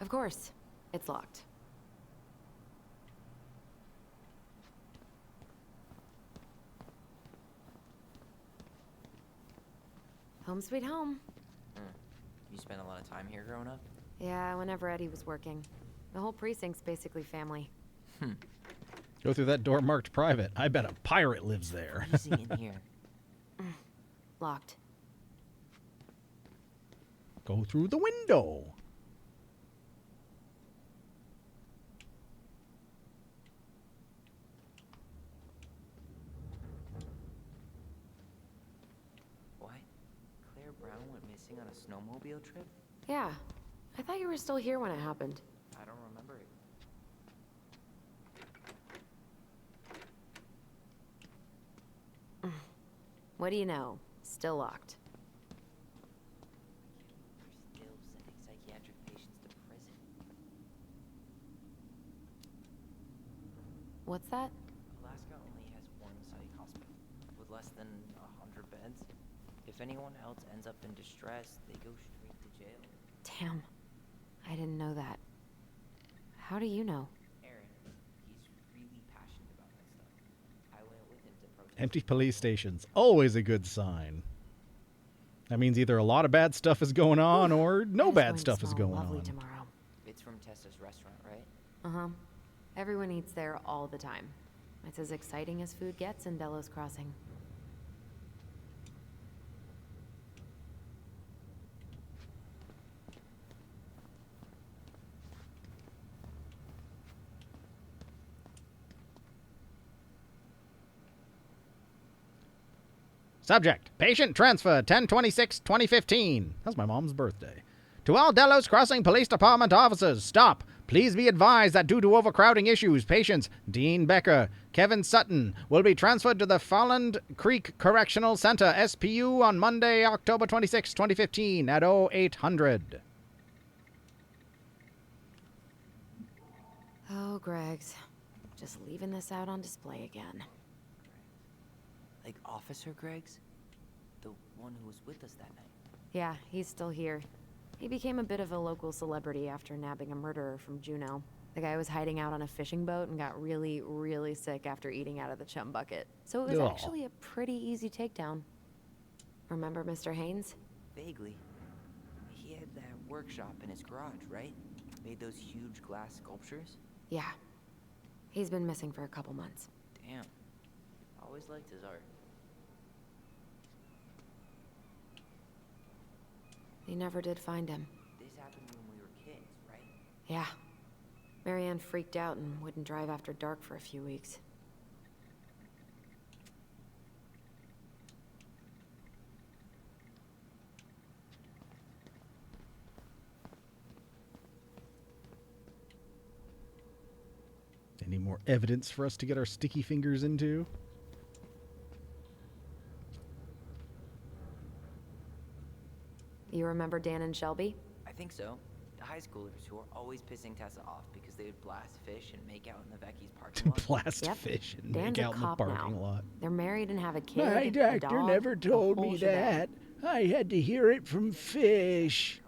Of course. It's locked. Home sweet home. You spent a lot of time here growing up? Yeah, whenever Eddie was working. The whole precinct's basically family. Go through that door marked private. I bet a pirate lives there. Easy in here. Locked. Go through the window. Brown went missing on a snowmobile trip? Yeah. I thought you were still here when it happened. I don't remember it. What do you know? Still locked. They're still sending psychiatric patients to prison. What's that? Alaska only has one psych hospital, with less than 100 beds. If anyone else ends up in distress, they go straight to jail. Damn. I didn't know that. How do you know? Aaron, he's really passionate about that stuff. I went with him to protest. Empty police stations. Always a good sign. That means either a lot of bad stuff is going on or no bad stuff is going on. Tomorrow. It's from Tessa's restaurant, right? Uh-huh. Everyone eats there all the time. It's as exciting as food gets in Delos Crossing. Subject: Patient transfer 10/26/2015. That's my mom's birthday. To all Delos Crossing Police Department officers, stop. Please be advised that due to overcrowding issues, patients Dean Becker, Kevin Sutton will be transferred to the Folland Creek Correctional Center, SPU, on Monday, October 26, 2015 at 0800. Oh, Greg's. Just leaving this out on display again. Like Officer Greg's? The one who was with us that night. Yeah, he's still here. He became a bit of a local celebrity after nabbing a murderer from Juneau. The guy was hiding out on a fishing boat and got really, really sick after eating out of the chum bucket. So it was Ugh. actually a pretty easy takedown. Remember Mr. Haynes? Vaguely. He had that workshop in his garage, right? Made those huge glass sculptures? Yeah. He's been missing for a couple months. Damn. Always liked his art. They never did find him. This happened when we were kids, right? Yeah. Marianne freaked out and wouldn't drive after dark for a few weeks. Any more evidence for us to get our sticky fingers into? You remember Dan and Shelby? I think so. The high schoolers who are always pissing Tessa off because they would blast fish and make out in the Vecchi's parking lot. Blast Yep. fish and Dan's make a out in the cop parking now. lot. They're married and have a kid. My a doctor dog, never the told whole me shebang. that. I had to hear it from fish.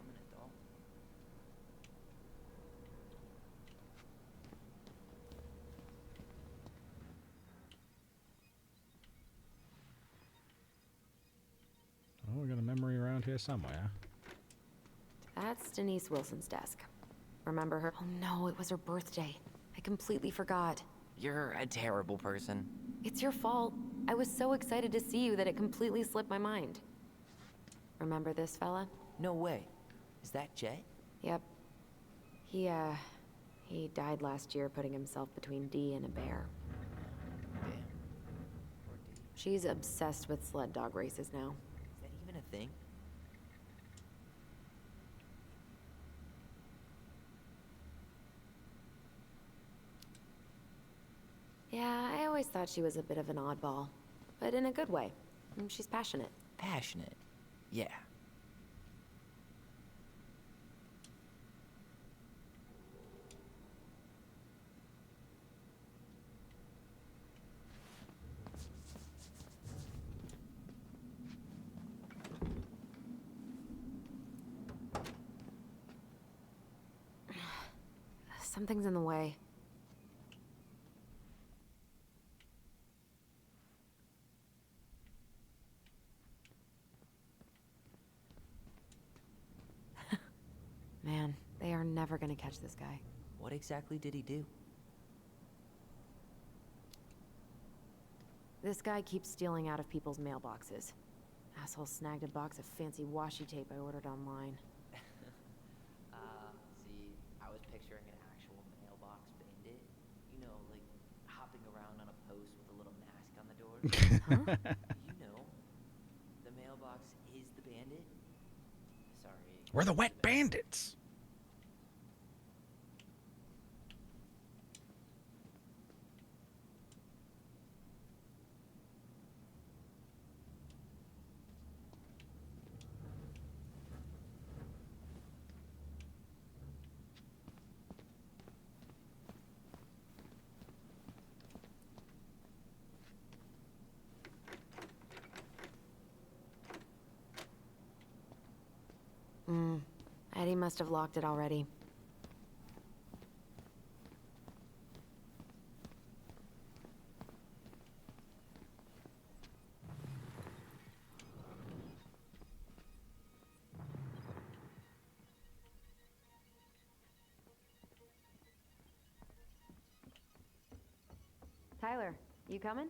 Oh, we got a memory around here somewhere. That's Denise Wilson's desk. Remember her? Oh no, it was her birthday. I completely forgot. You're a terrible person. It's your fault. I was so excited to see you that it completely slipped my mind. Remember this fella? No way. Is that Jet? Yep. He died last year putting himself between Dee and a bear. Damn. She's obsessed with sled dog races now. Is that even a thing? Yeah, I always thought she was a bit of an oddball. But in a good way. She's passionate. Passionate. Yeah. Something's in the way. Man, they are never gonna catch this guy. What exactly did he do? This guy keeps stealing out of people's mailboxes. Asshole snagged a box of fancy washi tape I ordered online. See, I was picturing an actual mailbox bandit. You know, like hopping around on a post with a little mask on the door. Huh? You know, the mailbox is the bandit. We're the Wet Bandits. Eddie must have locked it already. Tyler, you coming?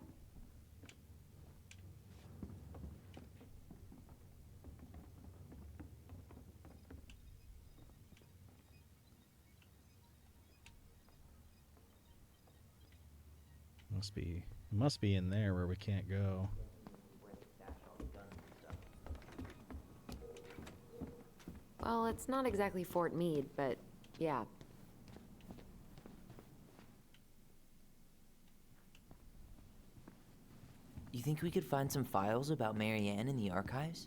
Must be in there where we can't go. Well, it's not exactly Fort Meade, but yeah. You think we could find some files about Marianne in the archives?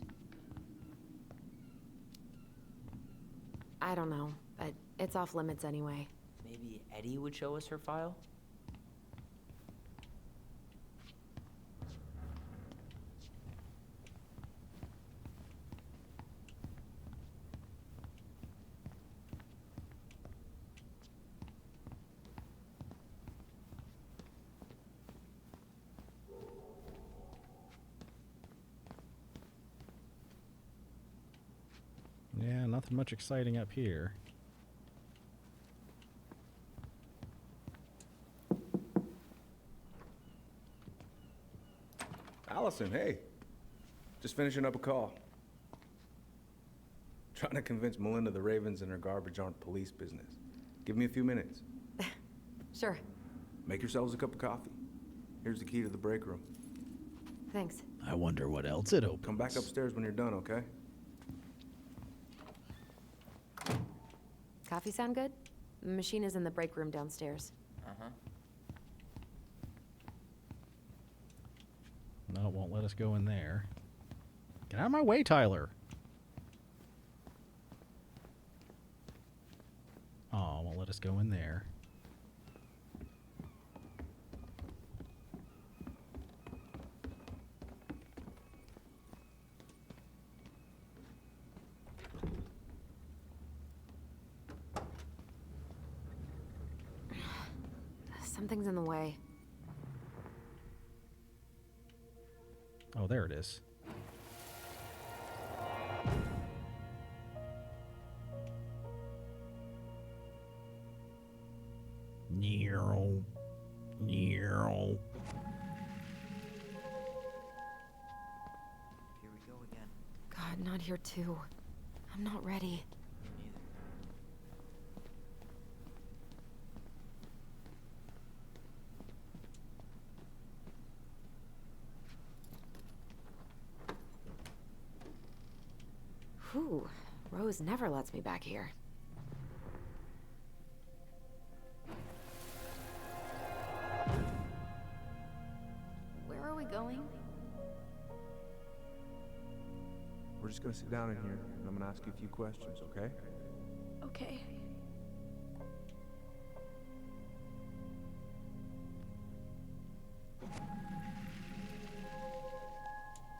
I don't know, but it's off limits anyway. Maybe Eddie would show us her file? Yeah, nothing much exciting up here. Allison, hey. Just finishing up a call. Trying to convince Melinda the Ravens and her garbage aren't police business. Give me a few minutes. Sure. Make yourselves a cup of coffee. Here's the key to the break room. Thanks. I wonder what else it opens. Come back upstairs when you're done, okay? Coffee sound good? The machine is in the break room downstairs. Uh-huh. No, it won't let us go in there. Get out of my way, Tyler. Oh, won't let us go in there. Something's in the way. Oh, there it is. Nero. Nero. Here we go again. God, not here too. I'm not ready. Whew, Rose never lets me back here. Where are we going? We're just gonna sit down in here, and I'm gonna ask you a few questions, okay? Okay.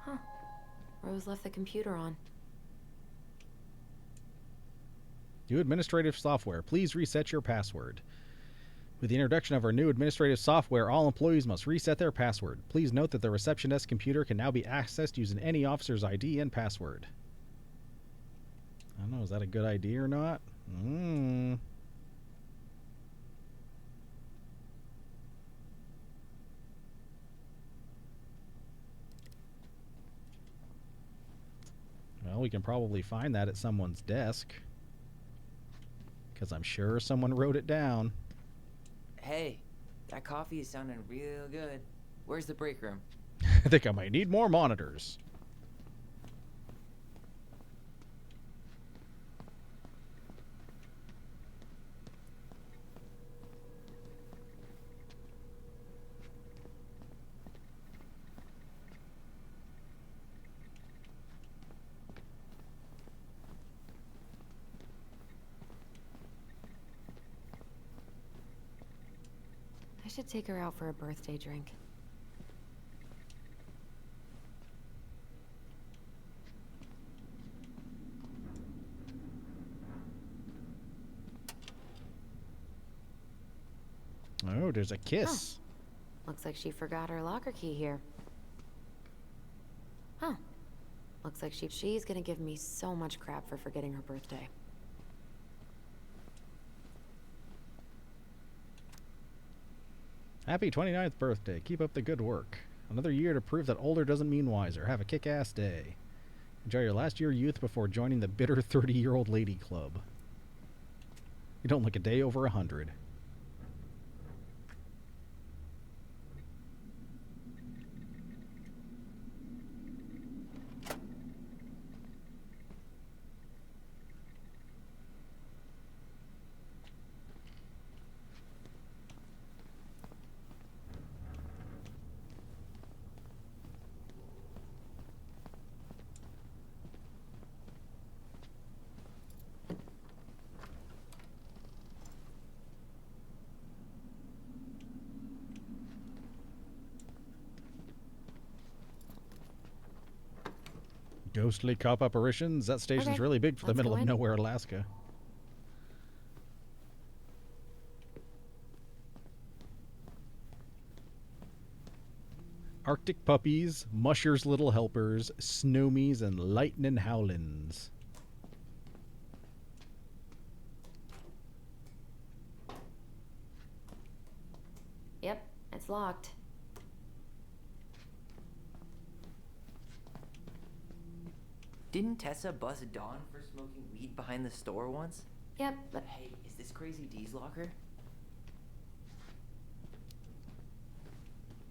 Huh. Rose left the computer on. New administrative software. Please reset your password. With the introduction of our new administrative software, all employees must reset their password. Please note that the reception desk computer can now be accessed using any officer's ID and password. I don't know, is that a good idea or not? Well, we can probably find that at someone's desk. Because I'm sure someone wrote it down. Hey, that coffee is sounding real good. Where's the break room? I think I might need more monitors. should take her out for a birthday drink. Oh, there's a kiss. Looks like she forgot her locker key here. Huh. Looks like she's gonna give me so much crap for forgetting her birthday. Happy 29th birthday. Keep up the good work. Another year to prove that older doesn't mean wiser. Have a kick-ass day. Enjoy your last year of youth before joining the bitter 30-year-old lady club. You don't look a day over 100. Ghostly cop apparitions? That station's Okay, really big for the let's middle go of in. nowhere, Alaska. Arctic puppies, mushers little helpers, snowmies, and lightning howlins. Yep, it's locked. Didn't Tessa buzz Dawn for smoking weed behind the store once? Yep, but Hey, is this Crazy D's locker?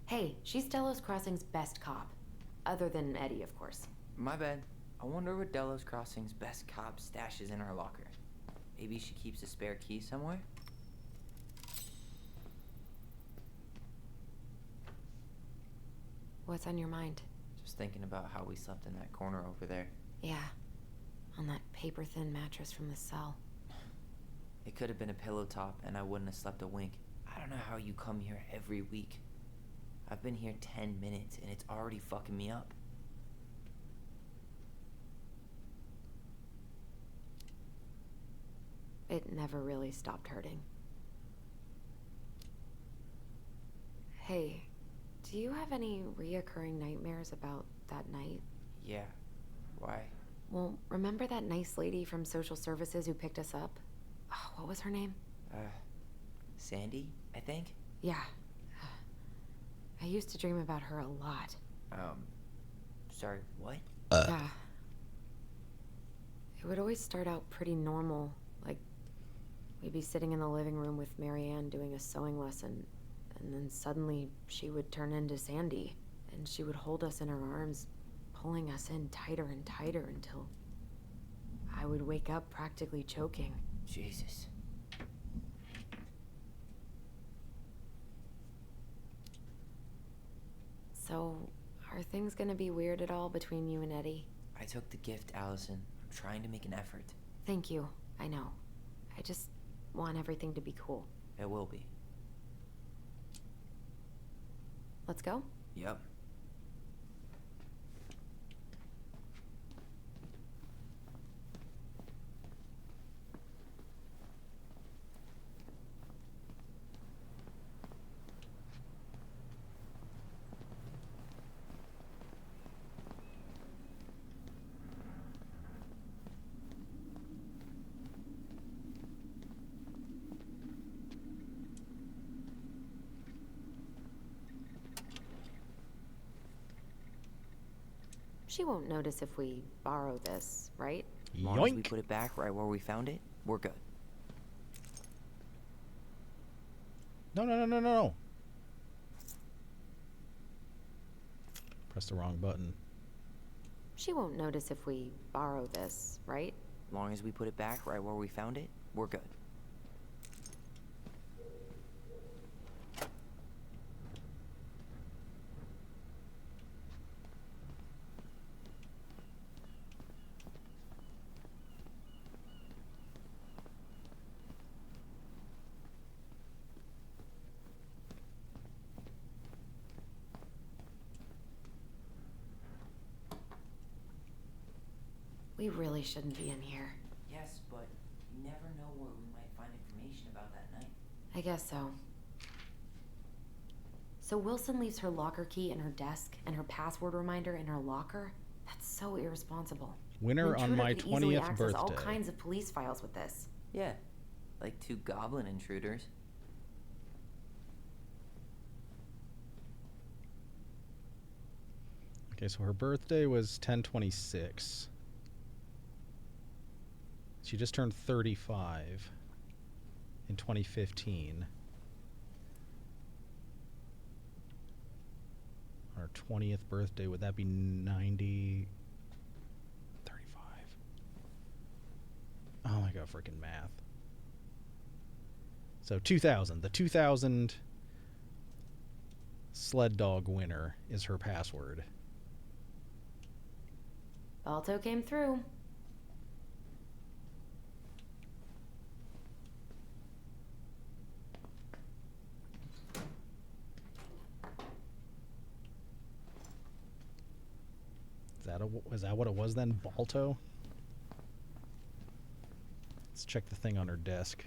hey, she's Delos Crossing's best cop. Other than Eddie, of course. My bad. I wonder what Delos Crossing's best cop stashes in her locker. Maybe she keeps a spare key somewhere? What's on your mind? Just thinking about how we slept in that corner over there. Yeah, on that paper-thin mattress from the cell. It could have been a pillow top and I wouldn't have slept a wink. I don't know how you come here every week. I've been here 10 minutes and it's already fucking me up. It never really stopped hurting. Hey, do you have any reoccurring nightmares about that night? Yeah. Why? Well, remember that nice lady from social services who picked us up? Oh, what was her name? Sandy, I think? Yeah. I used to dream about her a lot. Sorry, what? Yeah. It would always start out pretty normal. Like, we'd be sitting in the living room with Marianne doing a sewing lesson, and then suddenly she would turn into Sandy, and she would hold us in her arms, pulling us in tighter and tighter until I would wake up practically choking. Jesus. So, are things gonna be weird at all between you and Eddie? I took the gift, Allison. I'm trying to make an effort. Thank you. I know. I just want everything to be cool. It will be. Let's go? Yep. She won't notice if we borrow this, right? As long as we put it back right where we found it, we're good. No. Press the wrong button. She won't notice if we borrow this, right? As long as we put it back right where we found it, we're good. We really shouldn't be in here. Yes, but you never know where we might find information about that night. I guess so. So Wilson leaves her locker key in her desk and her password reminder in her locker? That's so irresponsible. Winner An on intruder my could easily 20th access all birthday. kinds of police files with this. Yeah, like 2 goblin intruders. Okay, so her birthday was 10/26. She just turned 35 in 2015. On her 20th birthday, would that be 90? 35. Oh my god, freaking math. So 2000. The 2000 sled dog winner is her password. Balto came through. Is that what it was then? Balto? Let's check the thing on her desk.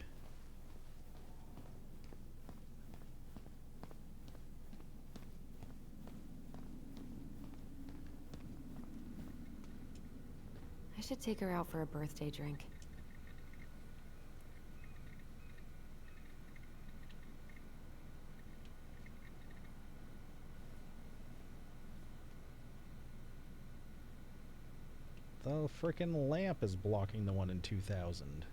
I should take her out for a birthday drink. The frickin' lamp is blocking the one in 2000.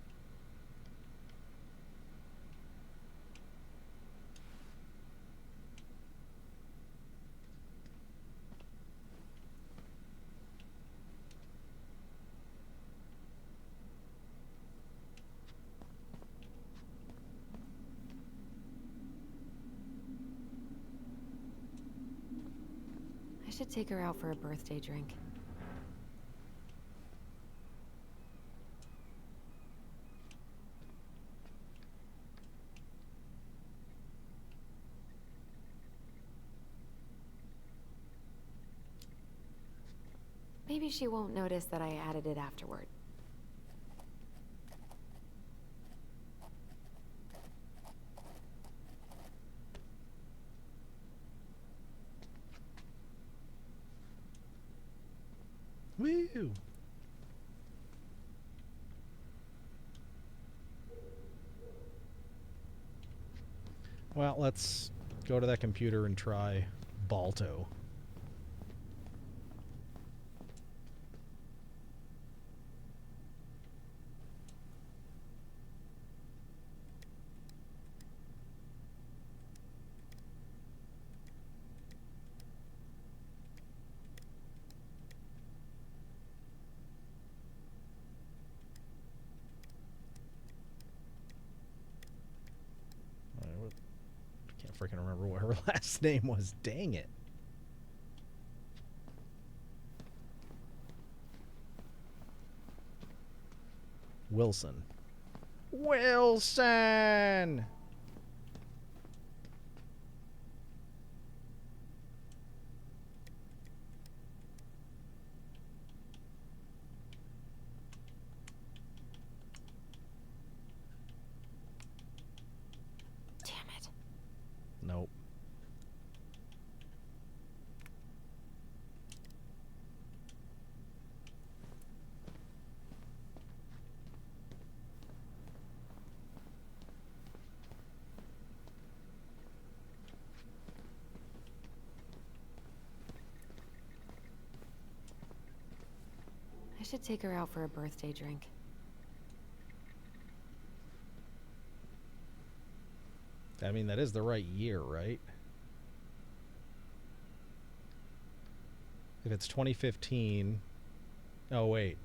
I should take her out for a birthday drink. Maybe she won't notice that I added it afterward. Woo! Well, let's go to that computer and try Balto. Freaking remember what her last name was. Dang it. Wilson. Wilson! Nope. I should take her out for a birthday drink. I mean, that is the right year, right? If it's 2015... Oh, wait.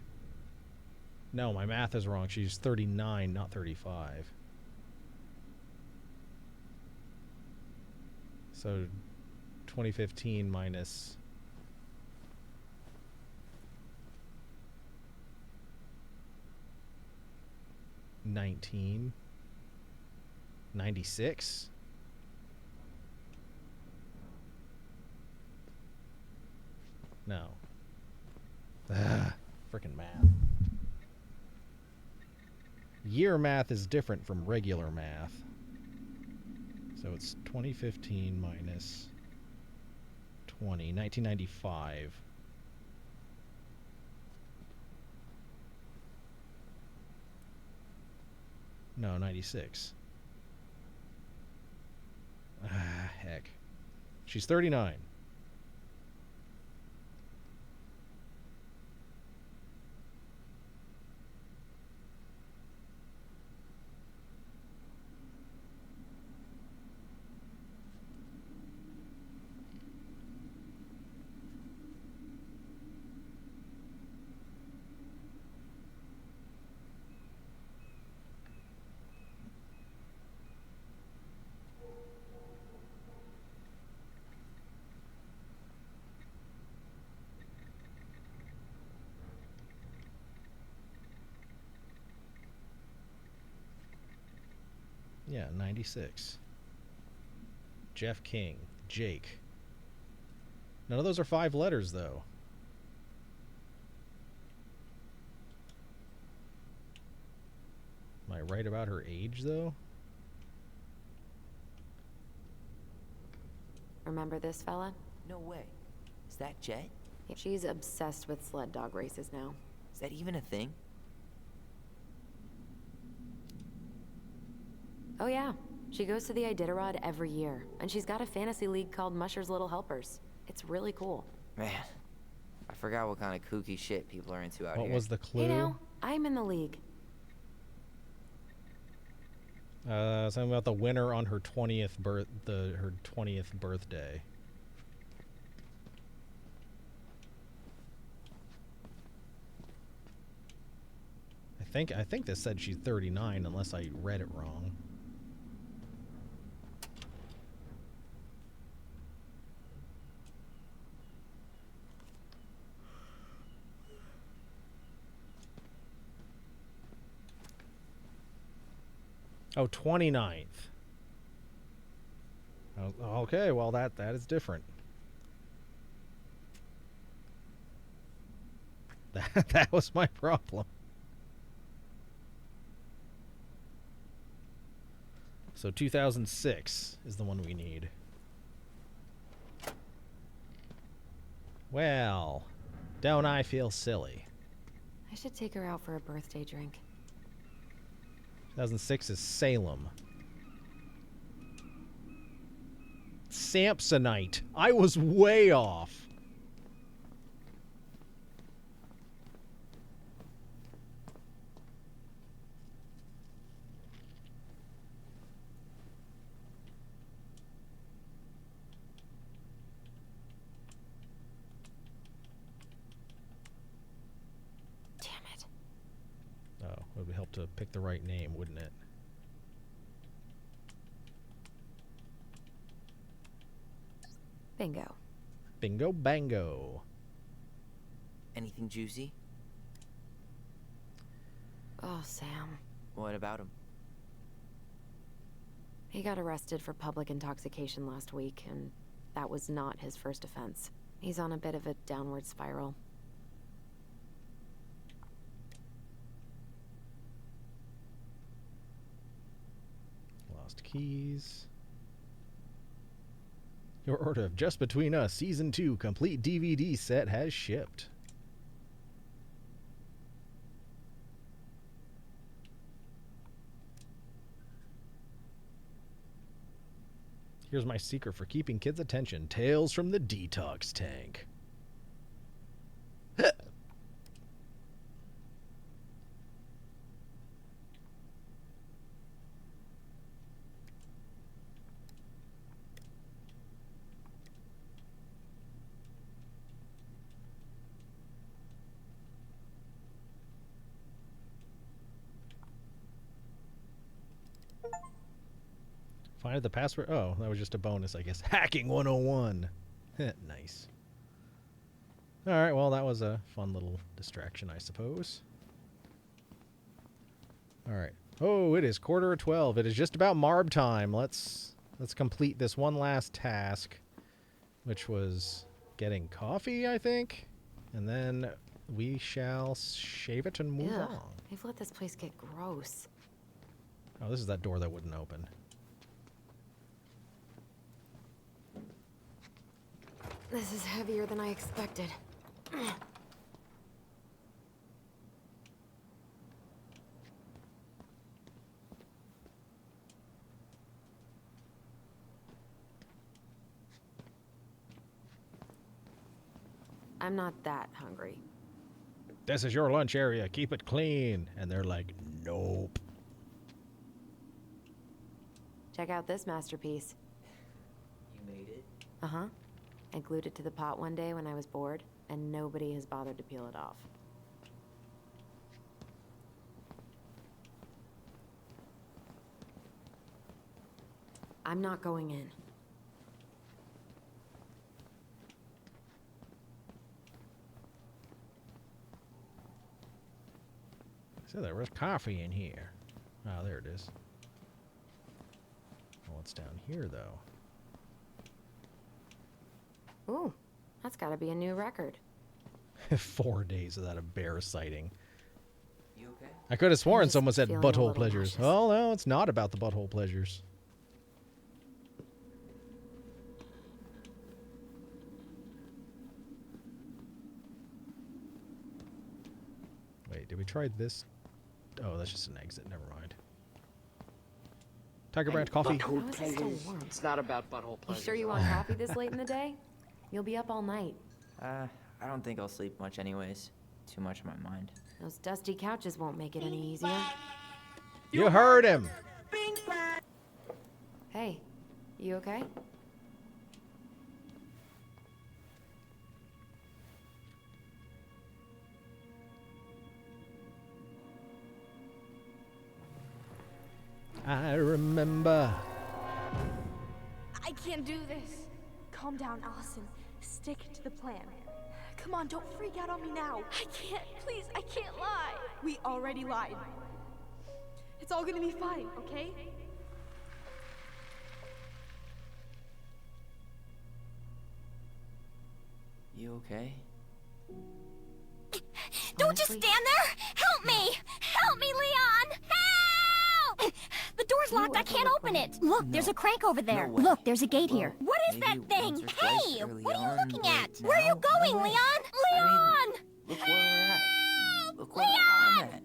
No, my math is wrong. She's 39, not 35. So, 2015 minus... 19... 96? No. Frickin' math. Year math is different from regular math. So it's 2015 minus 1995. No, 96. Heck. She's 39. Yeah, 96. Jeff King. Jake. None of those are 5 letters, though. Am I right about her age, though? Remember this fella? No way. Is that Jet? She's obsessed with sled dog races now. Is that even a thing? Oh yeah, she goes to the Iditarod every year, and she's got a fantasy league called Musher's Little Helpers. It's really cool. Man, I forgot what kind of kooky shit people are into out here. What was the clue? You know, I'm in the league. Something about the winner on her 20th her 20th birthday. I think this said she's 39 unless I read it wrong. Oh, 29th. Oh, okay, well that is different. That was my problem. So 2006 is the one we need. Well, don't I feel silly? I should take her out for a birthday drink. 2006 is Salem. Samsonite. I was way off. It would help to pick the right name, wouldn't it? Bingo. Bingo bango. Anything juicy? Oh, Sam. What about him? He got arrested for public intoxication last week, and that was not his first offense. He's on a bit of a downward spiral. Lost keys. Your order of Just Between Us Season 2 complete DVD set has shipped. Here's my secret for keeping kids' attention. Tales from the Detox Tank. Find the password. Oh, that was just a bonus, I guess. Hacking 101. Nice. All right, well, that was a fun little distraction, I suppose. All right. Oh, it is 11:45. It is just about Marb time. Let's complete this one last task, which was getting coffee, I think. And then we shall shave it and move Ugh, on. they've let this place get gross. Oh, this is that door that wouldn't open. This is heavier than I expected. I'm not that hungry. This is your lunch area. Keep it clean. And they're like, nope. Check out this masterpiece. You made it? Uh-huh. I glued it to the pot one day when I was bored, and nobody has bothered to peel it off. I'm not going in. So there was coffee in here. Oh, there it is. Well, what's down here, though? Ooh, that's gotta be a new record. 4 days without a bear sighting. You okay? I could have sworn someone said feeling a butthole little pleasures. nauseous. Oh, no, it's not about the butthole pleasures. Wait, did we try this? Oh, that's just an exit. Never mind. Tiger Branch coffee. How is it still warm? It's not about butthole You pleasure. sure you want coffee this late in the day? You'll be up all night. I don't think I'll sleep much anyways. Too much on my mind. Those dusty couches won't make it any easier. You heard him. Hey, you okay? I remember. I can't do this. Calm down, Allison. Stick to the plan. Come on, don't freak out on me now. I can't. Please, I can't lie. We already lied. It's all gonna be fine, okay? You okay? Don't just stand there! Help me! Help me, Leon! Help! The door's locked. I can't open it. Look, there's a crank over there. way. Look, there's a gate here. What is that Maybe thing? once or twice Hey! early What are you on, looking but at? Where are you now, going, no way. Leon? I mean, Leon! look where we're at. Look where I'm at.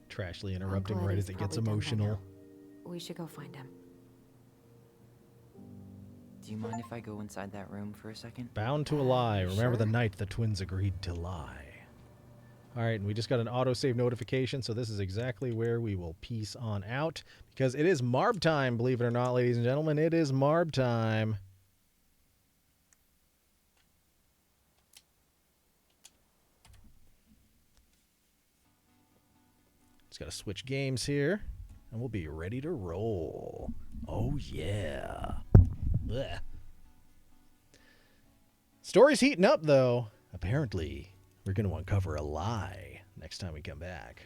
Trashly interrupting Uncle right Eddie's as it gets probably done by emotional. now. We should go find him. Do you mind if I go inside that room for a second? Bound to a lie. Remember the Sure. night the twins agreed to lie. Alright, and we just got an autosave notification, so this is exactly where we will peace on out. Because it is Marb time, believe it or not, ladies and gentlemen. It is Marb time. Just gotta switch games here, and we'll be ready to roll. Oh, yeah. Blech. Story's heating up, though. Apparently, we're going to uncover a lie next time we come back.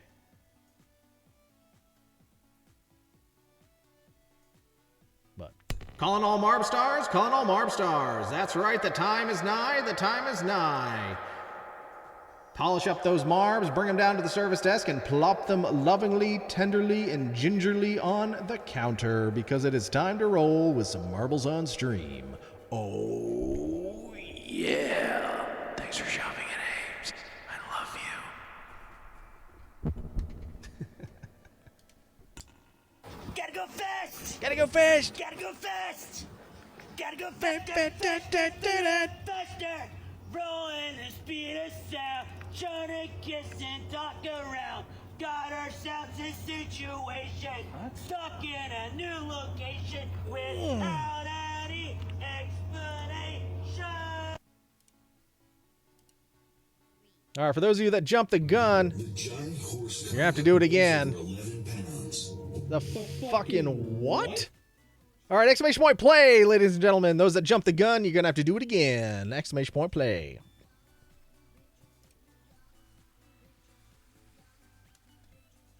But calling all Marb stars, calling all Marb stars. That's right, the time is nigh, the time is nigh. Polish up those Marbs, bring them down to the service desk, and plop them lovingly, tenderly, and gingerly on the counter, because it is time to roll with some Marbles on Stream. Oh, yeah. Thanks for shopping at Ames. I love you. Gotta go fast! Gotta go fast! Gotta go fast! Gotta go faster! Faster! Rolling the speed of sound, trying to kiss and talk around. Got ourselves a situation, stuck in a new location without any explanation. All right, for those of you that jumped the gun, you're going to have to do it again. The fucking what? All right, exclamation point play, ladies and gentlemen. Those that jumped the gun, you're going to have to do it again. Exclamation point play.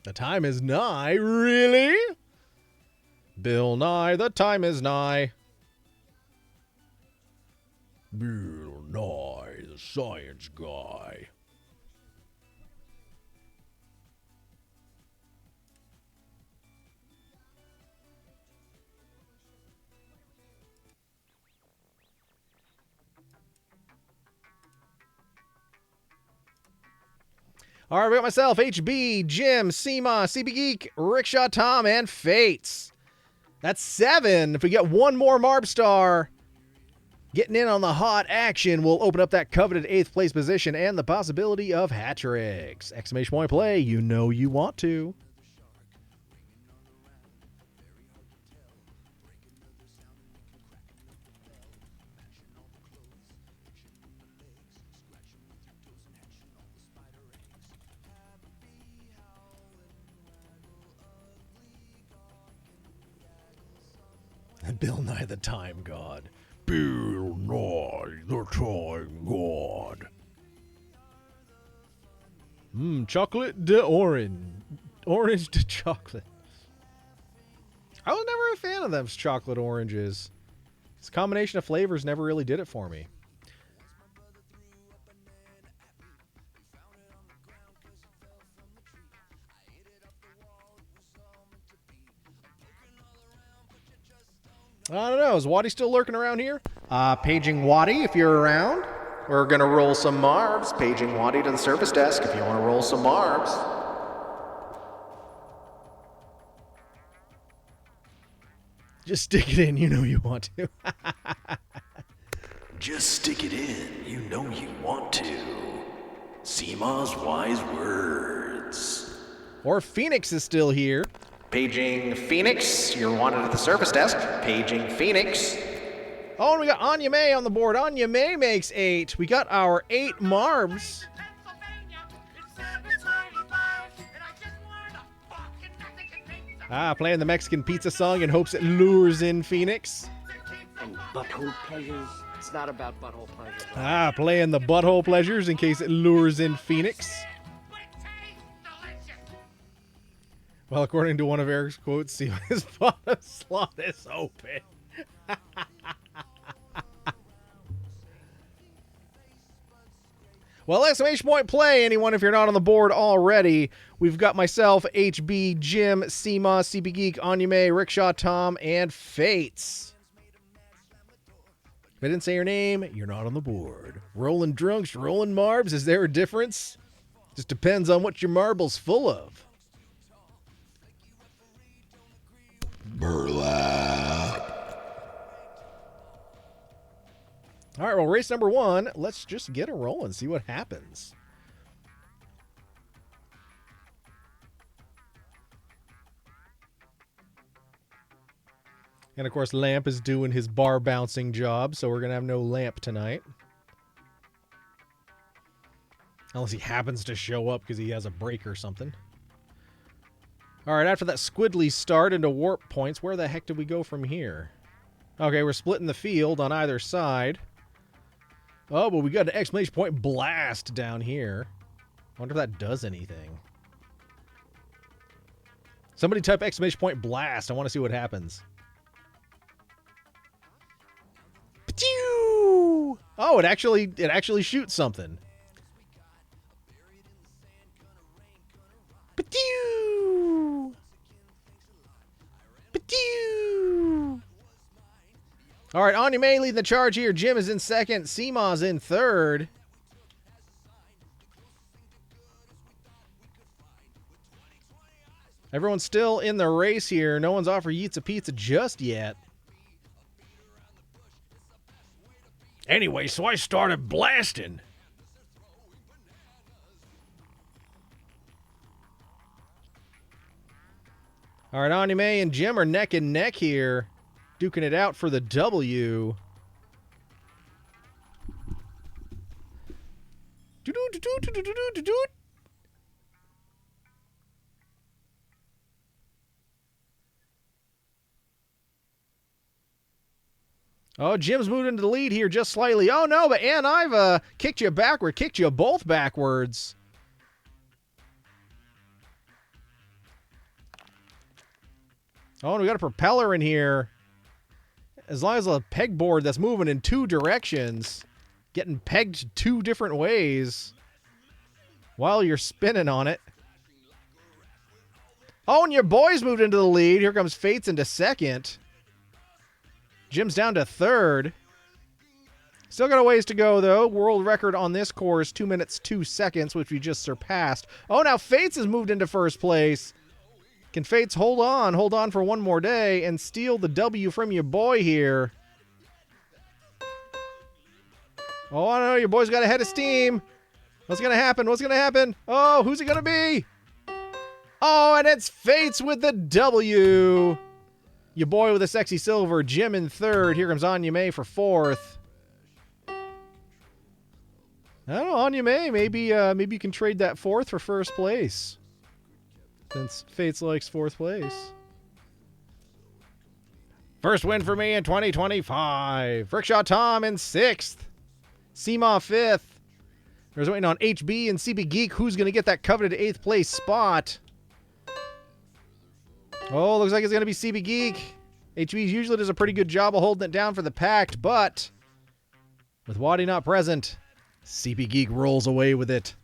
The time is nigh. Really? Bill Nye, the time is nigh. Bill Nye, the science guy. All right, we got myself, HB, Jim, Seema, CB Geek, Rickshaw Tom, and Fates. That's 7. If we get one more Marb Star getting in on the hot action, we'll open up that coveted 8th place position and the possibility of hat tricks. Exclamation point play, you know you want to. Bill Nye the Time God. Bill Nye the Time God. Chocolate de orange. Orange to chocolate. I was never a fan of them chocolate oranges. This combination of flavors never really did it for me. I don't know. Is Waddy still lurking around here? Paging Waddy if you're around. We're going to roll some Marbs. Paging Waddy to the service desk if you want to roll some Marbs. Just stick it in. You know you want to. Just stick it in. You know you want to. Seema's wise words. Or Phoenix is still here. Paging Phoenix, you're wanted at the service desk. Paging Phoenix. Oh, and we got Anya May on the board. Anya May makes 8. We got our 8 Marbs. Playing the Mexican pizza song in hopes it lures in Phoenix. And butthole pleasures. It's not about butthole pleasures. Playing the butthole pleasures in case it lures in Phoenix. Well, according to one of Eric's quotes, see his bottom slot is open. Well, exclamation point play, anyone, if you're not on the board already. We've got myself, HB, Jim, Seema, CB Geek, Anya May, Rickshaw Tom, and Fates. If I didn't say your name, you're not on the board. Rolling drunks, rolling Marbs, is there a difference? Just depends on what your marble's full of. Burlap. All right, well, race number 1. Let's just get a roll and see what happens. And, of course, Lamp is doing his bar bouncing job, so we're going to have no Lamp tonight. Unless he happens to show up because he has a break or something. All right, after that squiddly start into warp points, where the heck did we go from here? Okay, we're splitting the field on either side. Oh, but we got an exclamation point blast down here. I wonder if that does anything. Somebody type exclamation point blast. I want to see what happens. Pew! Oh, it actually shoots something. Pew! Pew! All right, Anya May leading the charge here. Jim is in second. Seema's in third. Everyone's still in the race here. No one's offered Yeats a pizza just yet. Anyway, so I started blasting. All right, Anya May and Jim are neck and neck here, duking it out for the W. Oh, Jim's moved into the lead here just slightly. Oh, no, but Ann, I've kicked you backward, kicked you both backwards. Oh, and we got a propeller in here. As long as a pegboard that's moving in 2 directions. getting pegged 2 different ways while you're spinning on it. Oh, and your boys moved into the lead. Here comes Fates into second. Jim's down to third. Still got a ways to go, though. World record on this course, 2 minutes, 2 seconds, which we just surpassed. Oh, now Fates has moved into first place. Can Fates hold on for one more day, and steal the W from your boy here? Oh, I don't know. Your boy's got a head of steam. What's going to happen? What's going to happen? Oh, who's it going to be? Oh, and it's Fates with the W. Your boy with a sexy silver. Jim in third. Here comes Anya May for fourth. I don't know, Anya May. Maybe you can trade that fourth for first place, since Fates likes fourth place. First win for me in 2025. Rickshaw Tom in sixth. Seema fifth. There's waiting on HB and CB Geek. Who's going to get that coveted 8th place spot? Oh, looks like it's going to be CB Geek. HB usually does a pretty good job of holding it down for the pact, but with Waddy not present, CB Geek rolls away with it.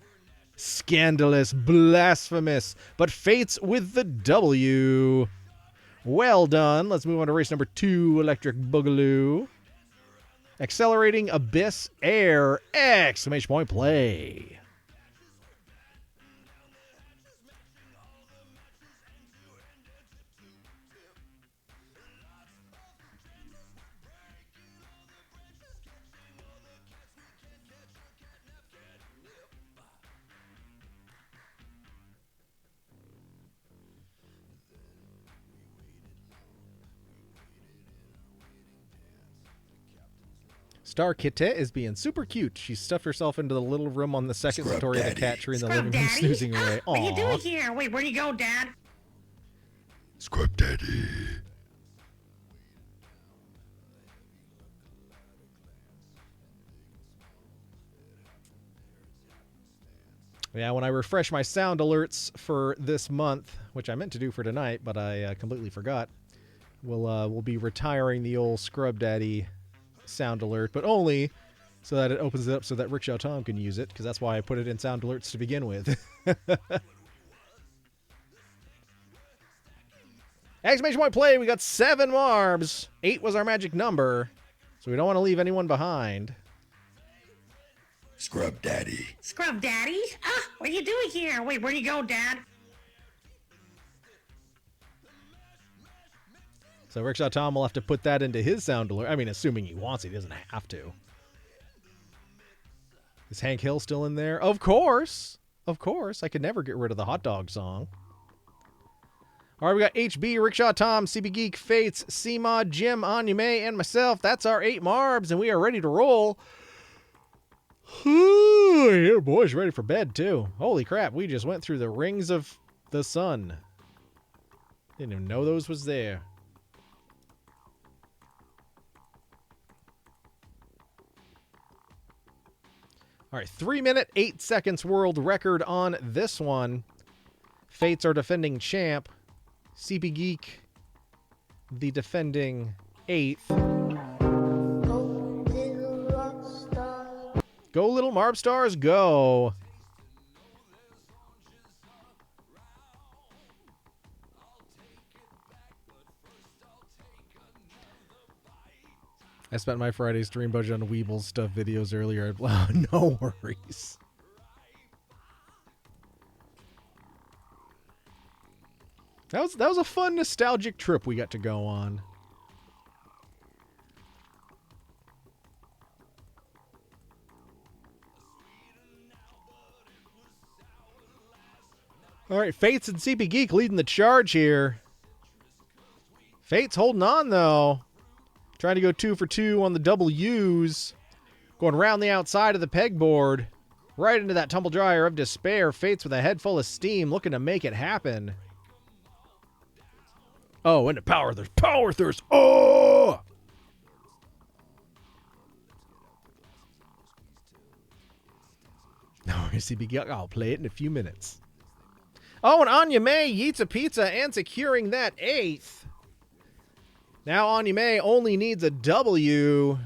Scandalous, blasphemous, but Fates with the W. Well done. Let's move on to race number 2, Electric Boogaloo. Accelerating Abyss Air! Exclamation point play. Star Kitty is being super cute. She stuffed herself into the little room on the second story of the cat tree in the living room, snoozing away. What are you doing Aww. here? Wait, where do you go, Dad? Scrub Daddy. Yeah, when I refresh my sound alerts for this month, which I meant to do for tonight, but I completely forgot, we'll be retiring the old Scrub Daddy sound alert, but only so that it opens it up so that Rickshaw Tom can use it, because that's why I put it in sound alerts to begin with. Exclamation point play, we got 7 Marbs. 8 was our magic number, so we don't want to leave anyone behind. Scrub Daddy. Scrub Daddy? What are you doing here? Wait, where do you go, Dad? So Rickshaw Tom will have to put that into his sound alert. I mean, assuming he wants it, he doesn't have to. Is Hank Hill still in there? Of course. Of course. I could never get rid of the hot dog song. All right, we got HB, Rickshaw Tom, CB Geek, Fates, Seema, Jim, Anya May, and myself. That's our 8 Marbs, and we are ready to roll. Your boy's ready for bed, too. Holy crap, we just went through the rings of the sun. Didn't even know those was there. All right, 3 minute, 8 seconds world record on this one. Fates are defending champ. CB Geek, the defending 8th. Go little Marb Stars, go. I spent my Friday stream budget on Weeble stuff videos earlier. No worries. That was a fun nostalgic trip we got to go on. All right, Fates and CB Geek leading the charge here. Fates holding on though. Trying to go 2 for 2 on the W's. Going around the outside of the pegboard. Right into that tumble dryer of despair. Fates with a head full of steam looking to make it happen. Oh, into power thirst. Power thirst. Oh! No, CB Geek. I'll play it in a few minutes. Oh, and Anya May yeets a pizza and securing that 8th. Now Anya May only needs a W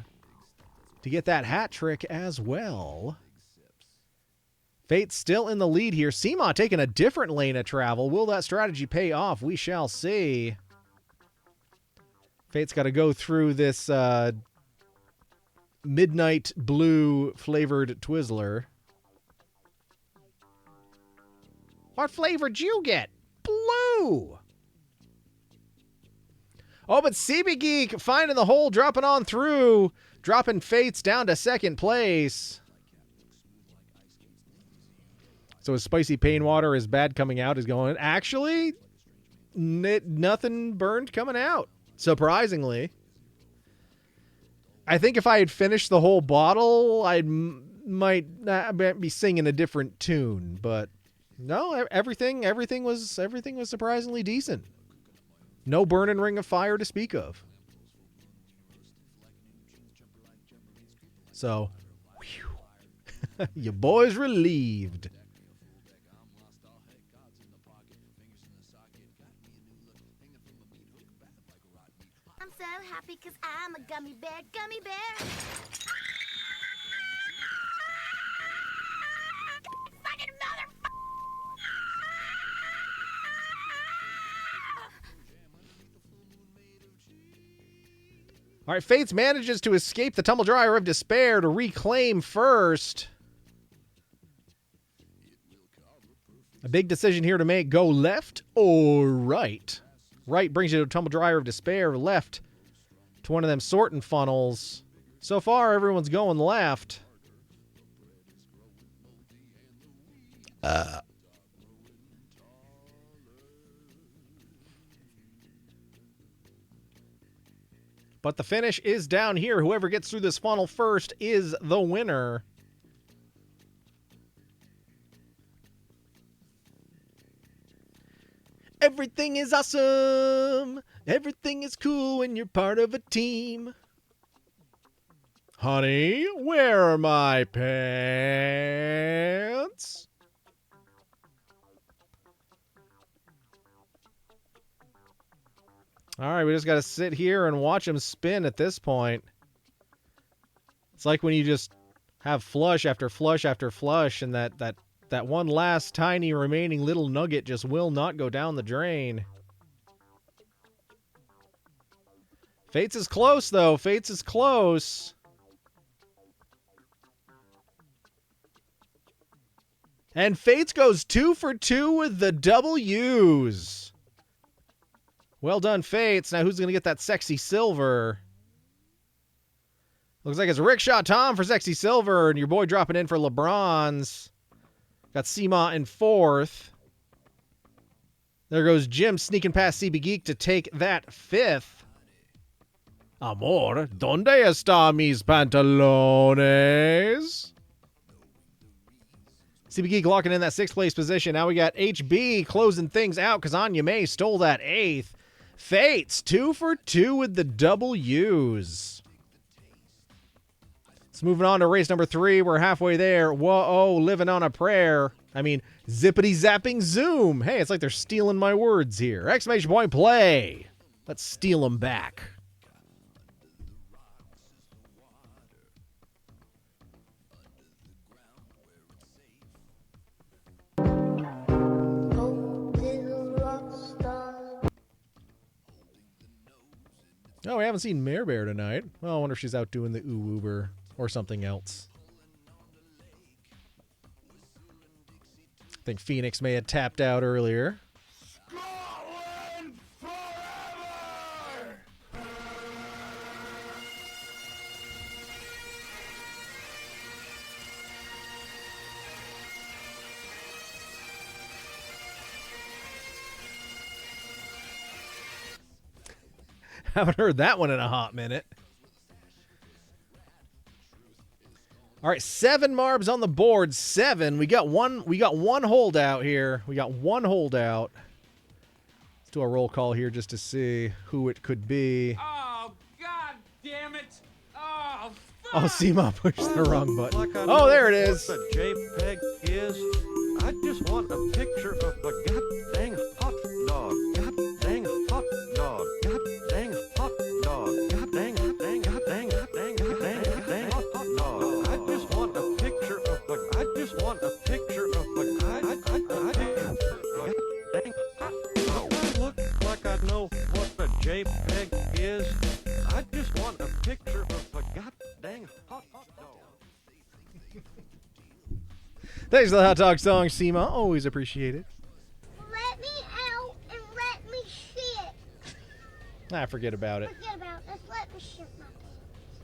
to get that hat trick as well. Fate's still in the lead here. Seema taking a different lane of travel. Will that strategy pay off? We shall see. Fate's got to go through this midnight blue flavored Twizzler. What flavor did you get? Blue! Oh, but CB Geek finding the hole, dropping on through, dropping Fates down to second place. So his spicy pain water is bad coming out is going. Actually, nothing burned coming out, surprisingly. I think if I had finished the whole bottle, I might be singing a different tune, but no, everything was surprisingly decent. No burning ring of fire to speak of. So, whew, your boy's relieved. I'm so happy because I'm a gummy bear, gummy bear. Fucking motherfucker! All right, Fates manages to escape the Tumble Dryer of Despair to reclaim first. A big decision here to make. Go left or right? Right brings you to a Tumble Dryer of Despair. Left to one of them sorting funnels. So far, everyone's going left. But the finish is down here. Whoever gets through this funnel first is the winner. Everything is awesome. Everything is cool when you're part of a team. Honey, where are my pants? All right, we just got to sit here and watch him spin at this point. It's like when you just have flush after flush after flush, and that one last tiny remaining little nugget just will not go down the drain. Fates is close, though. Fates is close. And Fates goes 2 for 2 with the W's. Well done, Fates. Now who's going to get that sexy silver? Looks like it's Rickshaw Tom for sexy silver, and your boy dropping in for LeBron's. Got Seema in fourth. There goes Jim sneaking past CB Geek to take that fifth. Amor, ¿dónde están mis pantalones? CB Geek locking in that sixth place position. Now we got HB closing things out because Anya May stole that eighth. Fates 2 for 2 with the W's. It's moving on to race number 3. We're halfway there. Whoa, living on a prayer. I mean, zippity zapping zoom. Hey, it's like they're stealing my words here. Exclamation point play. Let's steal them back. Oh, we haven't seen Mare Bear tonight. Well, I wonder if she's out doing the ooh-oober or something else. I think Phoenix may have tapped out earlier. Haven't heard that one in a hot minute. All right, 7 Marbs on the board. 7. We got one holdout here. We got one holdout. Let's do a roll call here just to see who it could be. Oh, God damn it. Oh, Oh, Seema pushed the wrong button. Like I Oh, there it know is. What a JPEG is. I just want a picture of a goddamn hot dog. Goddamn hot dog. Goddamn hot dog. Goddamn hot dog. Goddamn hot dog. Thanks for the hot dog song, Seema. Always appreciate it. Let me out and let me shit. Forget about it. Forget about it. Just let me shit my pants.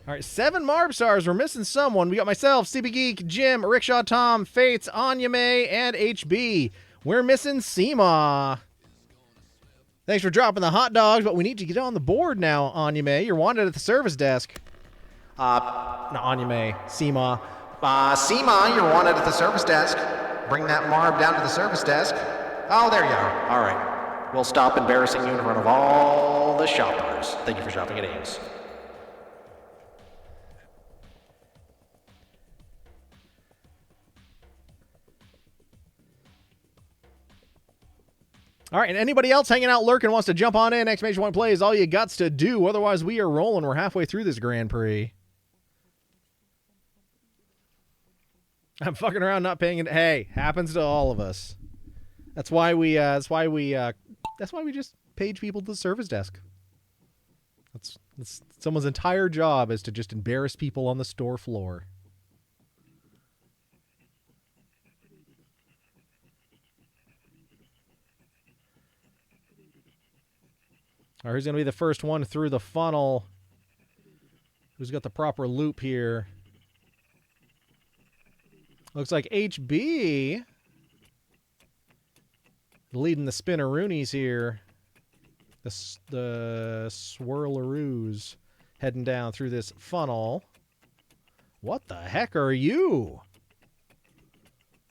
All right, 7 Marb stars. We're missing someone. We got myself, CB Geek, Jim, Rickshaw Tom, Fates, Anya May, and HB. We're missing Seema. Thanks for dropping the hot dogs, but we need to get on the board now, Anya May. You're wanted at the service desk. Not Anya May, Seema. Seema, you're wanted at the service desk. Bring that Marb down to the service desk. Oh, there you are. All right. We'll stop embarrassing you in front of all the shoppers. Thank you for shopping at Ames. All right, and anybody else hanging out, lurking, wants to jump on in, exclamation point play is all you got to do. Otherwise, we are rolling. We're halfway through this Grand Prix. I'm fucking around, not paying it. Hey, happens to all of us. That's why we just page people to the service desk. That's someone's entire job is to just embarrass people on the store floor. All right, who's going to be the first one through the funnel? Who's got the proper loop here? Looks like HB leading the spinneroonies here. The swirlaroos heading down through this funnel. What the heck are you?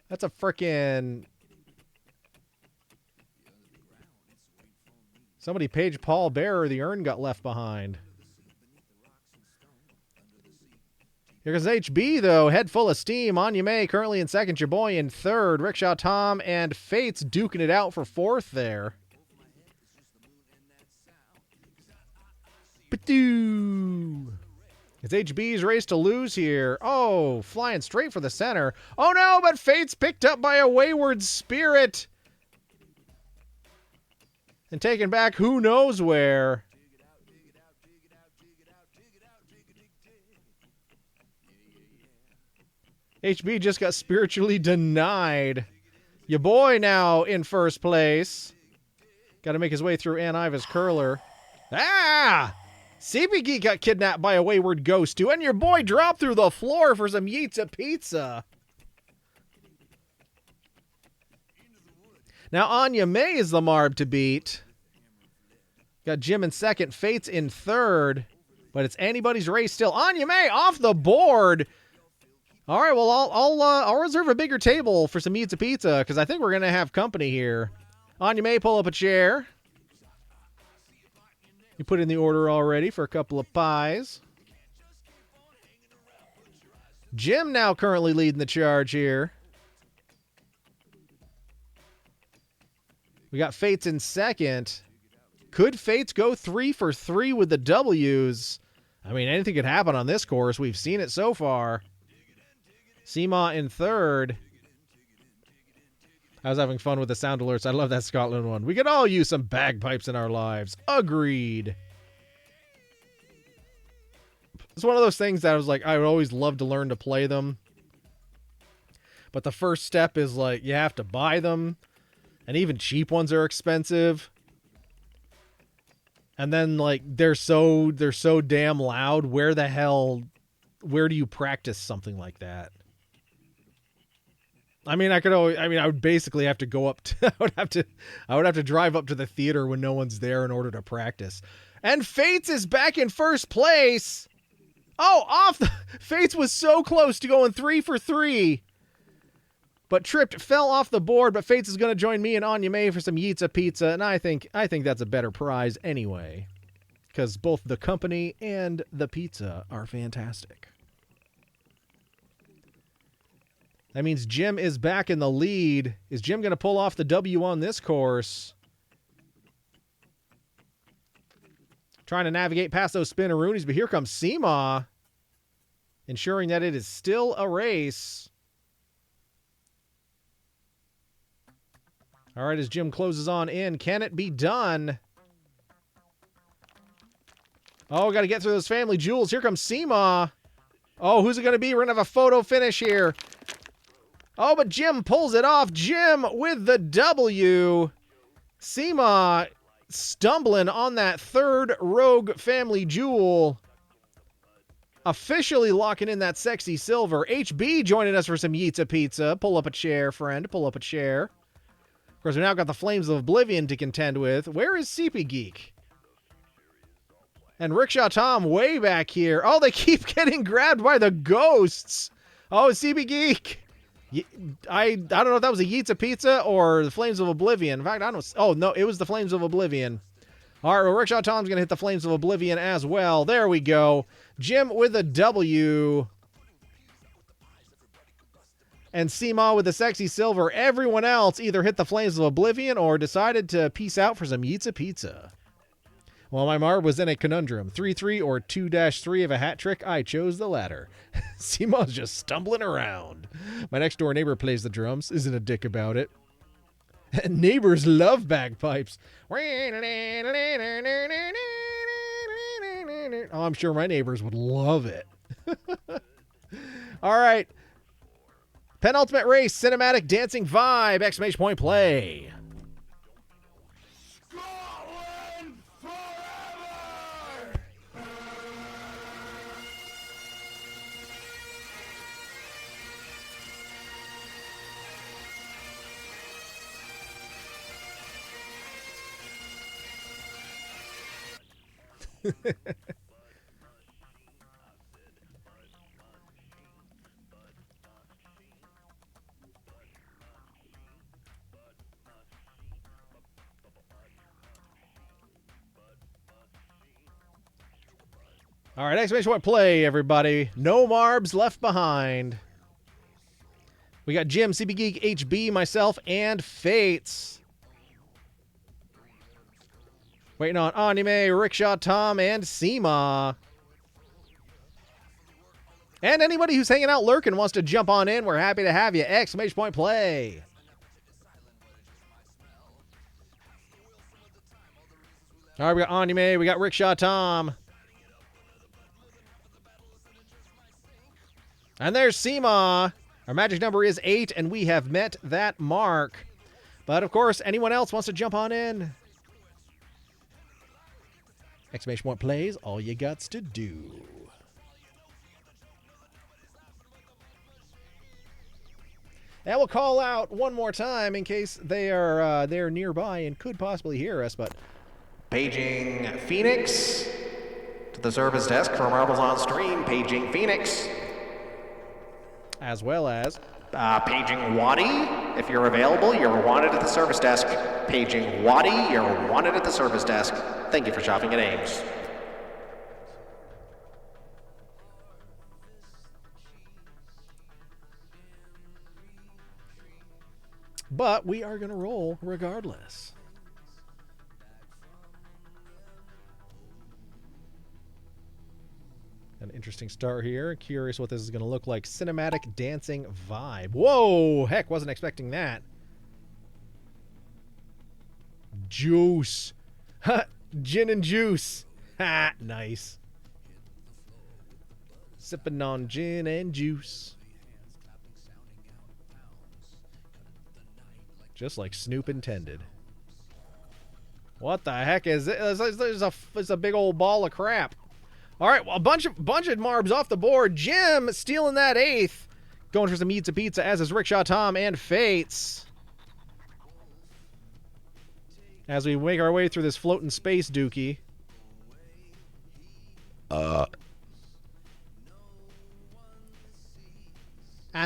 That's a frickin'... Somebody paged Paul Bearer. The urn got left behind. Here goes HB, though. Head full of steam. Anya May currently in second. Your boy in third. Rickshaw Tom and Fates duking it out for fourth there. Ba-doo. It's HB's race to lose here. Oh, flying straight for the center. Oh, no, but Fates picked up by a wayward spirit. And taken back who knows where. HB just got spiritually denied. Your boy now in first place. Got to make his way through Ann Iva's curler. Ah! CB Geek got kidnapped by a wayward ghost too. And your boy dropped through the floor for some Yeetza pizza. Now Anya May is the Marb to beat. Got Jim in second, Fates in third. But it's anybody's race still. Anya May off the board. All right, well, I'll reserve a bigger table for some Yeetza pizza because I think we're going to have company here. Anya May, pull up a chair. You put in the order already for a couple of pies. Jim now currently leading the charge here. We got Fates in second. Could Fates go 3 for 3 with the W's? I mean, anything could happen on this course. We've seen it so far. Seema in third. I was having fun with the sound alerts. I love that Scotland one. We could all use some bagpipes in our lives. Agreed. It's one of those things that I was like, I would always love to learn to play them. But the first step is like, you have to buy them. And even cheap ones are expensive. And then like, they're so damn loud. Where do you practice something like that? I mean, I would basically have to go up to, I would have to drive up to the theater when no one's there in order to practice. And Fates is back in first place. Oh, Fates was so close to going 3 for 3. But tripped, fell off the board, but Fates is going to join me and Anya May for some Yeetza pizza, and I think that's a better prize anyway. Because both the company and the pizza are fantastic. That means Jim is back in the lead. Is Jim going to pull off the W on this course? Trying to navigate past those spinneroonies, but here comes Seema, ensuring that it is still a race. All right, as Jim closes on in, can it be done? Oh, got to get through those family jewels. Here comes Seema. Oh, who's it going to be? We're going to have a photo finish here. Oh, but Jim pulls it off. Jim with the W. Seema stumbling on that third Rogue family jewel. Officially locking in that sexy silver. HB joining us for some Yeetza Pizza. Pull up a chair, friend. Pull up a chair. Of course, we now got the Flames of Oblivion to contend with. Where is CP Geek? And Rickshaw Tom way back here. Oh, they keep getting grabbed by the ghosts. Oh, CP Geek. I don't know if that was a Yeetza Pizza or the Flames of Oblivion. In fact, I don't. Oh, no, it was the Flames of Oblivion. All right, well, Rickshaw Tom's going to hit the Flames of Oblivion as well. There we go. Jim with a W. And Seema with the sexy silver. Everyone else either hit the Flames of Oblivion or decided to peace out for some Yeetza Pizza. While my Marb was in a conundrum. 3-3 or 2-3 of a hat trick, I chose the latter. Seema's just stumbling around. My next door neighbor plays the drums. Isn't a dick about it. And neighbors love bagpipes. Oh, I'm sure my neighbors would love it. All right. Penultimate race, cinematic dancing vibe, exclamation point play. All right, exclamation point play, everybody. No Marbs left behind. We got Jim, CB Geek, HB, myself, and Fates. Waiting on Anime, Rickshaw Tom, and Seema. And anybody who's hanging out lurking wants to jump on in, we're happy to have you. Exclamation point play. All right, we got Anime, we got Rickshaw Tom. And there's Seema. Our magic number is 8, and we have met that mark. But, of course, anyone else wants to jump on in. Exclamation point plays, all you gots to do. And we'll call out one more time in case they are they're nearby and could possibly hear us, but Paging Phoenix to the service desk for Marbles on Stream. Paging Phoenix. As well as paging Waddy. If you're available, you're wanted at the service desk. Paging Waddy, you're wanted at the service desk. Thank you for shopping at Ames. But we are going to roll regardless. An interesting start here. Curious what this is going to look like. Cinematic dancing vibe. Whoa! Heck, wasn't expecting that. Juice. Ha! Gin and juice. Ha! Nice. Sipping on gin and juice. Just like Snoop intended. What the heck is it? It's a big old ball of crap. All right, well, a bunch of Marbs off the board. Jim stealing that 8th. Going for some Yeetza Pizza, as is Rickshaw Tom and Fates. As we make our way through this floating space dookie. I'm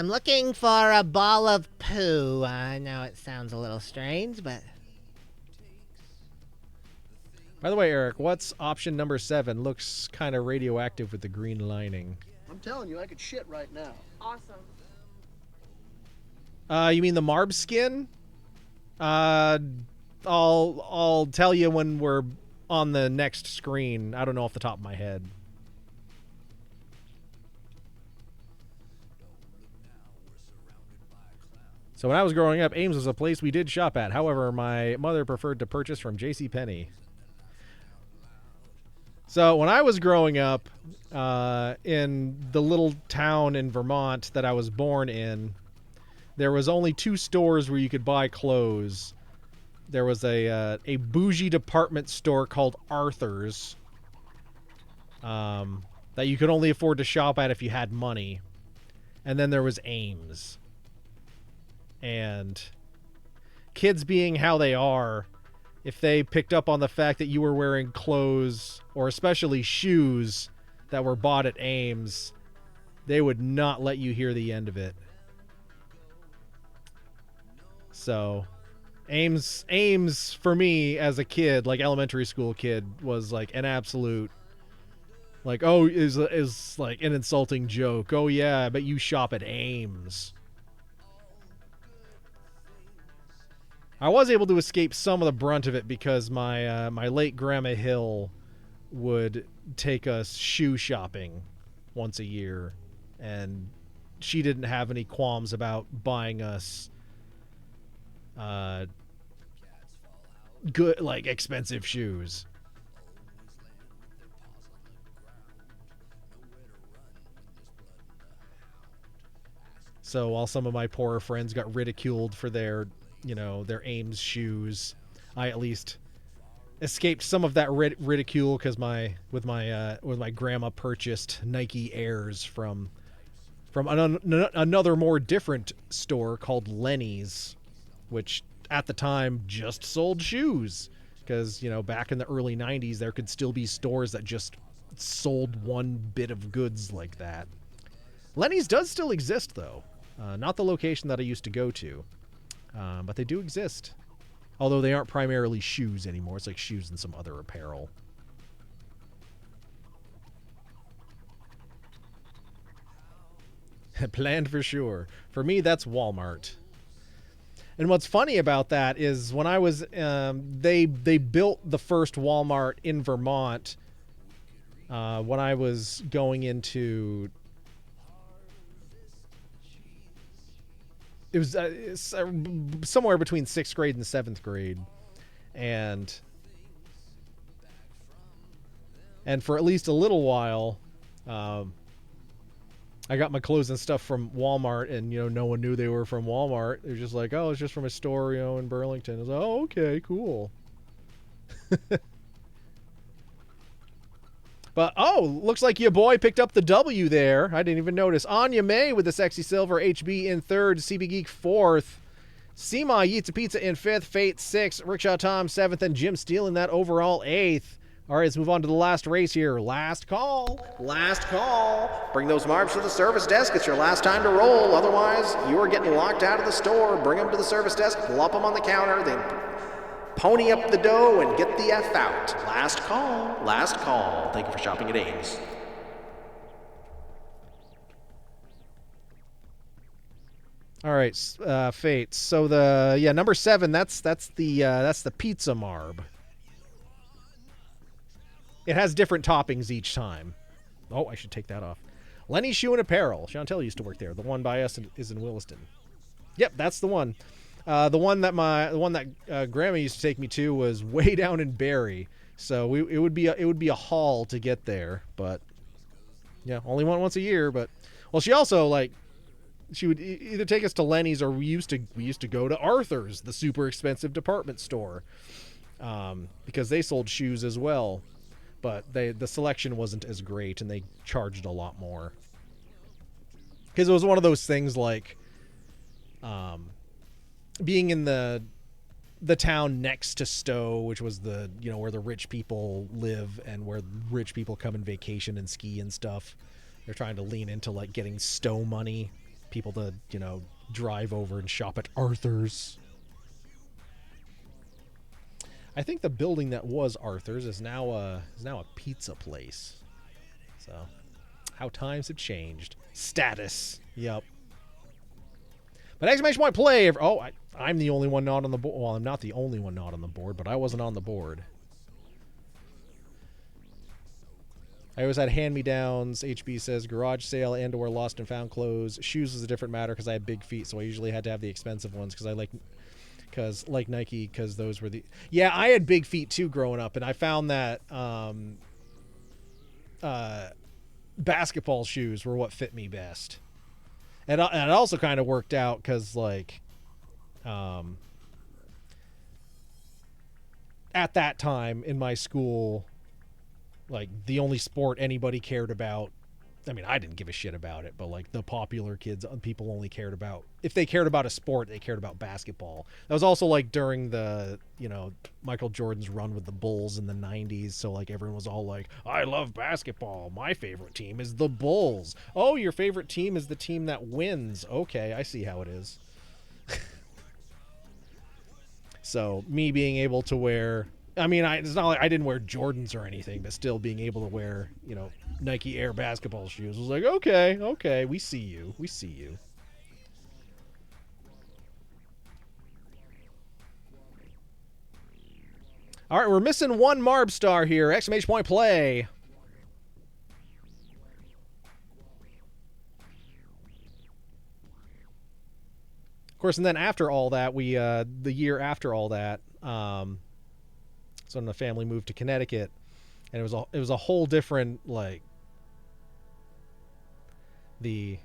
looking for a ball of poo. I know it sounds a little strange, but... By the way, Eric, what's option number 7? Looks kind of radioactive with the green lining. I'm telling you, I could shit right now. Awesome. You mean the Marb skin? I'll tell you when we're on the next screen. I don't know off the top of my head. So when I was growing up, Ames was a place we did shop at. However, my mother preferred to purchase from JCPenney. So when I was growing up in the little town in Vermont that I was born in, there was only 2 stores where you could buy clothes. There was a bougie department store called Arthur's that you could only afford to shop at if you had money. And then there was Ames. And kids being how they are, if they picked up on the fact that you were wearing clothes, or especially shoes, that were bought at Ames, they would not let you hear the end of it. So, Ames for me as a kid, like elementary school kid, was like an absolute, like, oh, is like an insulting joke. Oh yeah, I bet you shop at Ames. I was able to escape some of the brunt of it because my my late Grandma Hill would take us shoe shopping once a year, and she didn't have any qualms about buying us good, like, expensive shoes. So while some of my poorer friends got ridiculed for their, you know, their Ames shoes, I at least escaped some of that ridicule because with my grandma purchased Nike Airs from another more different store called Lenny's, which at the time just sold shoes, because, you know, back in the early 90s there could still be stores that just sold one bit of goods like that. Lenny's does still exist though, not the location that I used to go to, but they do exist. Although they aren't primarily shoes anymore. It's like shoes and some other apparel. Planned for sure. For me, that's Walmart. And what's funny about that is when I was... they built the first Walmart in Vermont when I was going into... It was somewhere between 6th grade and 7th grade. And for at least a little while, I got my clothes and stuff from Walmart, and, you know, no one knew they were from Walmart. They were just like, oh, it's just from a store, you know, in Burlington. I was like, oh, okay, cool. But, oh, looks like your boy picked up the W there. I didn't even notice. Anya May with the sexy silver. HB in 3rd. CB Geek 4th. Seema Yeats a Pizza in 5th. Fate 6th. Rickshaw Tom 7th. And Jim stealing that overall 8th. All right, let's move on to the last race here. Last call. Last call. Bring those marbles to the service desk. It's your last time to roll. Otherwise, you are getting locked out of the store. Bring them to the service desk. Plop them on the counter. Then pony up the dough and get the F out. Last call. Last call. Thank you for shopping at Ames. All right, Fate. So number 7. That's the pizza marb. It has different toppings each time. Oh, I should take that off. Lenny's Shoe and Apparel. Chantel used to work there. The one by us is in Williston. Yep, that's the one. The one that Grandma used to take me to was way down in Barrie, so it would be a haul to get there. But yeah, only went once a year. But well, she also she would either take us to Lenny's, or we used to go to Arthur's, the super expensive department store, because they sold shoes as well. But the selection wasn't as great, and they charged a lot more. Because it was one of those things like, being in the town next to Stowe, which was the, you know, where the rich people live and where rich people come and vacation and ski and stuff. They're trying to lean into like getting Stowe money, people to, you know, drive over and shop at Arthur's. I think the building that was Arthur's is now a pizza place. So, how times have changed. Status. Yep. But exclamation point play. Oh, I'm the only one not on the board. Well, I'm not the only one not on the board, but I wasn't on the board. I always had hand-me-downs. HB says garage sale and or lost and found clothes. Shoes is a different matter because I have big feet, so I usually had to have the expensive ones because I like Nike, because those were the... Yeah, I had big feet too growing up, and I found that basketball shoes were what fit me best. And it also kind of worked out because, like, at that time in my school, like, the only sport anybody cared about, I mean, I didn't give a shit about it, but, like, the popular kids, people only cared about, if they cared about a sport, they cared about basketball. That was also, like, during the, you know, Michael Jordan's run with the Bulls in the 90s, so, like, everyone was all like, I love basketball. My favorite team is the Bulls. Oh, your favorite team is the team that wins. Okay, I see how it is. So, me being able to wear, I mean, it's not like I didn't wear Jordans or anything, but still being able to wear, you know, Nike Air basketball shoes was like, okay, we see you. We see you. All right, we're missing one Marb star here. Exclamation point play. Of course, and then after all that, the year after all that, so when the family moved to Connecticut, and it was a whole different, like, the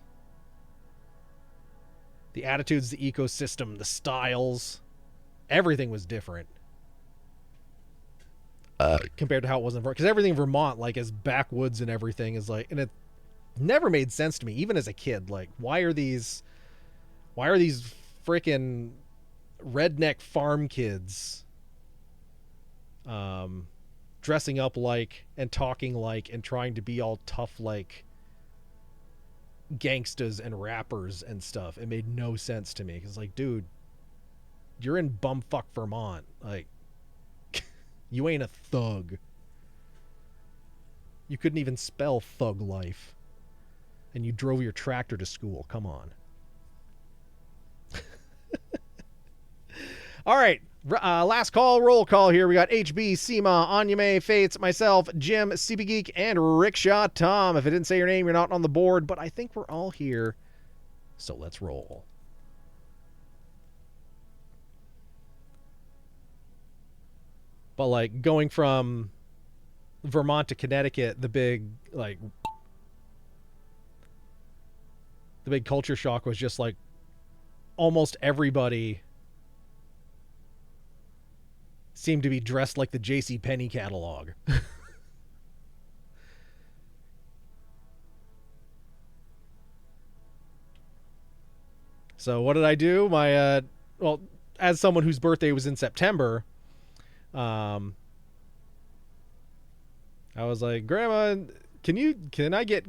attitudes, the ecosystem, the styles, everything was different compared to how it was in Vermont. Because everything in Vermont, like, as backwoods and everything, is like, and it never made sense to me, even as a kid. Like, why are these freaking redneck farm kids dressing up like and talking like and trying to be all tough like gangstas and rappers and stuff? It made no sense to me. Because, like, dude, you're in bumfuck Vermont. Like, you ain't a thug. You couldn't even spell thug life. And you drove your tractor to school. Come on. All right. Last call, roll call here. We got HB, Seema, Anyame, Fates, myself, Jim, CB Geek, and Rickshaw Tom. If I didn't say your name, you're not on the board, but I think we're all here. So let's roll. But, like, going from Vermont to Connecticut, the big culture shock was just, like, almost everybody seemed to be dressed like the JCPenney catalog. So what did I do? My, well, as someone whose birthday was in September, I was like, Grandma, can I get,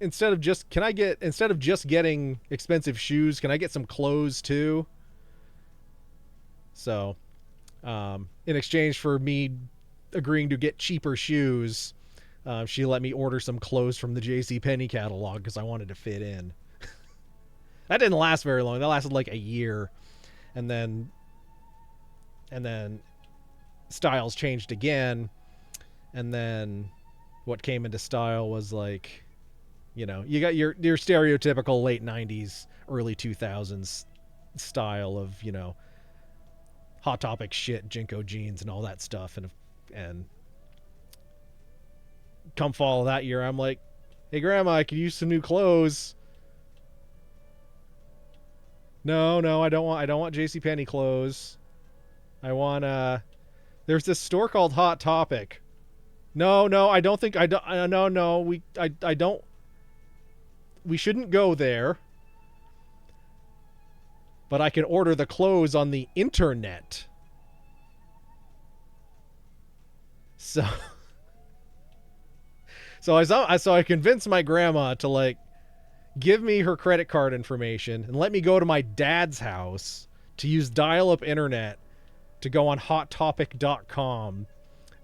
instead of just getting expensive shoes, can I get some clothes too? So, in exchange for me agreeing to get cheaper shoes, she let me order some clothes from the JCPenney catalog because I wanted to fit in. That didn't last very long. That lasted like a year. And then styles changed again. And then what came into style was, like, you know, you got your stereotypical late 90s, early 2000s style of, you know, Hot Topic shit, Jinko jeans and all that stuff. And come fall of that year, I'm like, hey, Grandma, I could use some new clothes. No, I don't want JCPenney clothes. I want, there's this store called Hot Topic. No, I don't think, we shouldn't go there. But I can order the clothes on the internet. So I convinced my grandma to, like, give me her credit card information and let me go to my dad's house to use dial-up internet to go on hottopic.com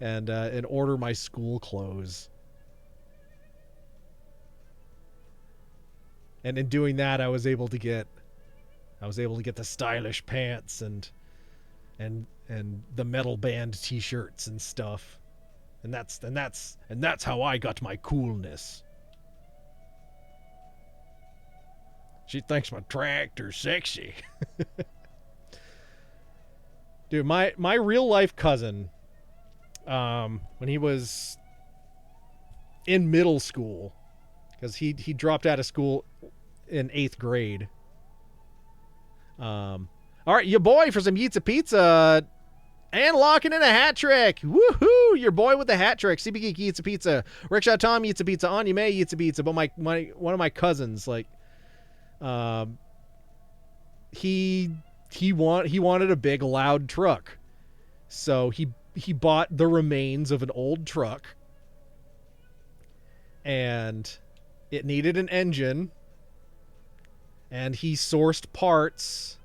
and order my school clothes. And in doing that, I was able to get the stylish pants and the metal band t-shirts and stuff. And that's how I got my coolness. She thinks my tractor's sexy. Dude, my real life cousin, when he was in middle school, because he dropped out of school in 8th grade. All right, your boy for some Yitza Pizza and locking in a hat trick. Woohoo! Your boy with the hat trick. CB Geek Yitza Pizza. Rickshaw Tom Yitza Pizza. Anya May Yitza Pizza. But one of my cousins, like, he wanted a big loud truck, so he bought the remains of an old truck, and it needed an engine, and he sourced parts,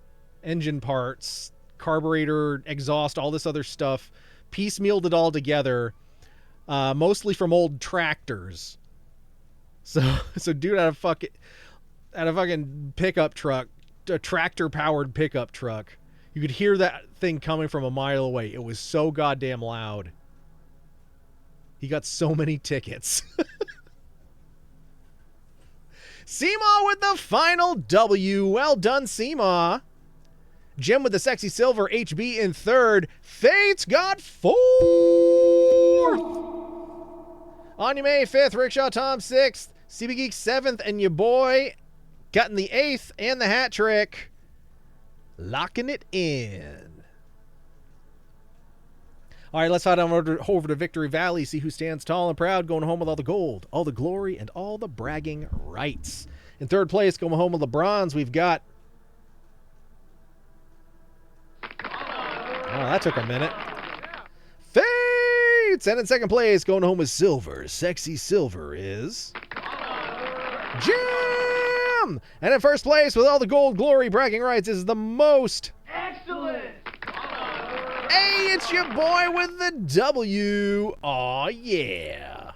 engine parts, carburetor, exhaust, all this other stuff, piecemealed it all together, mostly from old tractors. So dude had a fucking pickup truck, a tractor-powered pickup truck. You could hear that thing coming from a mile away. It was so goddamn loud. He got so many tickets. Seemaw with the final W. Well done, Seemaw. Jim with the sexy silver. HB in 3rd. Fates got 4th. Anya May 5th. Rickshaw Tom 6th. CB Geek 7th. And your boy got in the 8th and the hat trick. Locking it in. All right, let's head on over to Victory Valley, see who stands tall and proud, going home with all the gold, all the glory, and all the bragging rights. In 3rd place, going home with the bronze, we've got... Oh, that took a minute. Fates! And in 2nd place, going home with silver, sexy silver, is... Jim! And in 1st place, with all the gold, glory, bragging rights, is the most... Excellent! Hey, it's your boy with the W. Aw, yeah.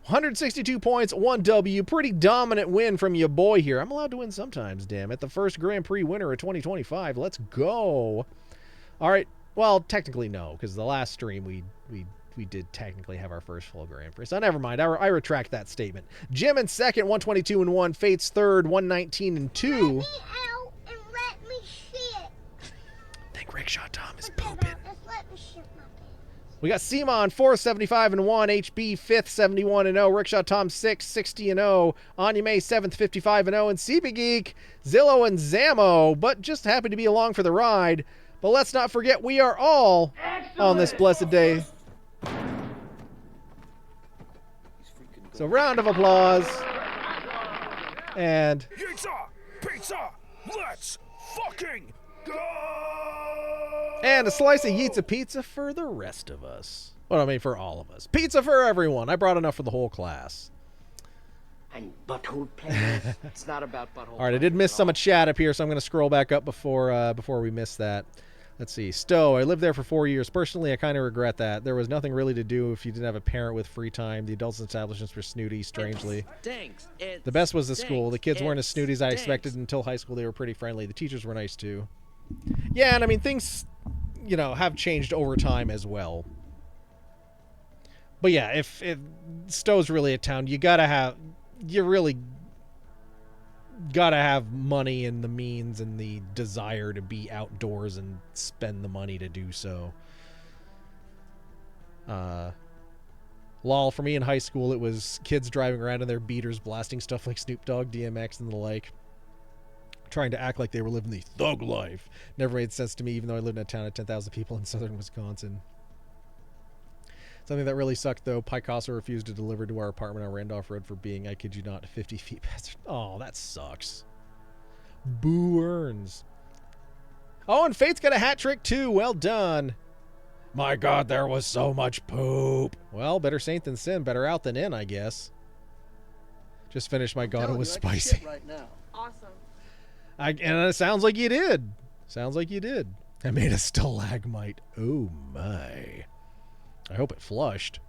162 points, 1 W. Pretty dominant win from your boy here. I'm allowed to win sometimes, damn it. The first Grand Prix winner of 2025. Let's go. All right. Well, technically no, because the last stream we did technically have our first full Grand Prix. So never mind. I retract that statement. Jim in 2nd, 122 and 1. Fates 3rd, 119 and 2. Let me out and let me shit. I think Rickshaw Tom is pooping. Just let me shit my pants. We got Seema on 4th, 75 and 1. HB 5th, 71 and 0. Rickshaw Tom 6th, 60 and 0. Anya May 7th, 55 and 0. And CB Geek, Zillow and Zamo, but just happy to be along for the ride. But let's not forget we are all on this blessed day. So round of applause. And Pizza! Pizza! Let's fucking go! and a slice of Yitza Pizza for the rest of us. Well, I mean for all of us. Pizza for everyone. I brought enough for the whole class. And butthole players. It's not about butthole. All right, I did miss some of chat up here, so I'm going to scroll back up before we miss that. Let's see. Stowe, I lived there for 4 years. Personally, I kind of regret that. There was nothing really to do if you didn't have a parent with free time. The adults establishments were snooty, strangely. The best was the school. The kids weren't as snooty as I expected until high school. They were pretty friendly. The teachers were nice, too. Yeah, and I mean, things, you know, have changed over time as well. But yeah, if Stowe's really a town, you really gotta have money and the means and the desire to be outdoors and spend the money to do so. Lol, for me in high school, it was kids driving around in their beaters blasting stuff like Snoop Dogg, DMX, and the like, trying to act like they were living the thug life. Never made sense to me, even though I lived in a town of 10,000 people in southern Wisconsin. Something that really sucked, though, Picasso refused to deliver to our apartment on Randolph Road for being, I kid you not, 50 feet past. Oh, that sucks. Boo earns. Oh, and Fate's got a hat trick, too. Well done. My God, there was so much poop. Well, better saint than sin. Better out than in, I guess. Just finished my God, it was spicy. Right now. Awesome. And it sounds like you did. Sounds like you did. I made a stalagmite. Oh, my. I hope it flushed.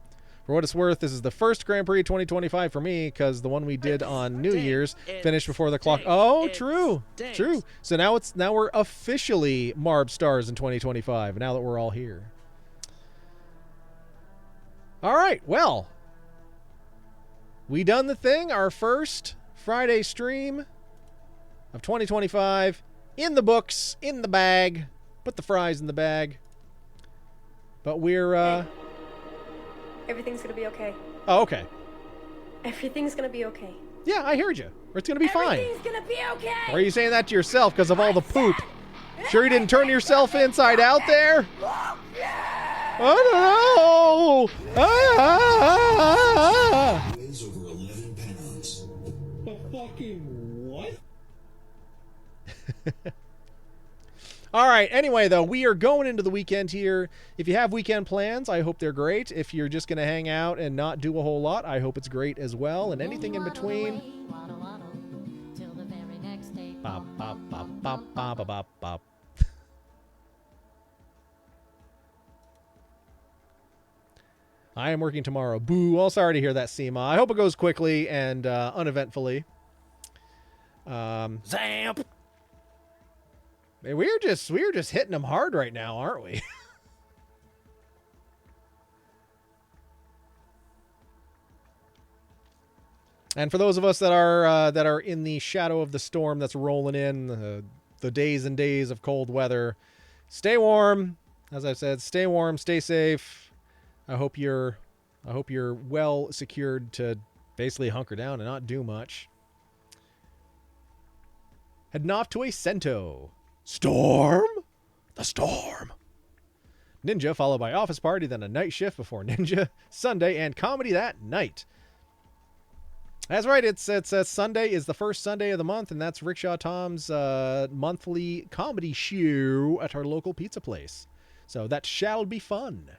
For what it's worth, this is the first Grand Prix 2025 for me, because the one we did on New Year's finished before the clock. Oh, true. True. So now we're officially Marb stars in 2025, now that we're all here. All right, well. We done the thing. Our first Friday stream of 2025 in the books, in the bag. Put the fries in the bag. But we're Everything's gonna be okay. Oh, okay. Everything's gonna be okay. Yeah, I heard you. Or it's gonna be fine. Everything's gonna be okay. Or are you saying that to yourself because of all the poop? Sure you didn't turn yourself inside out there? Oh no! Weighs over 11 pounds. The fucking what? All right. Anyway, though, we are going into the weekend here. If you have weekend plans, I hope they're great. If you're just going to hang out and not do a whole lot, I hope it's great as well. And anything in between. Bop, bop, bop, bop, bop, bop, bop. I am working tomorrow. Boo. Well, sorry to hear that, Seema. I hope it goes quickly and uneventfully. Zamp. Man, we're just hitting them hard right now, aren't we? And for those of us that are in the shadow of the storm that's rolling in, the days and days of cold weather, stay warm. As I've said, stay warm, stay safe. I hope you're well secured to basically hunker down and not do much. Heading off to a Cento. Storm? The Storm. Ninja, followed by Office Party, then a night shift before Ninja, Sunday, and comedy that night. That's right, it's Sunday is the first Sunday of the month, and that's Rickshaw Tom's monthly comedy show at our local pizza place. So that shall be fun.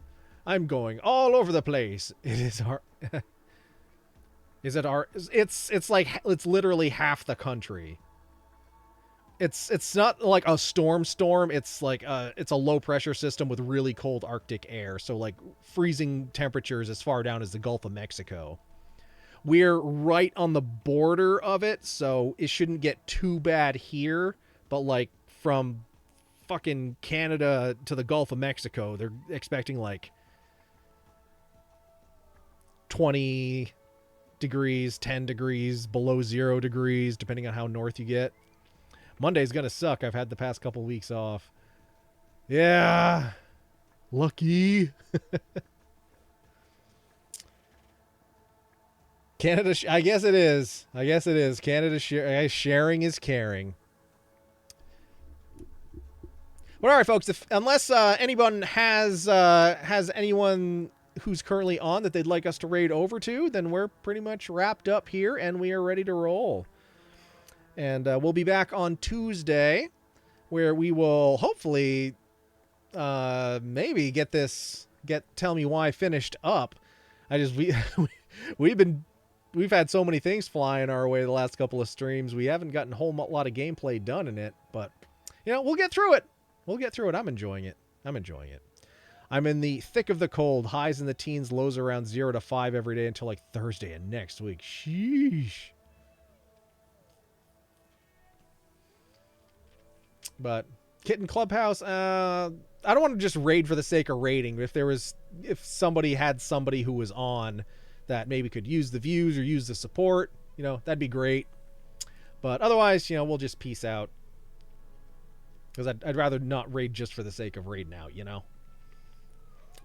I'm going all over the place. It is our... It's like, it's literally half the country. It's not like a storm. It's like it's a low pressure system with really cold Arctic air. So like freezing temperatures as far down as the Gulf of Mexico. We're right on the border of it, so it shouldn't get too bad here. But like from fucking Canada to the Gulf of Mexico, they're expecting like 20 degrees, 10 degrees, below 0 degrees, depending on how north you get. Monday's gonna suck. I've had the past couple weeks off. Yeah. Lucky. Canada, I guess it is. Canada sharing is caring. Well, all right, folks. Unless anyone has anyone who's currently on that they'd like us to raid over to, then we're pretty much wrapped up here and we are ready to roll. And we'll be back on Tuesday, where we will hopefully maybe get Tell Me Why finished up. We've had so many things flying our way the last couple of streams. We haven't gotten a whole lot of gameplay done in it, but we'll get through it. I'm enjoying it. I'm in the thick of the cold, highs in the teens, lows around 0 to 5 every day until like Thursday of next week. Sheesh. But Kitten Clubhouse, I don't want to just raid for the sake of raiding. If somebody had somebody who was on that maybe could use the views or use the support, that'd be great. But otherwise, we'll just peace out. Because I'd rather not raid just for the sake of raiding out,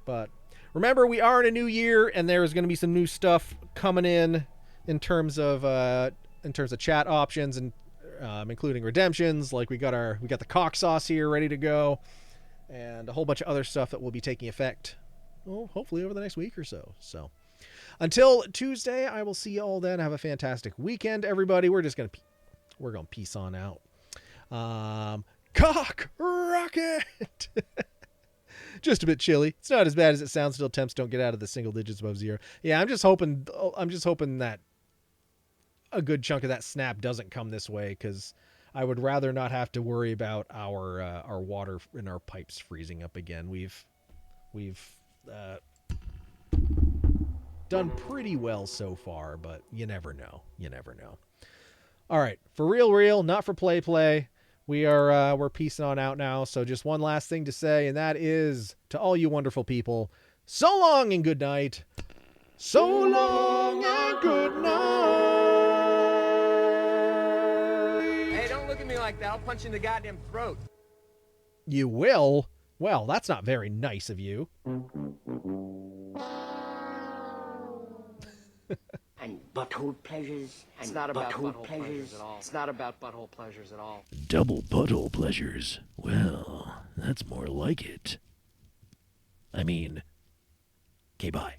But remember, we are in a new year, and there's going to be some new stuff coming in terms of chat options and including redemptions. Like we got the cock sauce here ready to go, and a whole bunch of other stuff that will be taking effect, hopefully over the next week or so. So until Tuesday, I will see you all then. Have a fantastic weekend, everybody. We're gonna peace on out. Cock rocket. Just a bit chilly. It's not as bad as it sounds until temps don't get out of the single digits above 0. Yeah, I'm just hoping that a good chunk of that snap doesn't come this way, because I would rather not have to worry about our water in our pipes freezing up again. We've done pretty well so far, but you never know. All right, for real, not for play. We're peacing on out now. So just one last thing to say, and that is to all you wonderful people, so long and good night. So long and good night. Hey, don't look at me like that. I'll punch you in the goddamn throat. You will? Well, that's not very nice of you. And butthole pleasures. And It's not about butthole butthole pleasures. pleasures at all. It's not about butthole pleasures at all. Double butthole pleasures. Well, that's more like it. I mean, okay, bye.